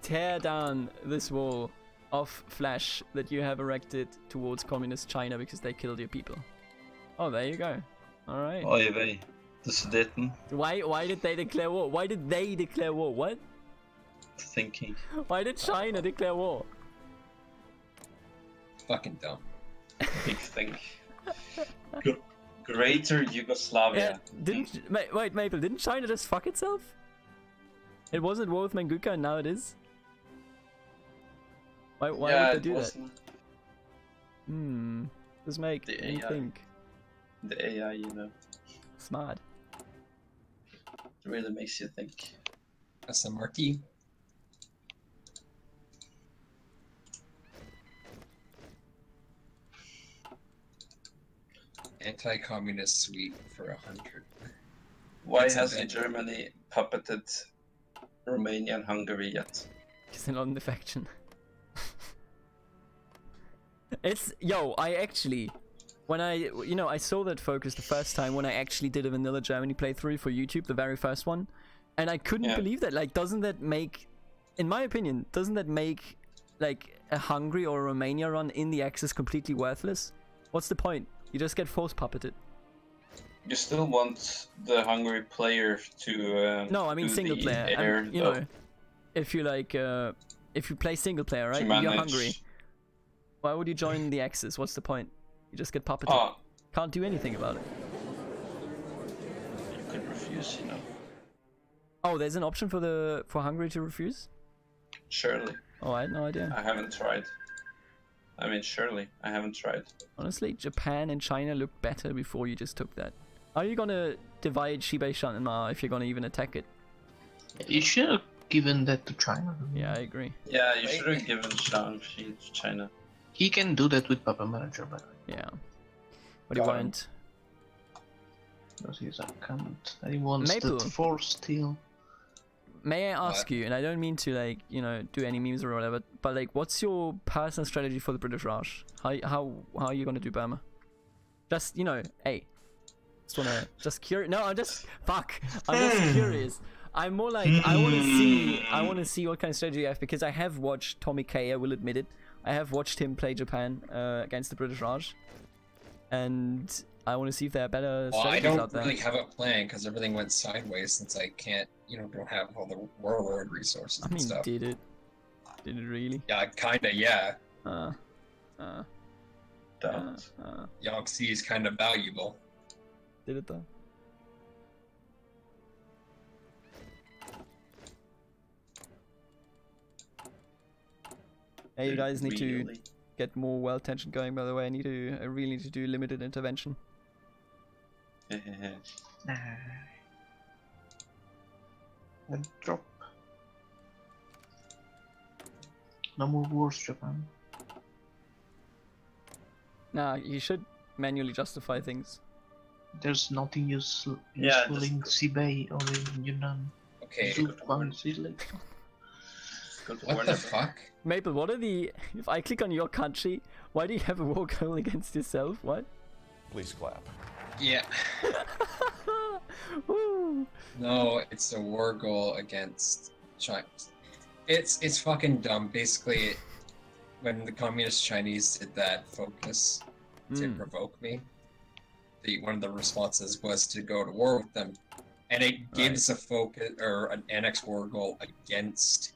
Tear down this wall of flesh that you have erected towards communist China because they killed your people. Oh, there you go. Alright. Oi vei. The Sudeten. Why did they declare war? Why did they declare war? What? Thinking. Why did China declare war? Fucking dumb. Big thing. Greater Yugoslavia. Wait, Maple, didn't China just fuck itself? It wasn't war with Manguka and now it is? Why Yeah, would they do it that? wasn't. Does make The me AI. think. The AI, you know. Smart. It really makes you think. SMRT. Anti-communist sweep for 100. Why It's a hasn't bit- Germany puppeted Romania and Hungary yet? Because they're not in the faction. It's yo. I actually, when I saw that focus the first time when I actually did a vanilla Germany playthrough for YouTube, the very first one, and I couldn't believe that. Like, doesn't that make, in my opinion, doesn't that make like a Hungary or a Romania run in the Axis completely worthless? What's the point? You just get force puppeted. You still want the Hungary player to. No, I mean do single the player. air, And, you know, if you like, if you play single player, right? to You're manage. Hungary. Why would you join the Axis? What's the point? You just get puppeted. Oh, Can't do anything about it. you could refuse, you know. Oh, there's an option for Hungary to refuse? Surely. Oh, I had no idea. I haven't tried. I mean, surely. I haven't tried. Honestly, Japan and China looked better before you just took that. Are you gonna divide Shibei Shanma if you're gonna even attack it? You should have given that to China. Yeah, I agree. Yeah, you should have given Shaanxi to China. He can do that with Papa Manager, by the way. Yeah. What do you Got him. want? Because he's a cunt. He wants Maple. the force steel. May I ask you, and I don't mean to like, you know, do any memes or whatever, but like, what's your personal strategy for the British Raj? How are you gonna do Burma? Just, you know, hey, just curious. No, I'm just curious. I'm more like I want to see what kind of strategy you have, because I have watched Tommy K. I will admit it. I have watched him play Japan against the British Raj, and I want to see if there are better Well, I strategies don't out there. really have a plan because everything went sideways since I can't, don't have all the warlord resources I and mean, stuff. did it really? Yeah, kinda, yeah. Don't. Yangtze is kind of valuable. Did it though? Hey, you guys need to Really? get more well tension going. By the way, I really need to do limited intervention. And drop. No more wars, Japan. Nah, you should manually justify things. There's nothing useful Yeah, in Sibei or in Yunnan. Okay, Zhuangzi Lake. Go to what war the never. fuck? Maple, what are the... If I click on your country, why do you have a war goal against yourself? What? Please clap. Yeah. Woo. No, it's a war goal against China. It's fucking dumb. Basically, when the communist Chinese did that focus to provoke me, one of the responses was to go to war with them, and it gives a focus or an annex war goal against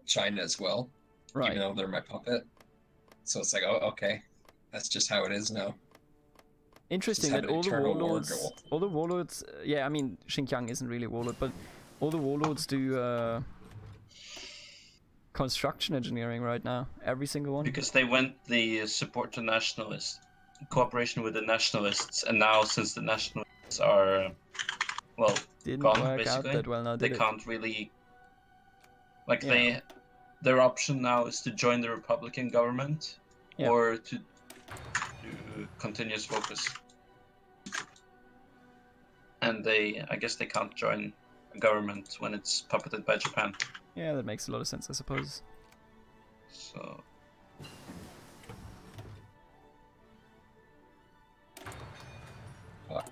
China as well, Right. even though they're my puppet. So it's like, oh, okay, that's just how it is now. Interesting Just that have an eternal war goal. all the warlords, yeah, I mean, Xinjiang isn't really a warlord, but all the warlords do construction engineering right now. Every single one. Because they went the support to nationalists, cooperation with the nationalists, and now since the nationalists are, well, Didn't gone, work basically, out that well now, they did it? can't really, like, Yeah. their option now is to join the Republican government, Yeah. or to continuous focus. And I guess they can't join a government when it's puppeted by Japan. Yeah, that makes a lot of sense, I suppose. So Fuck.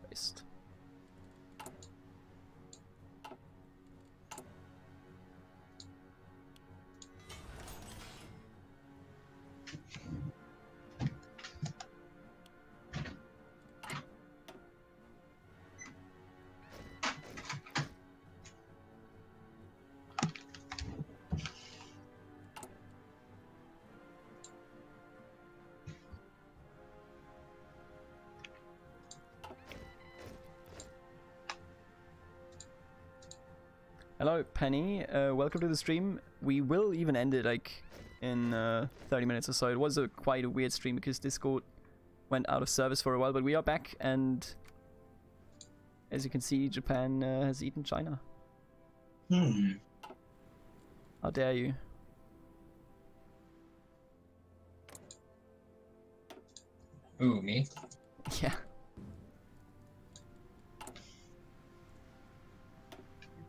Christ. Hello, Penny. Welcome to the stream. We will even end it like in 30 minutes or so. It was quite a weird stream because Discord went out of service for a while, but we are back, and As you can see, Japan has eaten China. Hmm. How dare you? Ooh, me? Yeah.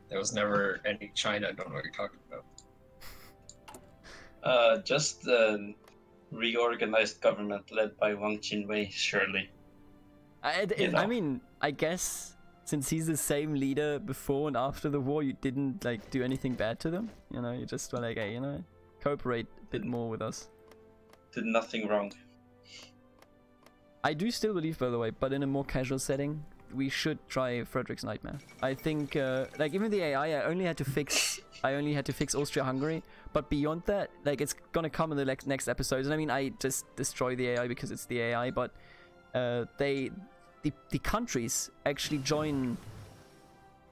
There was never any China. I don't know what you're talking about. Just the reorganized government led by Wang Qinwei, surely. I mean, I guess since he's the same leader before and after the war, you didn't like do anything bad to them. You know, you just were like, hey, you know, cooperate a bit more with us. Did nothing wrong. I do still believe, by the way, but in a more casual setting, we should try Frederick's Nightmare. I think, like even the AI, I only had to fix Austria-Hungary, but beyond that, like it's gonna come in the next episodes. And I mean, I just destroy the AI because it's the AI, but the countries actually join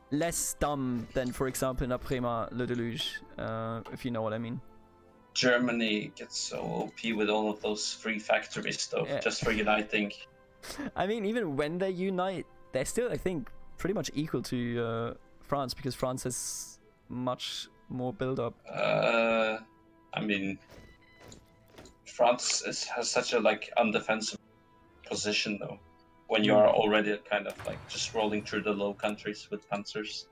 less dumb than, for example, in Après Le Deluge, if you know what I mean. Germany gets so OP with all of those free factories though, Yeah. just for uniting. I mean, even when they unite, they're still, I think, pretty much equal to France, because France has much more build-up. I mean, France has such a like undefensive position though, when you are already kind of like just rolling through the Low Countries with panzers.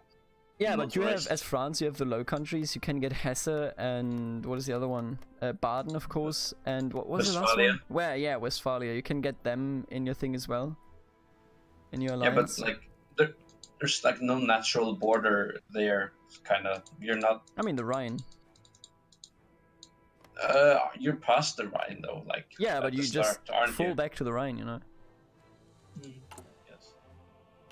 Yeah, but you have, Motorized. as France, you have the Low Countries. You can get Hesse and what is the other one? Baden, of course. And what was the last Westphalia. one? Where? Yeah, Westphalia. You can get them in your thing as well. In your Yeah, alliance. but like there's like no natural border there. Kind of, you're not. I mean, the Rhine. You're past the Rhine though. Like Yeah, at but the you just start, aren't fall you? back to the Rhine, you know. Yes.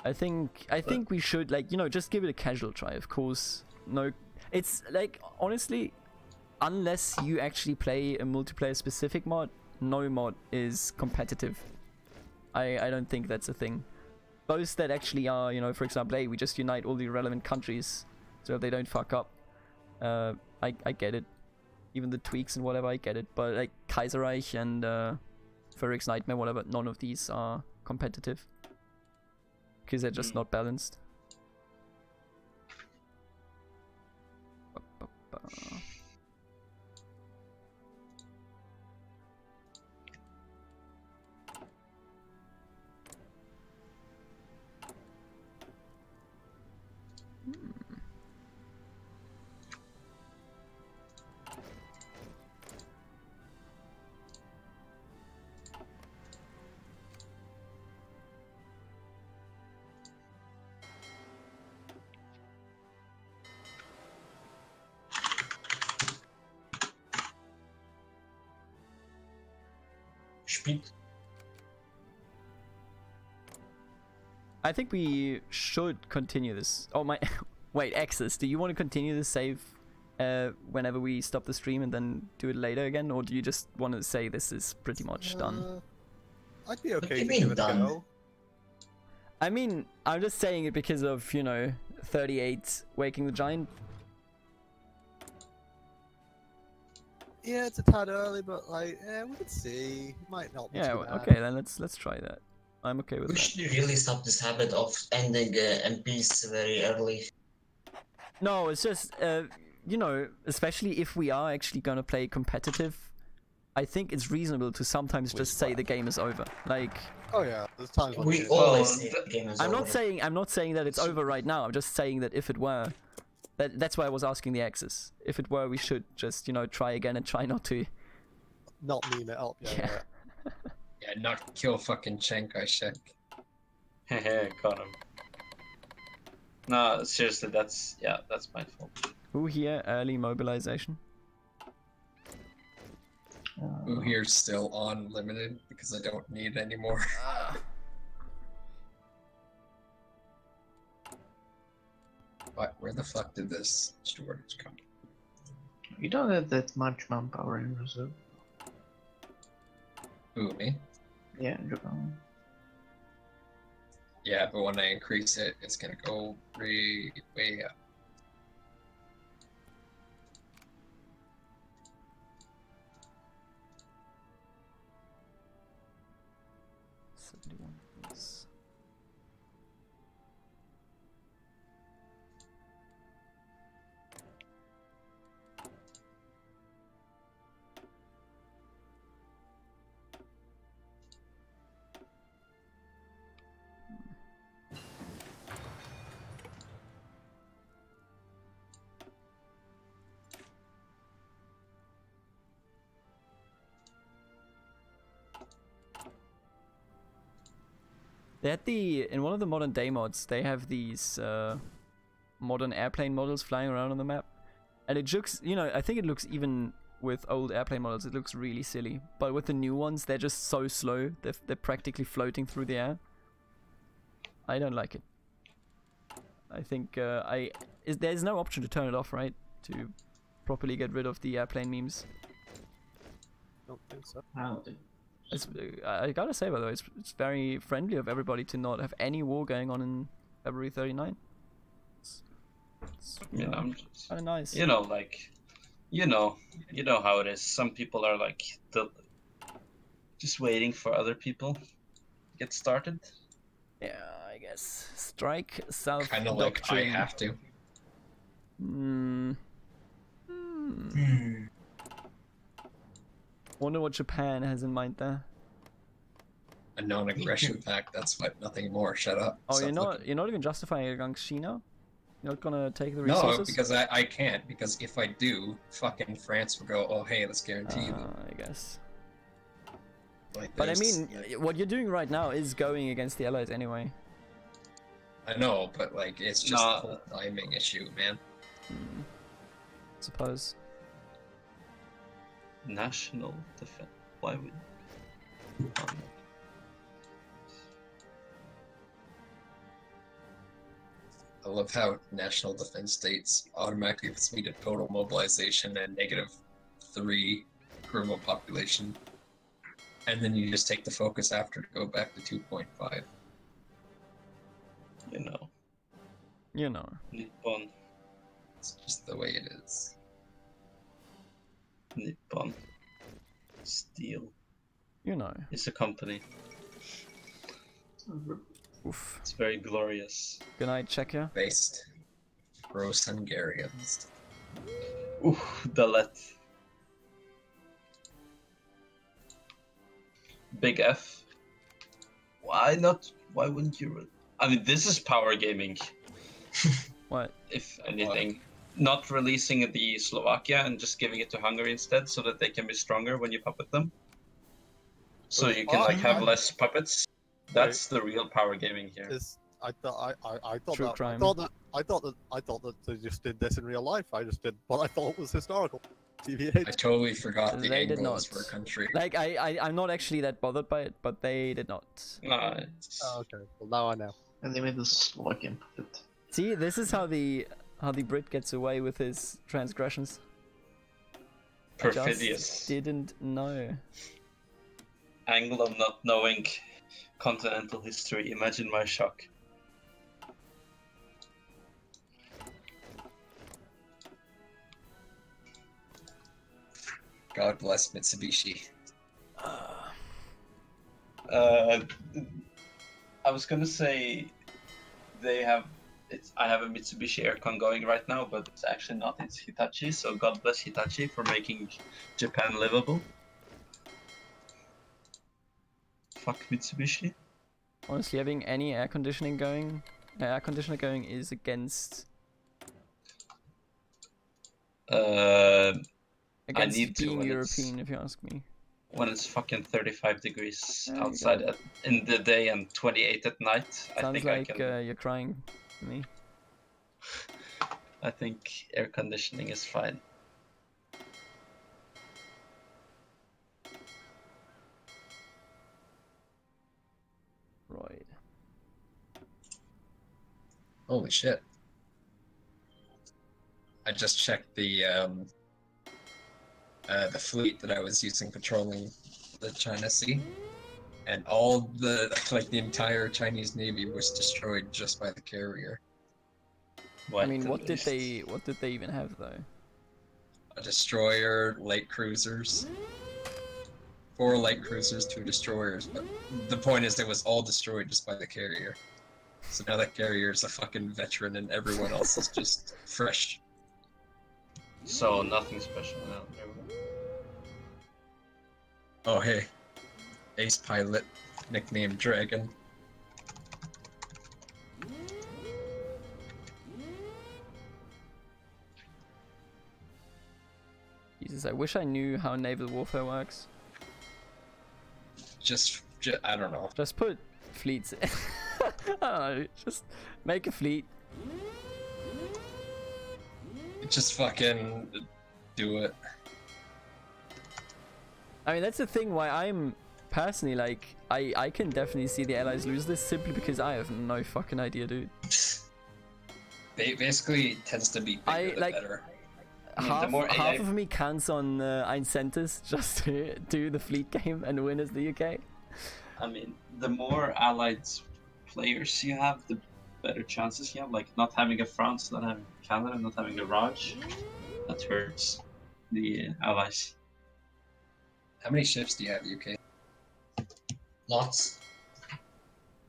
I think we should, like, you know, just give it a casual try. Of course, no, it's like, honestly, unless you actually play a multiplayer specific mod, no mod is competitive. I don't think that's a thing. Those that actually are, you know, for example, hey, we just unite all the relevant countries so they don't fuck up. I get it. Even the tweaks and whatever, I get it. But like Kaiserreich and Frederick's Nightmare, whatever, none of these are competitive. Because they're just not balanced. Speed. I think we should continue this. Oh my, wait, Exus, do you want to continue this save whenever we stop the stream and then do it later again, or do you just want to say this is pretty much done? I'd be okay you to mean give it a done? go. I mean, I'm just saying it because of, you know, 38 Waking the Giant. Yeah, it's a tad early, but like, we could see. Might not be Yeah, too bad. okay, then let's try that. I'm okay with We that. should really stop this habit of ending MPs very early. No, it's just, you know, especially if we are actually gonna play competitive, I think it's reasonable to sometimes just say the game is over. Like, Oh yeah, there's times when We it is. always say the game is I'm over. not saying that it's over right now. I'm just saying that if it were, that's why I was asking the Axis. If it were, we should just, you know, try again and try not to. Not meme it up. Yeah. Yeah. yeah. Yeah, not kill fucking Chiang Kai-shek. Hehe, got him. No, seriously, that's my fault. Who here? Early mobilization. Ooh, here's still on limited because I don't need any more. What? Where the fuck did this storage come? You don't have that much manpower in reserve. Ooh, me? Yeah, Japan. Yeah, but when I increase it, it's gonna go way up. They had in one of the modern day mods, they have these modern airplane models flying around on the map. And it looks, you know, I think it looks even with old airplane models, it looks really silly. But with the new ones, they're just so slow. They're practically floating through the air. I don't like it. I think there's no option to turn it off, right? To properly get rid of the airplane memes. Don't think so. I don't think. I gotta say, by the way, it's very friendly of everybody to not have any war going on in February 39. It's You know, kind of nice. you know, like, you know how it is. Some people are like just waiting for other people to get started. Yeah, I guess. Strike South Kind of like I Doctrine. have to. Wonder what Japan has in mind there. A non-aggression pact. That's what. Nothing more. Shut up. Oh, Stop you're not even justifying it against China? You're not gonna take the looking. resources? No, because I can't. Because if I do, fucking France will go, oh hey, let's guarantee you. I guess. Like, But I there's- mean, what you're doing right now is going against the Allies anyway. I know, but like, it's just Nah. a whole timing issue, man. Suppose. National defense. Why would? I love how national defense states automatically puts me to total mobilization and -3 criminal population. And then you just take the focus after to go back to 2.5. You know, You know. Nippon, It's just the way it is. Nippon Steel You know. is a company. Oof. It's very glorious. Good night, Czechia. Based. Gross Hungarians. Ooh, Dalet. Big F. Why not? Why wouldn't you? I mean, this is power gaming, What? if anything. Not releasing the Slovakia and just giving it to Hungary instead, so that they can be stronger when you puppet them. So you can like have less puppets. That's the real power gaming here. I thought True that crime. I thought that they just did this in real life. I just did what I thought was historical. I TVH. totally forgot the They did angles not. for a country. Like, I'm not actually that bothered by it, but they did not. No, it's, Oh, okay. Well, now I know. And they made the Slovakian puppet. See, this is how the Brit gets away with his transgressions. I perfidious. just didn't know. Anglo not knowing continental history. Imagine my shock. God bless Mitsubishi. I was gonna say they have. I have a Mitsubishi Aircon going right now, but it's actually not. It's Hitachi. So God bless Hitachi for making Japan livable. Fuck Mitsubishi. Honestly, having any air conditioner going is against need to being when it's- European, if you ask me. When it's fucking 35 degrees There you outside go. in the day and 28 at night, I Sounds think like I can. you're crying to me. I think air conditioning is fine. Right. Holy shit. I just checked the fleet that I was using patrolling the China Sea, and all the entire Chinese Navy was destroyed just by the carrier. I mean, At what did least. they even have though? A destroyer, light cruisers. 4 light cruisers, 2 destroyers, but the point is it was all destroyed just by the carrier. So now that carrier is a fucking veteran and everyone else is just fresh. So nothing special now. There we go. Oh hey, ace pilot, nicknamed Dragon. Jesus, I wish I knew how naval warfare works. Just I don't know. Just put fleets. I don't know, just make a fleet. Just fucking do it. I mean, that's the thing why I'm personally like, I can definitely see the Allies lose this simply because I have no fucking idea, dude. Basically, it tends to be bigger the better. Half of me counts on Ein Centers just to do the fleet game and win as the UK. I mean, the more allied players you have, the better chances you have. Like not having a France, not having Canada, not having a Raj, that hurts the allies. How many ships do you have, UK? Lots.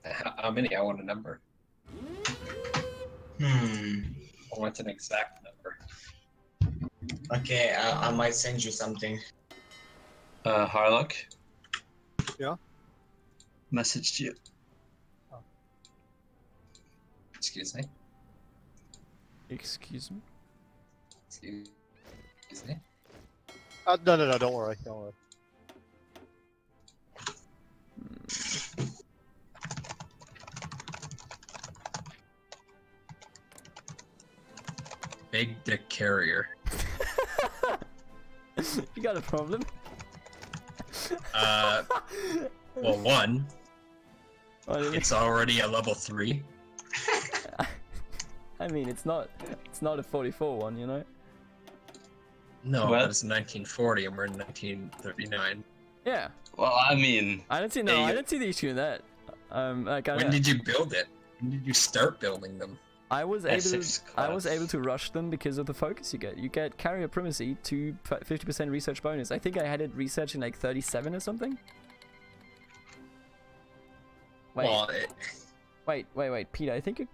How many? I want a number. I want an exact number. Okay, I might send you something. Harlock? Yeah? Messaged you. Excuse me? Excuse me? Excuse me? No, don't worry, don't worry. Big dick carrier. You got a problem? Well, one, What do you mean? it's already a level 3. I mean, it's not a 44 one, you know? No, Well- but it's 1940 and we're in 1939. Yeah. Well, I mean, I don't see I don't see the issue in that. Like When did you build it? When did you start building them? I was Essex able class. to rush them because of the focus you get. You get carrier primacy to 50% research bonus. I think I had it research in like 37 or something. Wait, Well, wait, Peter. I think you're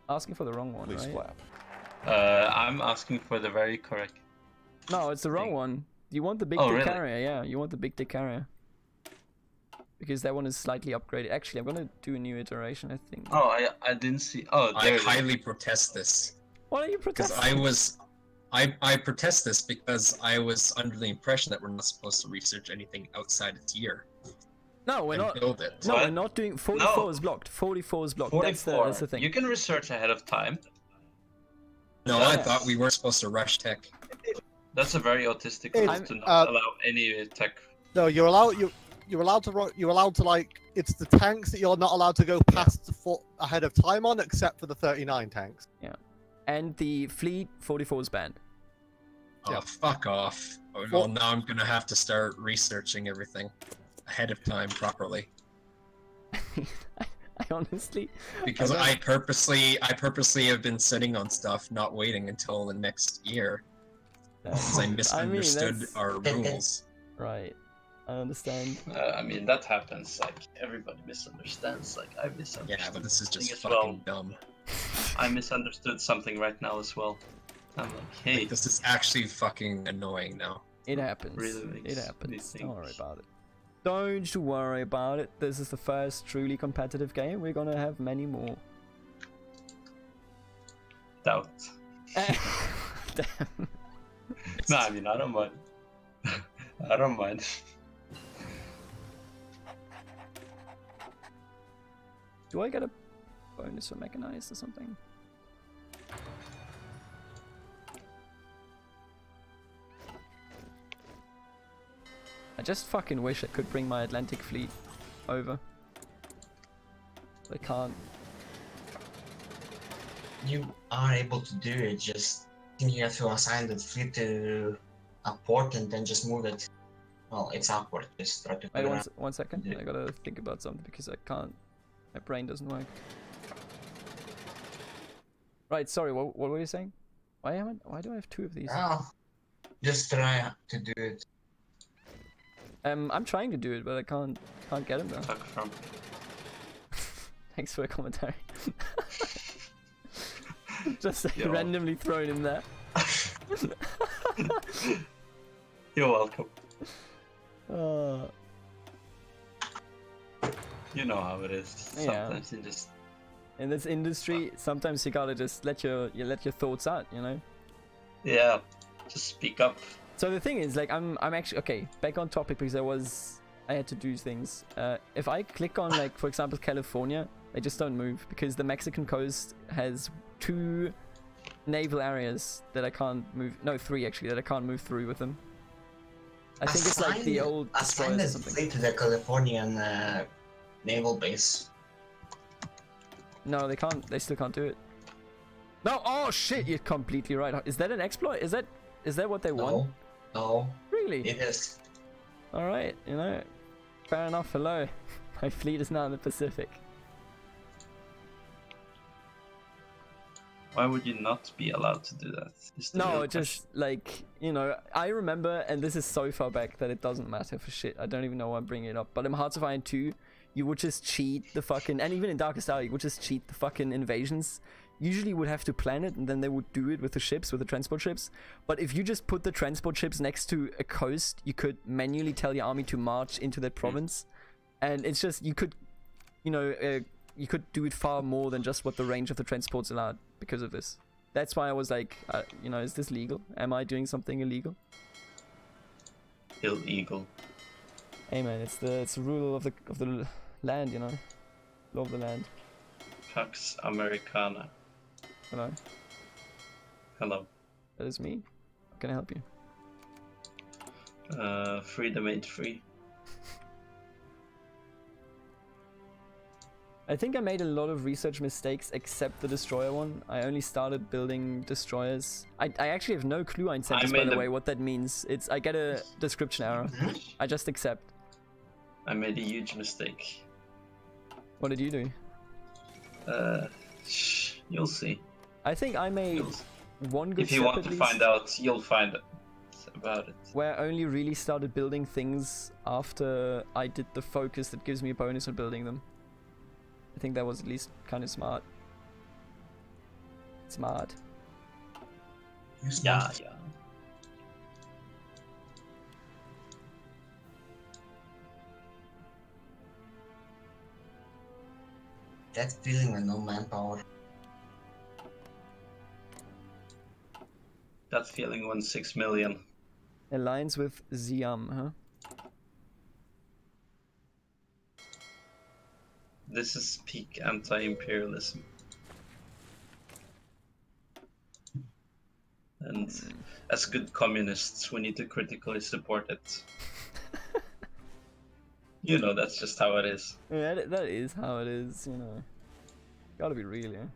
asking for the wrong one, Please right? clap. I'm asking for the very correct. No, it's the wrong Thing. one. You want the big Oh, dick really? carrier, yeah. You want the big dick carrier. Because that one is slightly upgraded. Actually, I'm gonna do a new iteration, I think. Oh, I didn't see. Oh, I there it is. highly protest this. Why are you Because protesting? I protest this because I was under the impression that we're not supposed to research anything outside its year No, we're and not. build it. No, What? we're not doing. 44 No. is blocked. 44 is blocked. 44. That's the thing. You can research ahead of time. No, I Yeah. thought we weren't supposed to rush tech. That's a very autistic If- rule to not allow any tech. No, you're allowed to like, it's the tanks that you're not allowed to go past the foot ahead of time on, except for the 39 tanks. And the fleet 44 is banned. Oh, Yeah. fuck off. Oh, well, now I'm gonna have to start researching everything ahead of time properly. I honestly. Because don't- I purposely have been sitting on stuff, not waiting until the next year. Because I misunderstood that's- our rules. Right. I understand. I mean, that happens. Like everybody misunderstands. Like I misunderstood. Yeah, but this is just as fucking dumb. I misunderstood something right now as well. I'm like, hey, Like, this is actually fucking annoying now. It happens. Really makes It me happens. think. Don't worry about it. Don't you worry about it. This is the first truly competitive game. We're gonna have many more. doubt. Damn. No, I mean, I don't mind. I don't mind. Do I get a bonus for mechanized or something? I just fucking wish I could bring my Atlantic fleet over. But I can't. You are able to do it, just you have to assign the fleet to a port and then just move it. Well, it's our port, just try to Wait, put it one second. Yeah. I gotta think about something because I can't. My brain doesn't work. Right, sorry, what were you saying? Why do I have two of these? Oh, just try to do it. I'm trying to do it, but I can't get him though. Fuck from. Thanks for the commentary. Just Yo. randomly thrown in there. You're welcome. Uh, You know how it is. Yeah. Sometimes you just. in this industry, sometimes you gotta just let your thoughts out, you know. Yeah. Just speak up. So the thing is, like, I'm actually okay. Back on topic because I had to do things. If I click on, like, for example, California, They just don't move because the Mexican coast has 2 naval areas that I can't move. No, 3 actually that I can't move through with them. I think it's like the old assign destroyers or the something. fleet to the Californian naval base. No, they can't. They still can't do it. No. Oh shit! You're completely right. Is that an exploit? Is that what they want? No, Really? it is. All right. You know, fair enough. Hello. My fleet is now in the Pacific. Why would you not be allowed to do that? Is the No, real just like, you know, I remember, and this is so far back that it doesn't matter for shit. I don't even know why I'm bringing it up. But in Hearts of Iron 2, you would just cheat the fucking, and even in Darkest Hour, you would just cheat the fucking invasions. Usually you would have to plan it, and then they would do it with the ships, with the transport ships. But if you just put the transport ships next to a coast, you could manually tell your army to march into that province. And it's just, you could, you know, you could do it far more than just what the range of the transports allowed because of this. That's why I was like, you know, is this legal? Am I doing something illegal? illegal? Hey man, it's the rule of the land, you know, law of the land. Pax Americana. Hello, Hello. that is me. How can I help you? Freedom ain't free. I think I made a lot of research mistakes except the destroyer one. I only started building destroyers. I actually have no clue, Eincentis, by the way, what that means. It's I get a description error. I just accept. I made a huge mistake. What did you do? You'll see. I think I made one good If you step want at to least, find out, you'll find about it. where I only really started building things after I did the focus that gives me a bonus on building them. I think that was at least kind of smart. Smart. Yeah. That feeling with no manpower. That feeling when 6 million. Alliance with Xiam, huh? This is peak anti-imperialism. And as good communists, we need to critically support it. You know, that's just how it is. Yeah, that is how it is, you know. Gotta be real, yeah.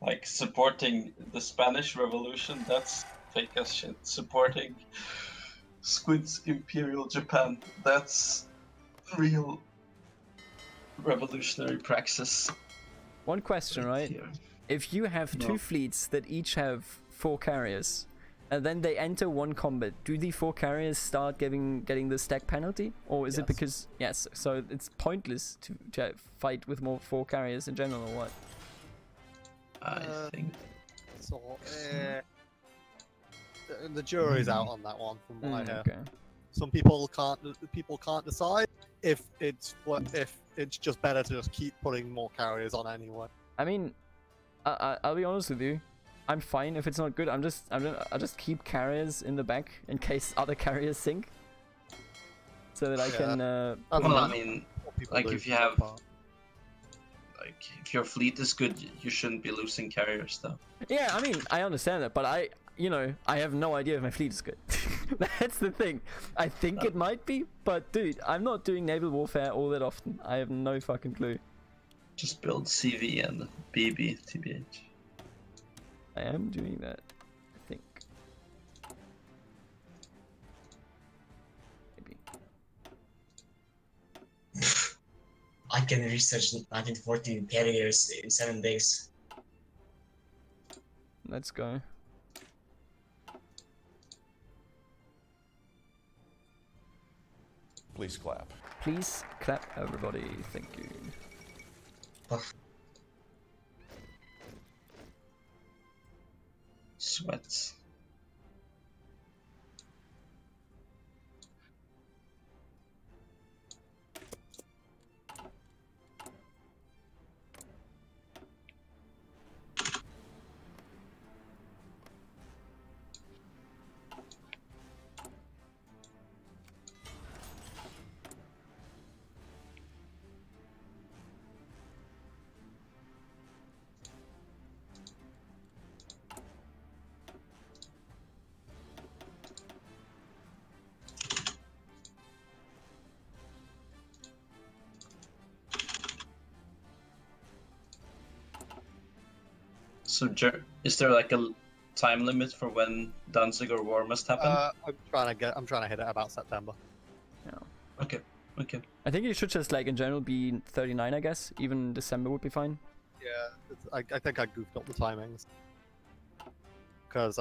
Like, supporting the Spanish Revolution, that's fake as shit. Supporting Squid's Imperial Japan, that's real revolutionary praxis. One question, right? Here. If you have No. two fleets that each have 4 carriers, and then they enter one combat, do the 4 carriers start getting the stack penalty? Or is it Yes. because... Yes, so it's pointless to fight with more 4 carriers in general, or what? I think. So, the jury's out on that one, from what I hear. Okay. Some people can't decide if it's just better to just keep putting more carriers on anyway. I mean, I'll be honest with you. I'm fine if it's not good. I'll just keep carriers in the back in case other carriers sink, so that I can. That's put Well, what I mean, people like do if for you that have, part. like, if your fleet is good, you shouldn't be losing carriers, though. Yeah, I mean, I understand that, but I have no idea if my fleet is good. That's the thing. I think it might be, but dude, I'm not doing naval warfare all that often. I have no fucking clue. Just build CV and BB, TBH. I am doing that, I think. Maybe. I can research 1940 carriers in 7 days. Let's go. Please clap. Please clap, everybody. Thank you. Sweats. So, is there like a time limit for when Danziger War must happen? I'm trying to hit it about September. Okay. I think it should just like in general be 39, I guess. Even December would be fine. Yeah, I think I goofed up the timings because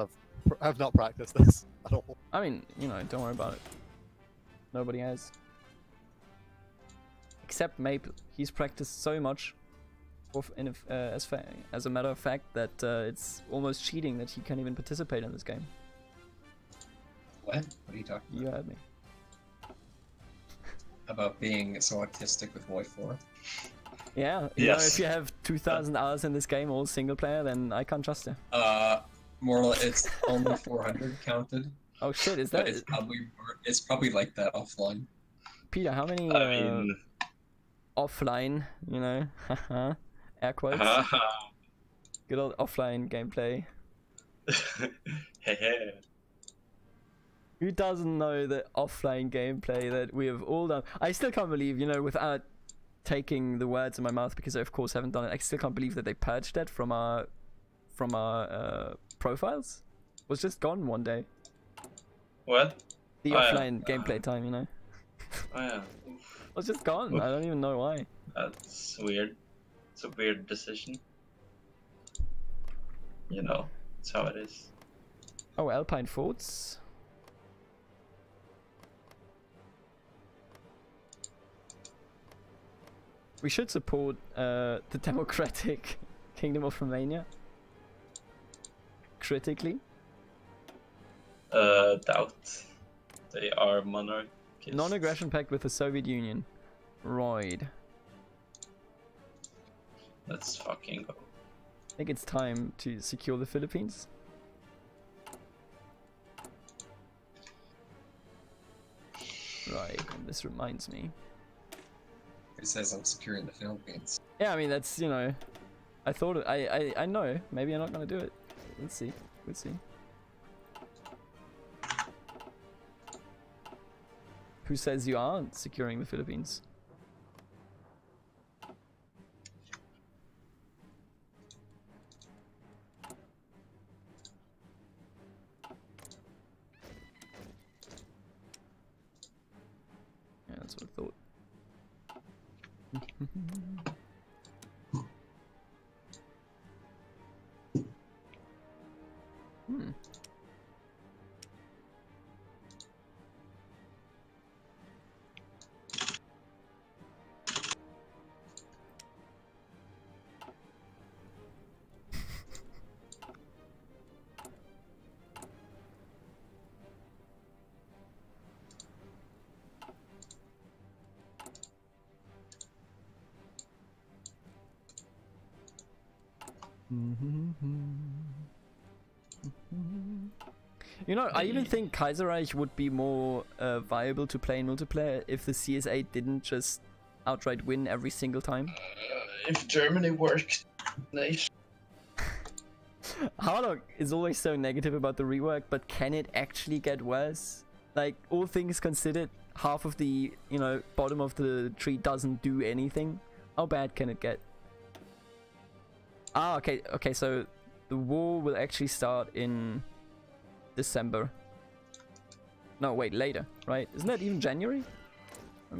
I've not practiced this at all. I mean, you know, don't worry about it. Nobody has. Except Maple. He's practiced so much, as a matter of fact, that it's almost cheating that he can't even participate in this game. What? What are you talking You heard me. about being so autistic with Void 4? Yeah, you know, Yes. if you have 2,000 hours in this game, all single player, then I can't trust you. More it's only 400 counted. Oh shit, is But that... it's probably like that offline. Peter, how many I mean, offline, you know, air quotes, good old offline gameplay. Hehe. Who doesn't know the offline gameplay that we have all done? I still can't believe, you know, without taking the words in my mouth, because I of course haven't done it, I still can't believe that they purged that from our profiles. It was just gone one day. What? The Oh, yeah. offline gameplay time, you know. Oh yeah. It was just gone. I don't even know why. That's weird. It's a weird decision. You know, that's how it is. Oh, Alpine Forts. We should support the democratic Kingdom of Romania. Critically. Doubt. They are monarchists. Non-aggression pact with the Soviet Union. Right. Let's fucking go. I think it's time to secure the Philippines. Right, and this reminds me. It says I'm securing the Philippines. Yeah, I mean that's, you know, I thought it, I know. Maybe I'm not gonna do it. Let's see. We'll see. Who says you aren't securing the Philippines? Yeah, that's what I thought. You know, I even think Kaiserreich would be more viable to play in multiplayer if the CSA didn't just outright win every single time. If Germany worked, nation. Harlock is always so negative about the rework, but can it actually get worse? Like, all things considered, half of the, you know, bottom of the tree doesn't do anything. How bad can it get? Ah, okay, so the war will actually start in December. No, wait, later, right? Isn't that even January?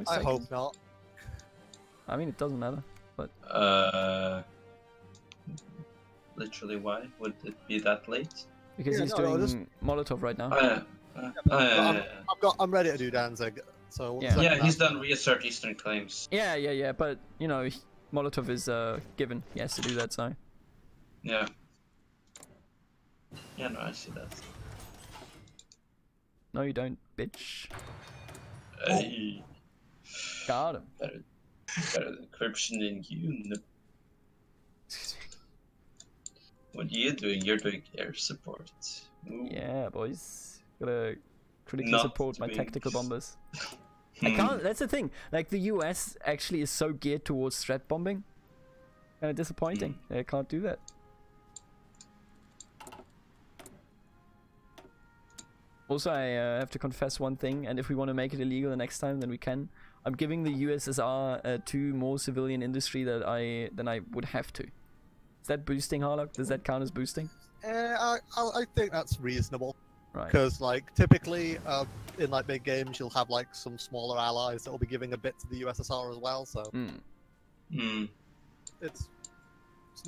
I hope not. I mean, it doesn't matter, but... Literally, why would it be that late? Because he's doing Molotov right now. I'm ready to do Danzig. So Yeah. Yeah, he's done reassert Eastern claims. Yeah, but, you know, Molotov is given. He has to do that, so... Yeah. Yeah, no, I see that. No, you don't, bitch. Hey, Got him. better encryption than you. What are you doing? You're doing air support. Ooh. Yeah, boys. Gotta critically Not support my doing- tactical bombers. I can't, that's the thing. Like, the US actually is so geared towards threat bombing. Kinda disappointing. They can't do that. Also, I have to confess one thing, and if we want to make it illegal the next time, then we can. I'm giving the USSR 2 more civilian industry than I would have to. Is that boosting, Harlock? Does that count as boosting? I think that's reasonable. Right. Because like typically in like big games you'll have like some smaller allies that will be giving a bit to the USSR as well, so it's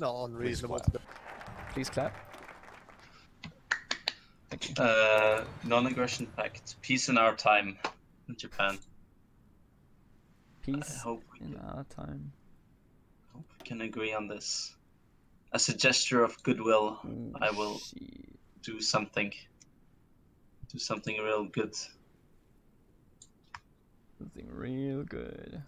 not unreasonable to do. Please clap. Non-aggression pact. Peace in our time. In Japan. Peace I hope we in can, our time. hope we can agree on this. As a gesture of goodwill, Ooh, I will shit. do something. Do something real good. Something real good.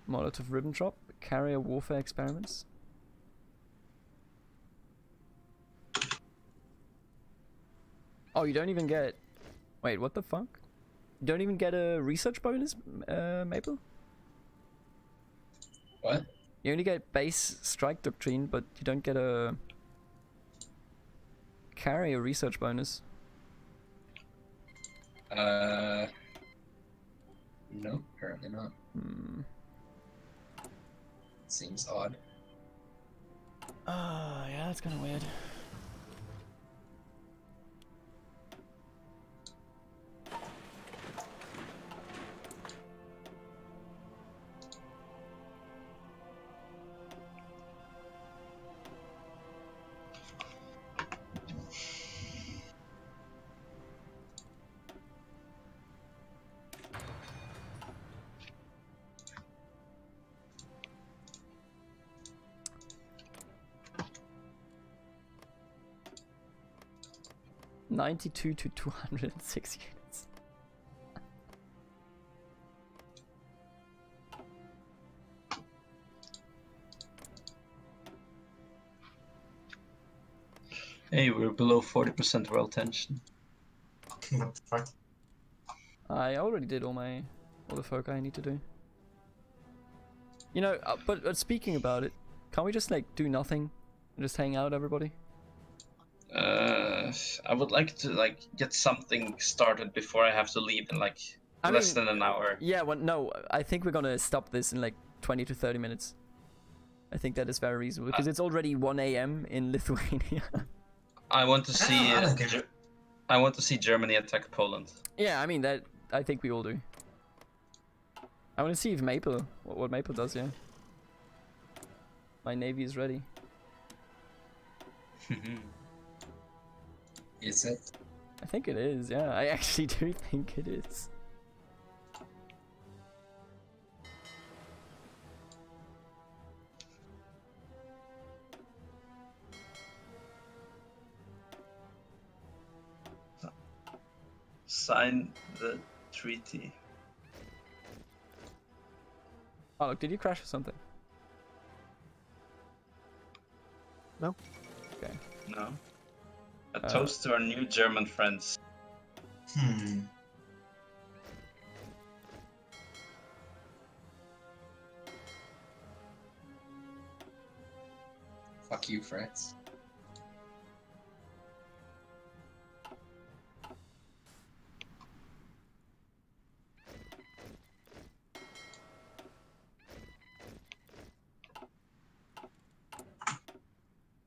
Molotov ribbon drop, carrier warfare experiments. Oh, you don't even get. Wait, what the fuck? You don't even get a research bonus, Maple? What? You only get base strike doctrine, but you don't get a carrier research bonus. No, apparently not. Seems odd. Yeah, that's kind of weird. $92 to 206 units. Hey, we're below 40% world tension. What the fuck? I already did all the folk I need to do. You know, but speaking about it, can't we just like do nothing and just hang out, everybody? I would like to like get something started before I have to leave in like less than an hour. Yeah, well, no, I think we're gonna stop this in like 20 to 30 minutes. I think that is very reasonable because it's already 1 a.m. in Lithuania. I want to see. I don't care. I want to see Germany attack Poland. Yeah, I mean that. I think we all do. I want to see if Maple, what Maple does. Yeah. My navy is ready. Is it? I think it is. Yeah, I actually do think it is. Sign the treaty. Oh, look, did you crash or something? No. Okay. No. A toast to our new German friends. Fuck you, France.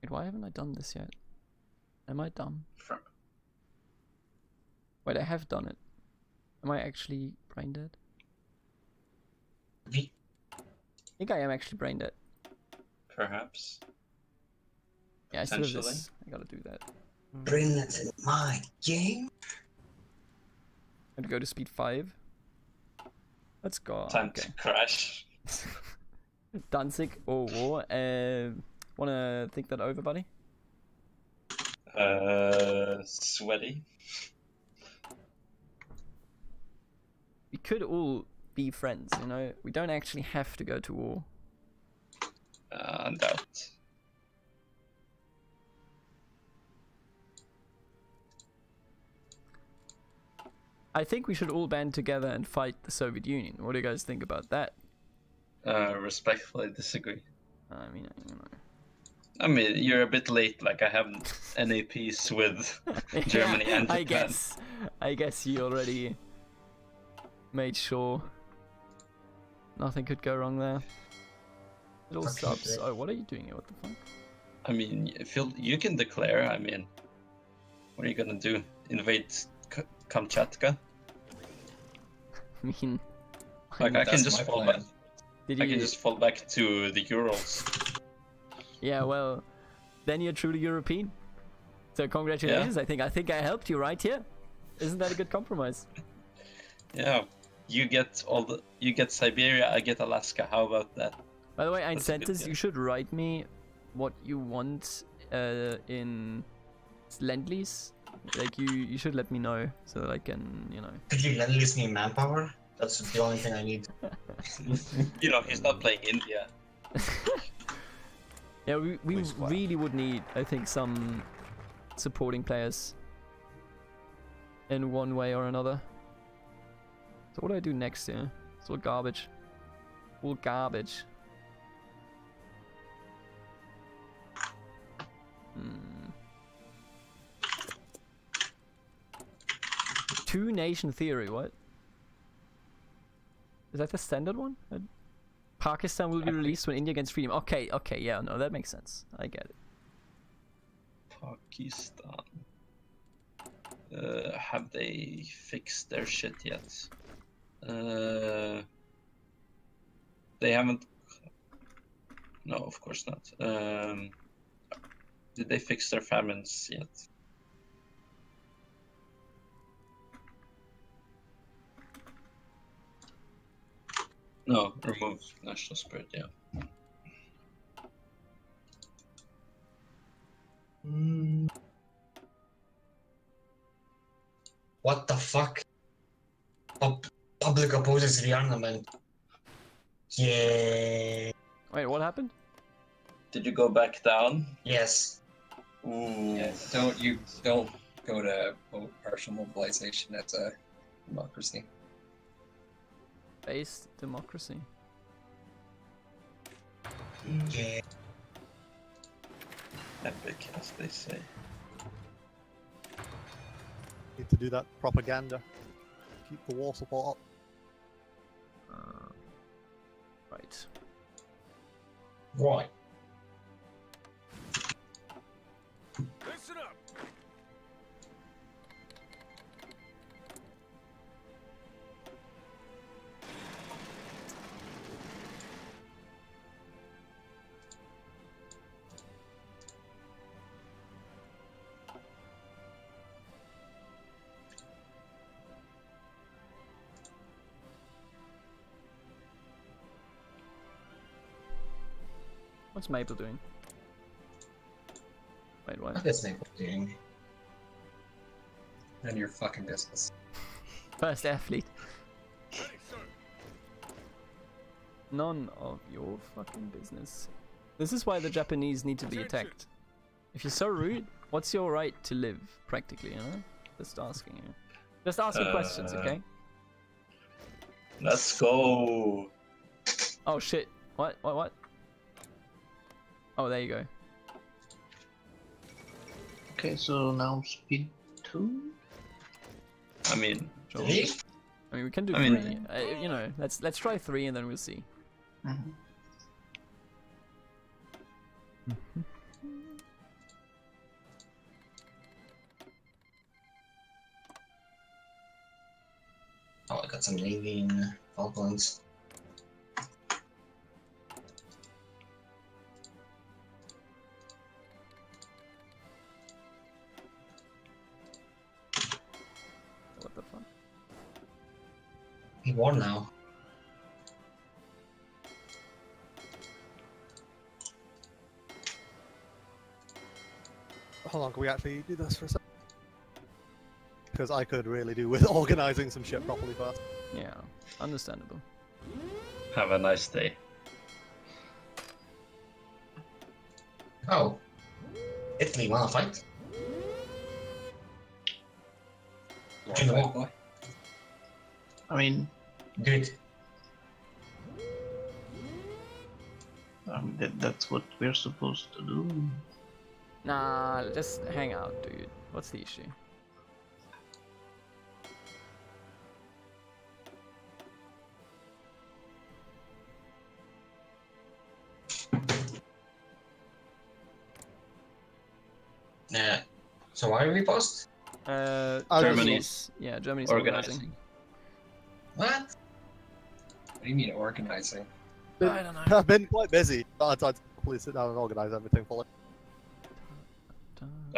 Wait, why haven't I done this yet? Am I dumb? From Wait, I have done it. Am I actually brain dead? Me? I think I am actually brain dead. perhaps. Yeah, I still have Potentially. this. I gotta do that. Bring that in my game. I'm gonna go to speed 5. Let's go. Time Okay. to crash. Danzig or war. Wanna think that over, buddy? Sweaty. We could all be friends, you know? We don't actually have to go to war. Doubt. I think we should all band together and fight the Soviet Union. What do you guys think about that? Respectfully disagree. I mean, you know. I mean, you're a bit late. Like I have NAPs with Germany and Japan. I guess you already made sure nothing could go wrong there. Little subs. Oh, what are you doing here? What the fuck? I mean, you can declare. I mean, what are you gonna do? Invade Kamchatka? I mean, Like I can That's just my fall plan. back. did I you? can just fall back to the Urals. Yeah, well, then you're truly European. So congratulations. Yeah. I think I helped you right here. Isn't that a good compromise? Yeah, you get Siberia, I get Alaska. How about that? By the way, That's a good Eincentis, deal. you should write me what you want in Lend-Lease. Like you should let me know so that I can, you know. Could you lend me manpower? That's the only thing I need. You know, he's not playing India. Yeah, we Please clap. really would need, I think, some supporting players in one way or another. So what do I do next here? It's all garbage. All garbage. Two nation theory, what? Is that the standard one? Pakistan will be released when India gains freedom. Okay, yeah, no, that makes sense. I get it. Pakistan. Have they fixed their shit yet? They haven't. No, of course not. Did they fix their famines yet? No, remove national spirit, yeah. What the fuck? Public opposes rearmament. Yeah. Wait, what happened? Did you go back down? Yes. Ooh. Yeah, don't go to partial mobilization as a democracy. Based democracy. Yeah. Epic, as they say. Need to do that propaganda. Keep the war support up. Right. Why? Listen up. What's Maple doing? Wait, what? What is Maple doing? None of your fucking business. First air fleet. Ready, sir. None of your fucking business. This is why the Japanese need to be attacked. If you're so rude, what's your right to live, practically, you know? Just asking you. Just asking questions, okay? Let's go. Oh shit. What? Oh, there you go. Okay, so now speed 2? I mean, Sure. Three? I mean, we can do I mean- 3. You know, let's try 3 and then we'll see. Mhm. Oh, I got some Navy in Falklands. What the fuck? He won now. Hold on, can we actually do this for a sec? Because I could really do with organising some shit properly first. Yeah, understandable. have a nice day. Oh. Italy wanna fight? Between the wall. I mean, Do it. That's what we're supposed to do. Nah, just hang out, dude. What's the issue? Yeah. So why we post? Germany's Yeah, Germany's organizing. What? What do you mean organizing? I don't know. I've been quite busy, but I tried to please sit down and organize everything fully.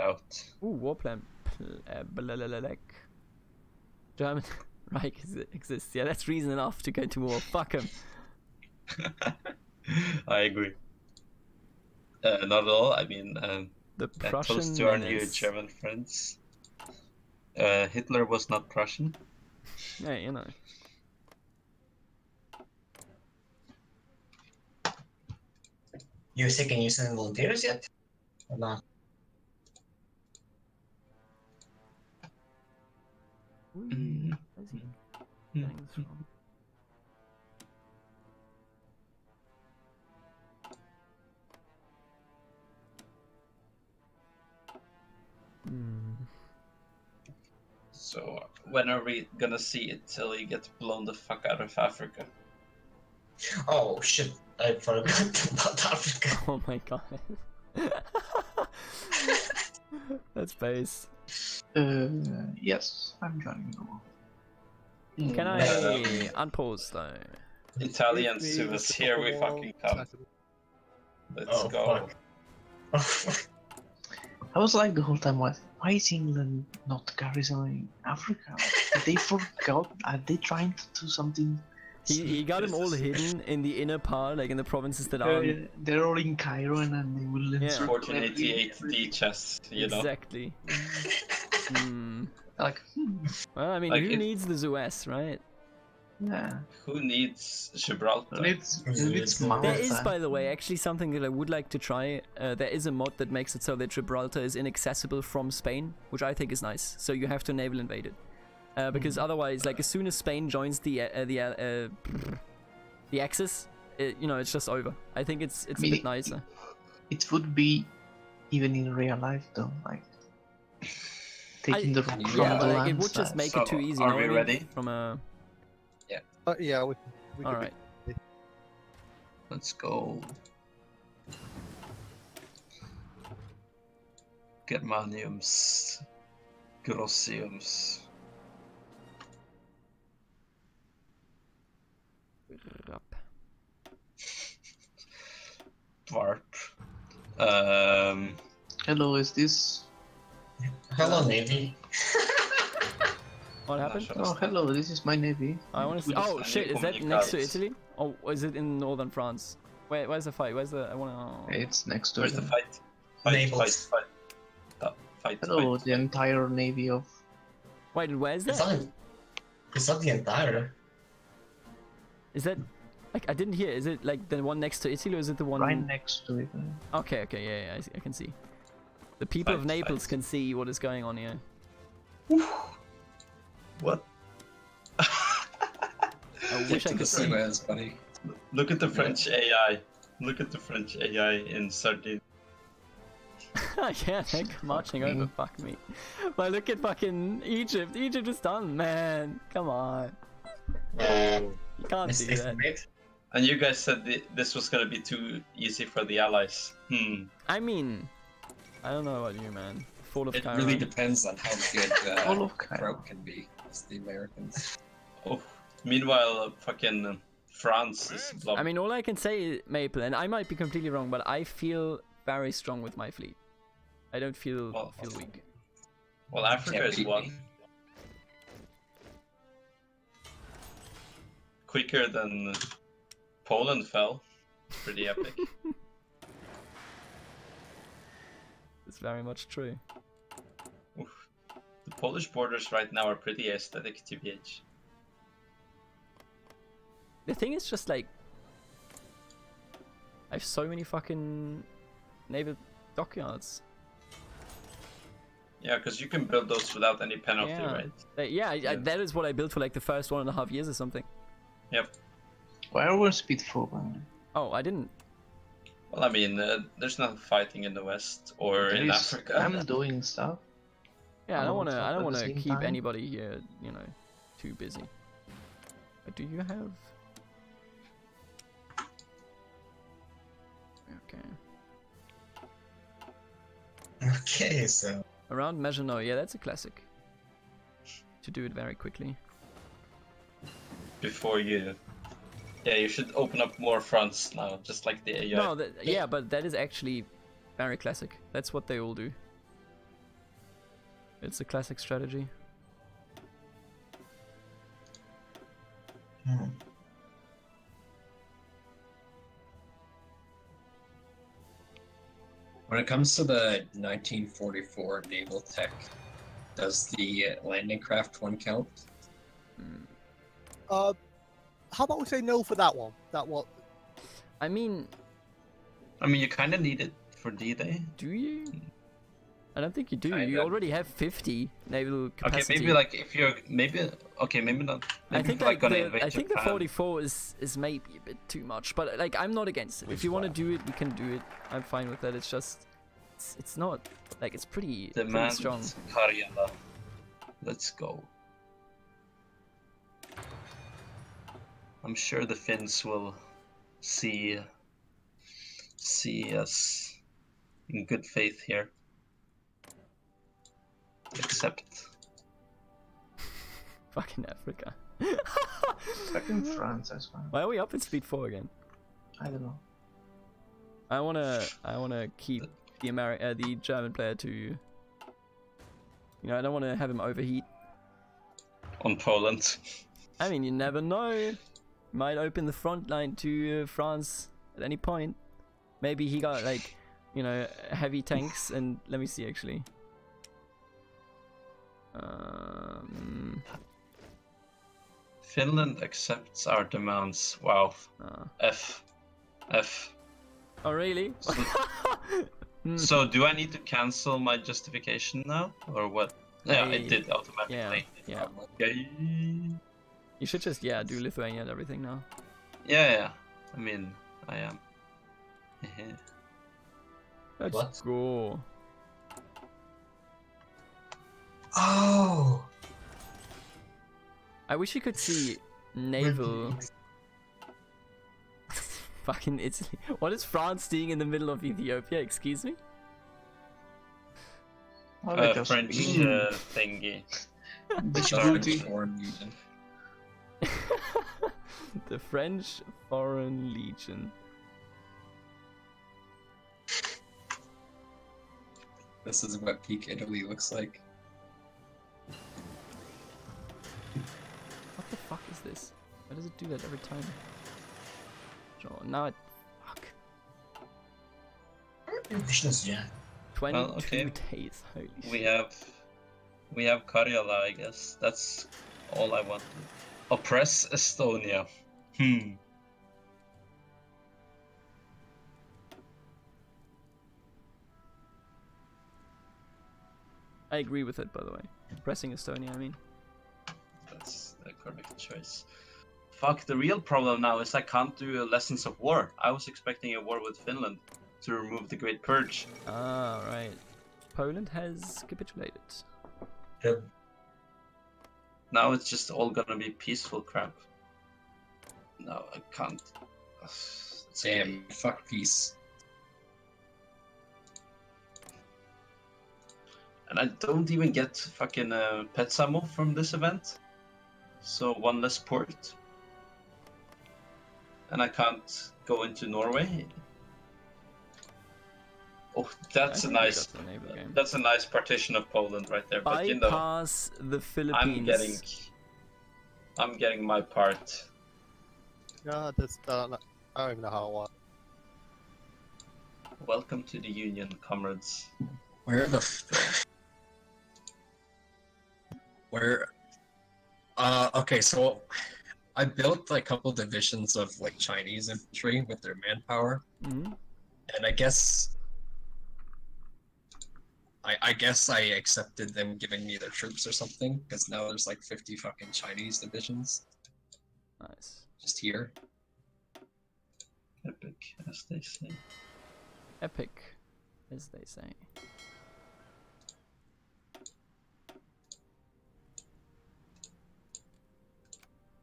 Out. Ooh, Warplan. German Reich exists. Yeah, that's reason enough to go to war. Fuck him. I agree. Not at all. I mean, The yeah, Prussian toast to our new menace. German friends. Hitler was not Prussian. Yeah, you know. You taking New Zealand volunteers yet? Or not? Where's he getting this from? So when are we gonna see Italy get blown the fuck out of Africa? Oh shit! I forgot about Africa. Oh my god. That's base. Yes, I'm joining the war. Can I unpause though? Italian If we Suez, was to here we war, fucking come. Let's Oh, go. fuck. I was like the whole time, why is England not garrisoning Africa? Did they forgot? Are they trying to do something? He got them all hidden in the inner part, like in the provinces that aren't. They're all in Cairo and then they will Yeah. encircle 1488 every- D chest, you know? Exactly. Like, Well, I mean, Like who it- needs the Suez, right? yeah. Who needs Gibraltar? It's There Malta. There is, by the way, actually something that I would like to try. There is a mod that makes it so that Gibraltar is inaccessible from Spain, which I think is nice. So you have to naval invade it, because otherwise, like as soon as Spain joins the Axis, you know, it's just over. I think it's a bit nicer. It would be even in real life though, like taking the from Yeah, the but like, land it would just side. make So, it too easy. are know we what I mean? ready? From a. Yeah, we All could right. Let's go. Germaniums. Grossiums. Dwarp. Hello, is this? Hello, Navy. What happened? Oh, hello, this is my navy. I want to see. We just- Oh just- shit! Is that next to communicates. Italy? Oh, is it in northern France? Where's the fight? Where's the? I want to. It's next to Where's the it. fight? Fight, Naples. fight. Hello, the entire navy of. Wait, where's It's that? not, it's not the entire. Is that? Like I didn't hear. Is it like the one next to Italy, or is it the one? Right next to it. Okay, yeah, I can see. The people of Fight, Naples fight. can see what is going on here. What? I wish I To the could see. Suez, buddy. Look at the French AI. Look at the French AI in Sardinia. Yeah, they're marching over. Fuck me. But look at fucking Egypt. Egypt is done, man. Come on. You can't do Mistakes that. made. And you guys said this was gonna be too easy for the allies. I mean, I don't know about you, man. Fall of It Cairo. really depends on how good All of Cairo. Kraut can be. It's the Americans. Oh. Meanwhile, fucking France is I mean, all I can say, Maple, and I might be completely wrong, but I feel very strong with my fleet. I don't feel Well, weak. well, Africa Can't is beat one. me. Quicker than Poland fell. Pretty epic. It's very much true. Oof. The Polish borders right now are pretty aesthetic, TBH. The thing is just like, I have so many fucking naval dockyards. Yeah, because you can build those without any penalty, Yeah. right? That is what I built for like the first 1.5 years or something. Yep. Why are we speed 4? Oh, I didn't. Well, I mean, there's not fighting in the West or in Africa. I'm doing stuff. Yeah, I don't want to. I at don't the want to same keep time. anybody here, you know, too busy. Do you have? Okay. Okay, so Around Maginot, yeah, that's a classic. To do it very quickly. Before you... Yeah, you should open up more fronts now, just like the AI. No, yeah, but that is actually very classic. That's what they all do. It's a classic strategy. When it comes to the 1944 naval tech, does the landing craft one count? How about we say no for that one? That one. I mean, you kind of need it for D-Day. do you? I don't think you do. You Kinda. already have 50 naval capacity. Okay, maybe like if you're maybe not. I Maybe think like gonna the invade I think the Japan. 44 is maybe a bit too much, but like I'm not against it. If you want to do it, we can do it. I'm fine with that. It's just it's not like it's pretty Demand strong. Karjala. Let's go. I'm sure the Finns will see us in good faith here. Except Fucking Africa. Fucking France, that's fine. Why are we up in speed 4 again? I don't know. I wanna keep the German player to, you know, I don't want to have him overheat. on Poland. I mean, you never know. Might open the front line to France at any point. Maybe he got like, you know, heavy tanks and let me see actually. Finland accepts our demands. Wow. F. Oh really? So do I need to cancel my justification now, or what? Yeah, it did automatically. Yeah. Okay. You should just do Lithuania and everything now. Yeah. I mean, I am. Let's What? go. oh, I wish you could see naval. Fucking Italy. What is France doing in the middle of Ethiopia? Excuse me? Well, they just French being- thingy. Which Djibouti. Foreign Legion. The French Foreign Legion. This is what peak Italy looks like. What the fuck is this? Why does it do that every time? Oh, now it. Fuck. ambitions, yeah. 22 Well, okay. days. Holy We shit. have Karjala, I guess. That's all I want. Oppress Estonia. I agree with it, by the way. Pressing Estonia, I mean. That's the correct choice. Fuck, the real problem now is I can't do Lessons of War. I was expecting a war with Finland to remove the Great Purge. Ah, right. Poland has capitulated. Yep. Now it's just all gonna be peaceful crap. No, I can't. It's Damn, fuck peace. And I don't even get fucking Petsamo from this event. So one less port. And I can't go into Norway. Oh, that's a I think nice. that's a naval game. That's a nice partition of Poland right there. But you know, Bypass the Philippines. I'm getting my part. Yeah, I don't even know how it works. Welcome to the Union, comrades. Where the Where okay, so I built like a couple divisions of like Chinese infantry with their manpower, Mhm. and I guess I accepted them giving me their troops or something, because now there's like 50 fucking Chinese divisions Nice. just here. Epic, as they say. epic, as they say.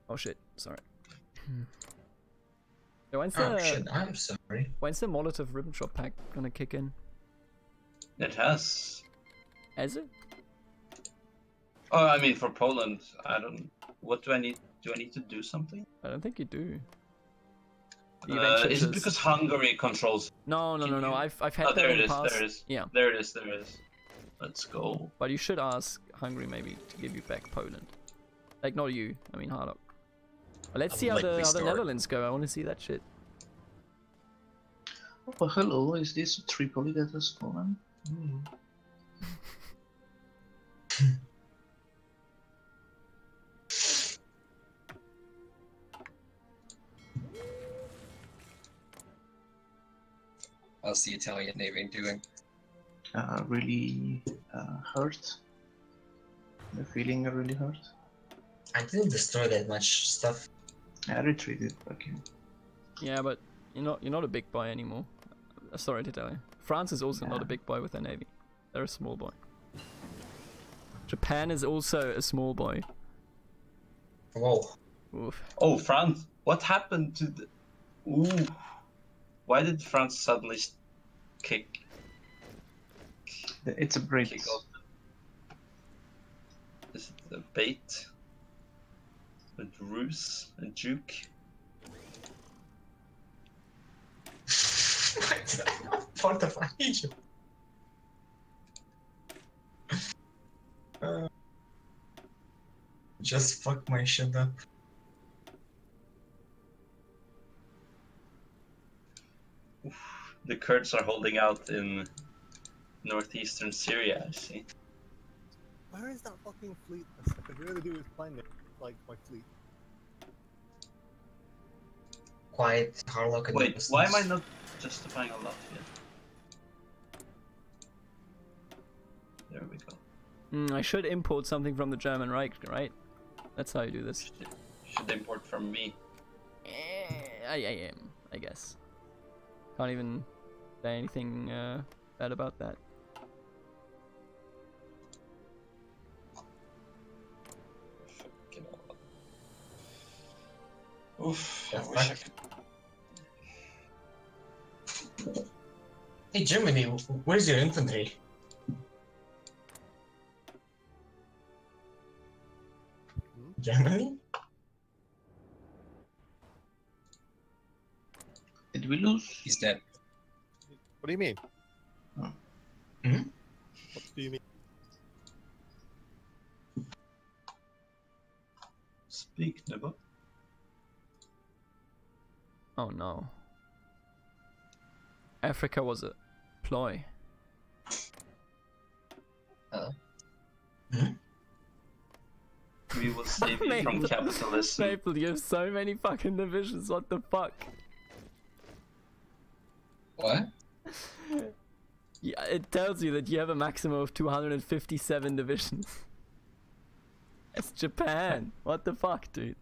Oh shit, sorry. So when's Oh the shit, I'm sorry. when's the Molotov Ribbon Shop pack gonna kick in? It has. Has it? Oh, I mean, for Poland, I don't. What do I need? Do I need to do something? I don't think you do. Is it because Hungary controls? No. I've had Oh, that there in it the is. past. There it is. Yeah, There it is. There it is. Let's go. but you should ask Hungary maybe to give you back Poland. Like not you. I mean Harlock. But let's see how Like, the we start. Netherlands go. I want to see that shit. Oh, hello, is this Tripoli that has fallen? How's the Italian Navy doing? Really hurt. The feeling really hurt. I didn't destroy that much stuff. I retreated back in. Yeah, but you're not a big boy anymore. Sorry to tell you. France is also not a Yeah. big boy with their navy. They're a small boy. Japan is also a small boy. Whoa. Oof. Oh, France! What happened to the? Ooh. Why did France suddenly kick It's a bridge. kick off? Is it a bait? A ruse? A juke? Part of Egypt. Just fuck my shit up. The Kurds are holding out in northeastern Syria, I see. Where is that fucking fleet? I could really do with finding it, like my fleet. Quiet, Harlock and Wait, why am I not justifying a Latvia? There we go. I should import something from the German Reich, right? That's how you do this. Should import from me. I am, I guess. Can't even say anything bad about that. Fucking hell. Oof. I The wish I fuck? could. Hey Germany, where's your infantry? Germany? Did we lose? He's dead. What do you mean? Oh. Hmm? What do you mean? Speak, Nibba. Oh no. Africa was a ploy. We will save you from Maple. capitalism. Maple, you have so many fucking divisions, what the fuck? What? Yeah, it tells you that you have a maximum of 257 divisions. It's Japan. What the fuck, dude?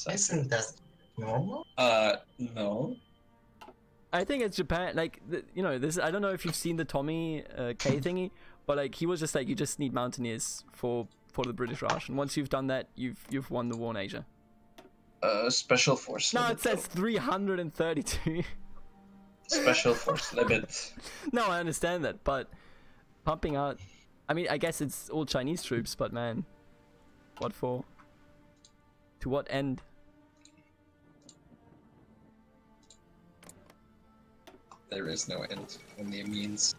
Isn't that normal? No. I think it's Japan. Like, you know, this. I don't know if you've seen the Tommy K thingy, but like, he was just like, you just need mountaineers for the British Raj, and once you've done that, you've won the war in Asia. Special force. No, limit, it says 332. though. Special force limit. No, I understand that, but pumping out. I mean, I guess it's all Chinese troops, but man, what for? To what end? There is no end, only a means.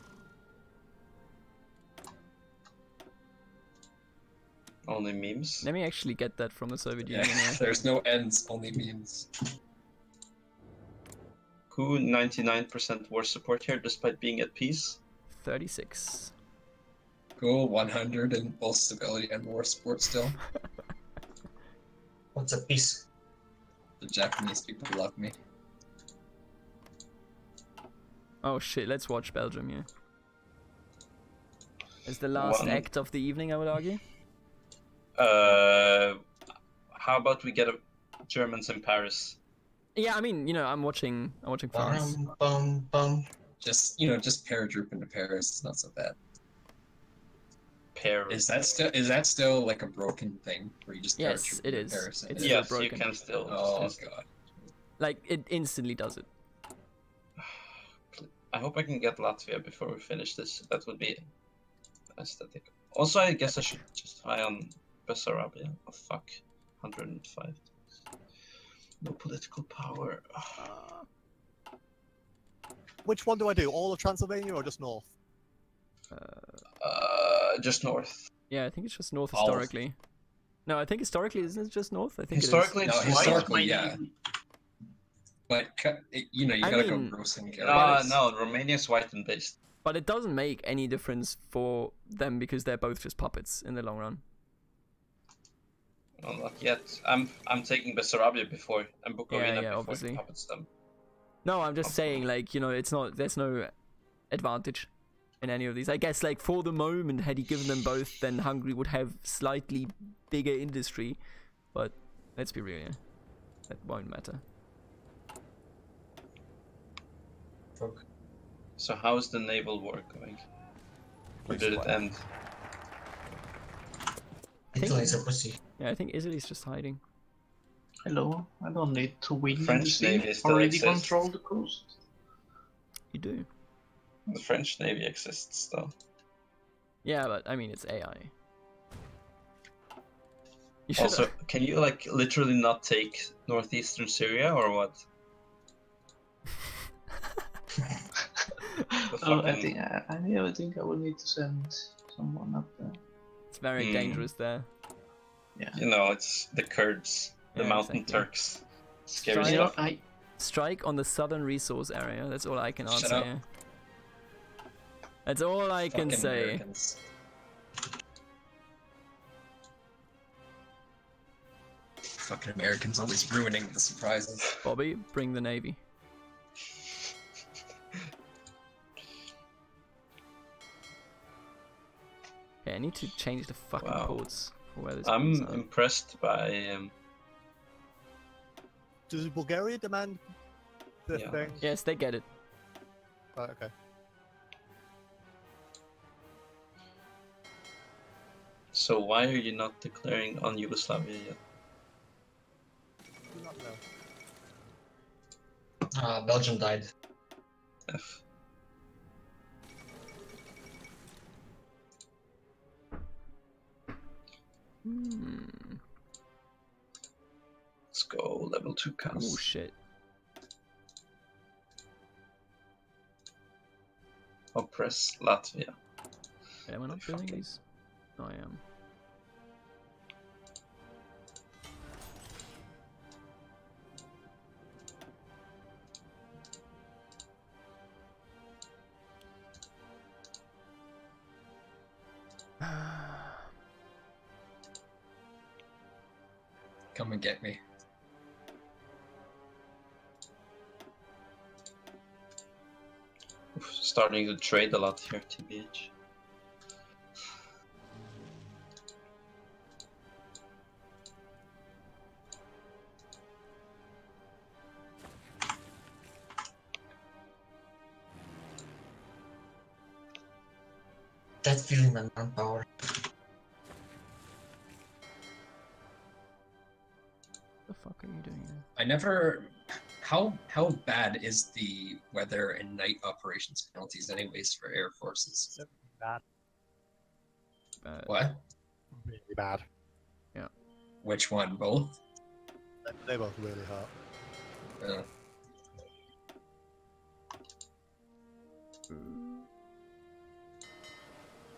Only memes. Let me actually get that from the Soviet Union. Yeah, there's no ends, only means. Who 99% war support here despite being at peace? 36. Cool, 100 in both stability and war support still. What's a piece? The Japanese people love me. Oh shit, let's watch Belgium here. It's the last act of the evening, I would argue. How about we get Germans in Paris? Yeah, I mean, you know, I'm watching France. Bum, bum, bum. Just just paratroop into Paris. It's not so bad. Pair. Is that still like a broken thing where you just Yes, paratroop it into is. Paris? It's Yes, still you broken. can still. Oh god. Like it instantly does it. I hope I can get Latvia before we finish this. That would be aesthetic. Also, I guess I should just try on Bessarabia. Oh fuck, 105. No political power. Which one do I do? All of Transylvania or just north? Just north. Yeah, I think it's just north All of- historically. No, I think historically isn't it just north? I think Historically, No, it's historically, white. yeah. But you I gotta mean- go gross and carry. No, Romania's white and based. But it doesn't make any difference for them because they're both just puppets in the long run. No, not yet. I'm taking Bessarabia before, and Bukovina yeah, before obviously. he puppets them. No, I'm just saying, like, it's not. There's no advantage in any of these. I guess, like, for the moment, had he given them both, then Hungary would have slightly bigger industry. But let's be real, yeah. That won't matter. So how's the naval war going? Or did it end? Italy's a pussy. Yeah, I think Italy's just hiding. Hello, I don't need to win. French this thing. Navy still Already exists. control the coast. You do. The French Navy exists though. Yeah, but I mean, it's AI. You should. Also, can you like literally not take northeastern Syria or what? The Oh, I fucking- think I think I will need to send someone up there. It's very dangerous there. Yeah. You know, it's the Kurds, the Yeah, mountain exactly. Turks. Scary Try- You know, stuff. Strike on the southern resource area. That's all I can Shut answer. up. Yeah. That's all I can Fucking say. Americans. Fucking Americans always ruining the surprises. Bobby, bring the navy. Yeah, I need to change the fucking Wow. ports for where this I'm ports are. impressed by Does Bulgaria demand the Yeah. thing? Yes, they get it. Right, okay. So why are you not declaring on Yugoslavia yet? Do not know. Belgium died. F. Hmm. Let's go level 2 Oh cast. shit. Oppress Latvia. Am I not doing Fucking- these? No, I am. Come and get me. Oof, starting to trade a lot here, TBH. That feeling and manpower. The fuck are you doing here? I never. How bad is the weather and night operations penalties, anyways, for air forces? Bad. What? Really bad. Which one? Both? They both really hurt.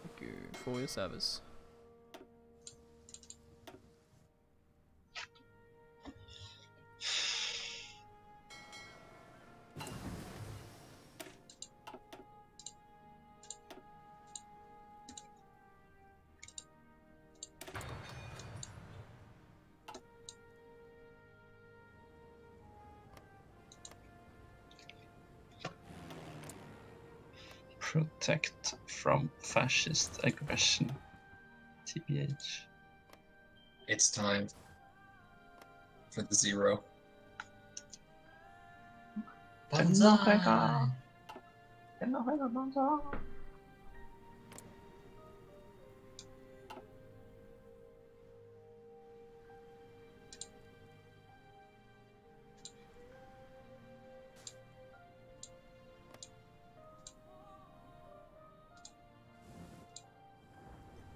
Thank you for your service. Protect from fascist aggression. TBH. It's time for the 0. Banzai!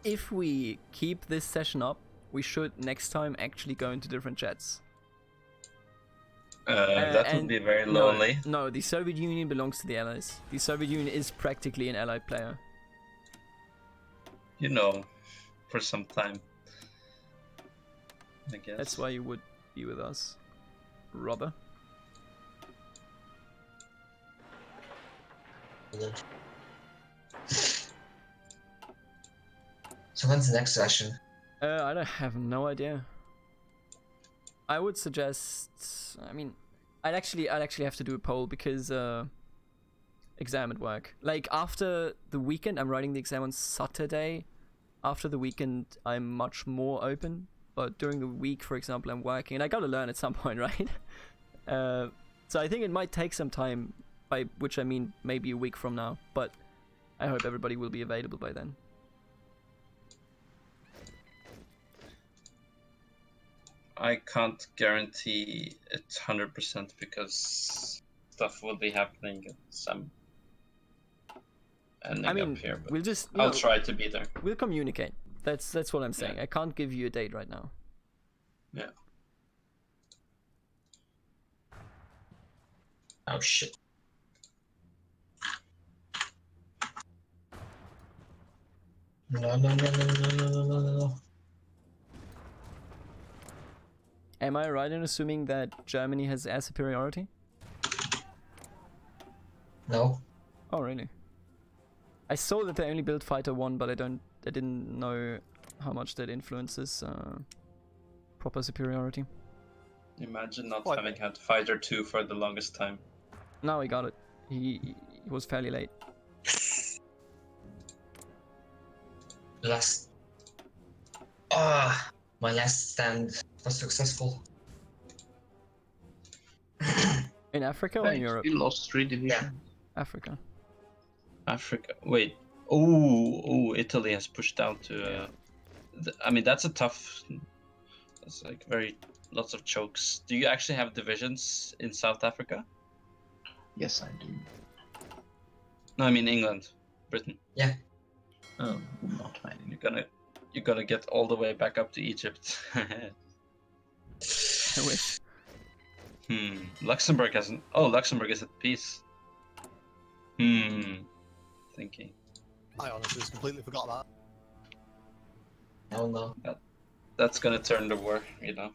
If we keep this session up, we should next time actually go into different chats. That would be very lonely. No, the Soviet Union belongs to the Allies. The Soviet Union is practically an Allied player. You know, for some time. I guess. That's why you would be with us, Robert. So when's the next session? I don't have no idea. I would suggest. I mean, I'd actually have to do a poll because exam at work. Like after the weekend, I'm writing the exam on Saturday. After the weekend, I'm much more open. But during the week, for example, I'm working, and I gotta learn at some point, right? So I think it might take some time. By which I mean maybe a week from now. But I hope everybody will be available by then. I can't guarantee it 100% because stuff will be happening at some ending I mean, up here. But we'll just. I'll try to be there. We'll communicate. That's what I'm saying. Yeah. I can't give you a date right now. Yeah. Oh shit. No. Am I right in assuming that Germany has air superiority? No. Oh, really? I saw that they only built Fighter 1, but I didn't know how much that influences proper superiority. Imagine not Quite having had Fighter 2 for the longest time. Now he got it. He was fairly late. My last stand was successful. In Africa or in Europe? We lost 3 divisions. Africa. Africa. Wait. Oh, Italy has pushed down to. I mean, that's a tough. That's like lots of chokes. Do you actually have divisions in South Africa? Yes, I do. No, I mean England, Britain. Yeah. Oh, not many. You're gonna get all the way back up to Egypt. I wish. Luxembourg hasn't. Oh, Luxembourg is at peace. Thinking. I honestly just completely forgot that. Oh no. That's gonna turn the war, you know.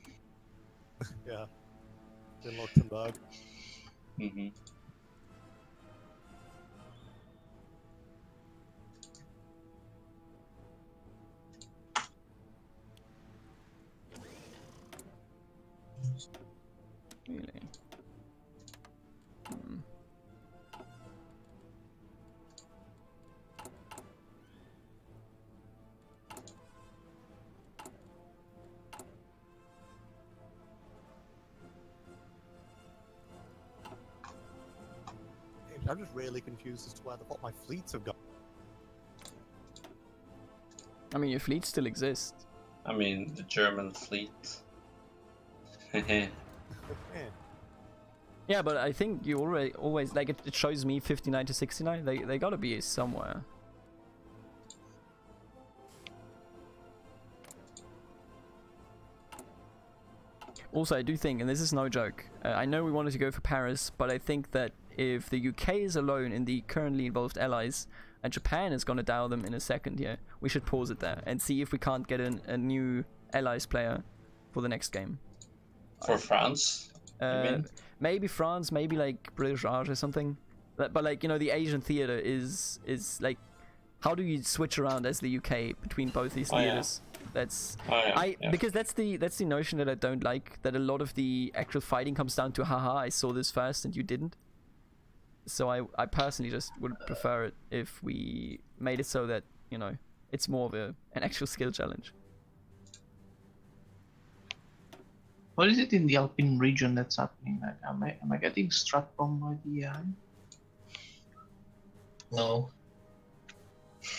Yeah. In Luxembourg. Really? I'm just really confused as to where the fuck my fleets have gone. I mean, your fleet still exists. I mean, the German fleet. Yeah. Yeah, but I think you always like it shows me 59 to 69. They gotta be somewhere. Also, I do think, and this is no joke, I know we wanted to go for Paris, but I think that if the UK is alone in the currently involved allies, and Japan is gonna dow them in a second here, we should pause it there and see if we can't get a new allies player for the next game. For France? You mean? Maybe France, maybe like British Raj or something. But like, you know, the Asian theater is like, how do you switch around as the UK between both these theaters? That's because that's the notion that I don't like, that a lot of the actual fighting comes down to haha, I saw this first and you didn't. So I personally just would prefer it if we made it so that, you know, it's more of an actual skill challenge. What is it in the Alpine region that's happening? Like, am I getting struck from by the AI? No,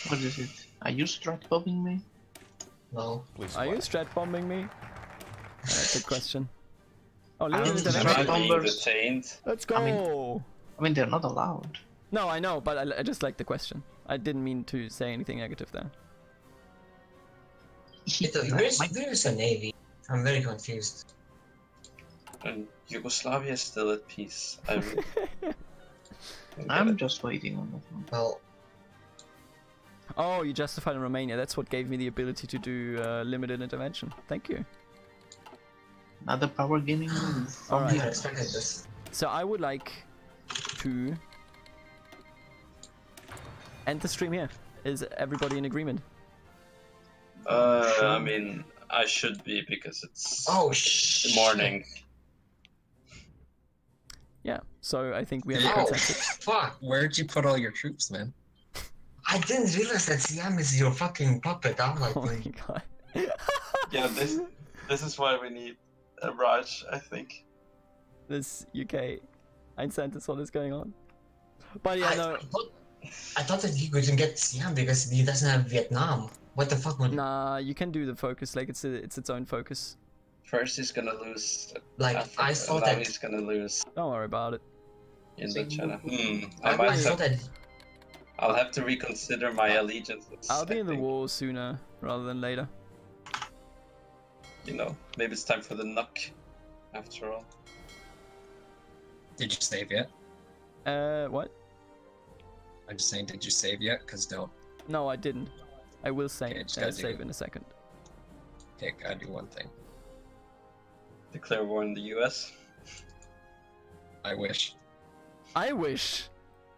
What is it? Are you strat bombing me? no. Please Are you clap. strat bombing me? That's a question. Oh, I'm limited strat intervention. Am I being bombers. detained? Let's go. I mean, they're not allowed. No, I know, but I just like the question. I didn't mean to say anything negative there. Where's the navy? I'm very confused. And Yugoslavia is still at peace. I really don't get I'm it. just waiting on that one. Well, Oh, you justified in Romania. That's what gave me the ability to do limited intervention. Thank you. Another power gaining move. All right. I expected this. So I would like to end the stream here. Is everybody in agreement? I mean, I should be because it's Oh, the morning. Yeah. So I think we have a Oh, consensus. fuck. Where'd you put all your troops, man? I didn't realize that Siam is your fucking puppet. I'm like, Oh my god. Yeah, this is why we need a Raj, I think. This UK Einstein is what is going on. But yeah, no. I thought that he couldn't get Siam because he doesn't have Vietnam. What the fuck would... Nah, you can do the focus. Like it's its own focus. First he's gonna lose Like, Africa, I thought now that... he's gonna lose Don't worry about it. Indochina. I thought that... I'll have to reconsider my allegiances. I'll be I in the think. war sooner rather than later. You know, maybe it's time for the knock, after all. Did you save yet? What? I'm just saying, did you save yet? Because don't. No, I didn't. I will save. Okay, just gotta do Save it. in a second. Okay, gotta do one thing. Declare war in the US. I wish. I wish.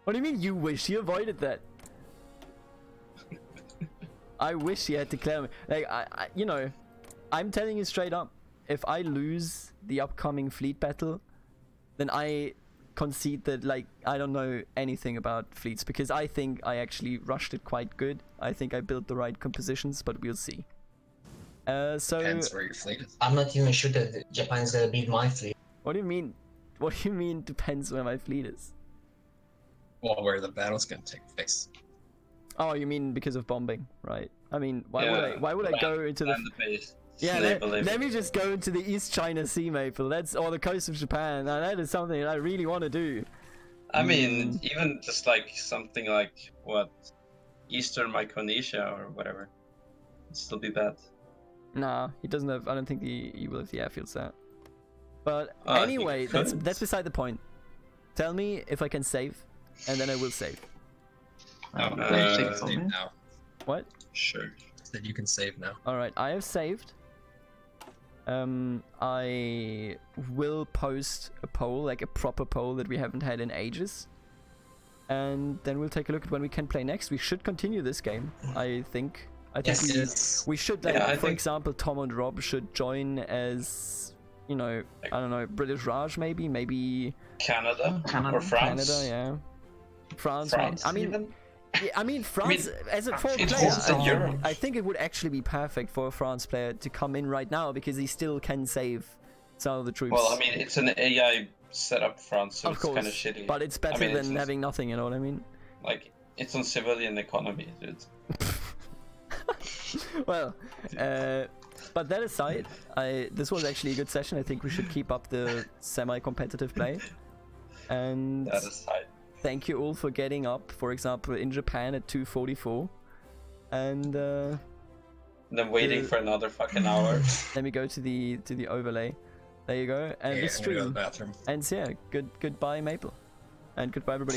What do you mean you wish? You avoided that. I wish you had declared me. Like I, you know, I'm telling you straight up. If I lose the upcoming fleet battle, then I concede that like I don't know anything about fleets because I think I actually rushed it quite good. I think I built the right compositions, but we'll see. So Depends where your fleet is. I'm not even sure that Japan's gonna beat my fleet. what do you mean? What do you mean depends where my fleet is? Well, where the battle's gonna take place. Oh, you mean because of bombing, right? I mean, why would I go into the Land base. Yeah, Slave let me just go into the East China Sea, Maple. That's or the coast of Japan. Now, that is something that I really want to do. I mean, even just like something like what, Eastern Micronesia or whatever, it'd still be bad. Nah, he doesn't have. I don't think he will have the airfields there. But I think anyway, he that's could. beside the point. Tell me if I can save, and then I will save. Save for Save me. now. What? Sure. That you can save now. All right, I have saved. I will post a poll, like a proper poll that we haven't had in ages. And then we'll take a look at when we can play next. We should continue this game, I think. I think Yes. we should, like, Yeah, I for think- example, Tom and Rob should join as, you know, I don't know, British Raj maybe Canada, Canada. or France. Canada, yeah. France, France I mean, even? yeah, I mean, France as a foreign it's player, also Europe. I think it would actually be perfect for a France player to come in right now because he still can save some of the troops. Well, I mean, it's an AI setup France, so of it's course, kind of shitty. but it's better I mean, than it's having nothing. You know what I mean? like it's on civilian economy, dude. Well, but that aside, this was actually a good session. I think we should keep up the semi-competitive play. And That aside. thank you all for getting up, for example, in Japan at 2:44. And And then waiting for another fucking hour. let me go to the overlay. There you go. And Yeah, the I'm gonna go to the stream bathroom. ends here. Goodbye, Maple. And goodbye, everybody.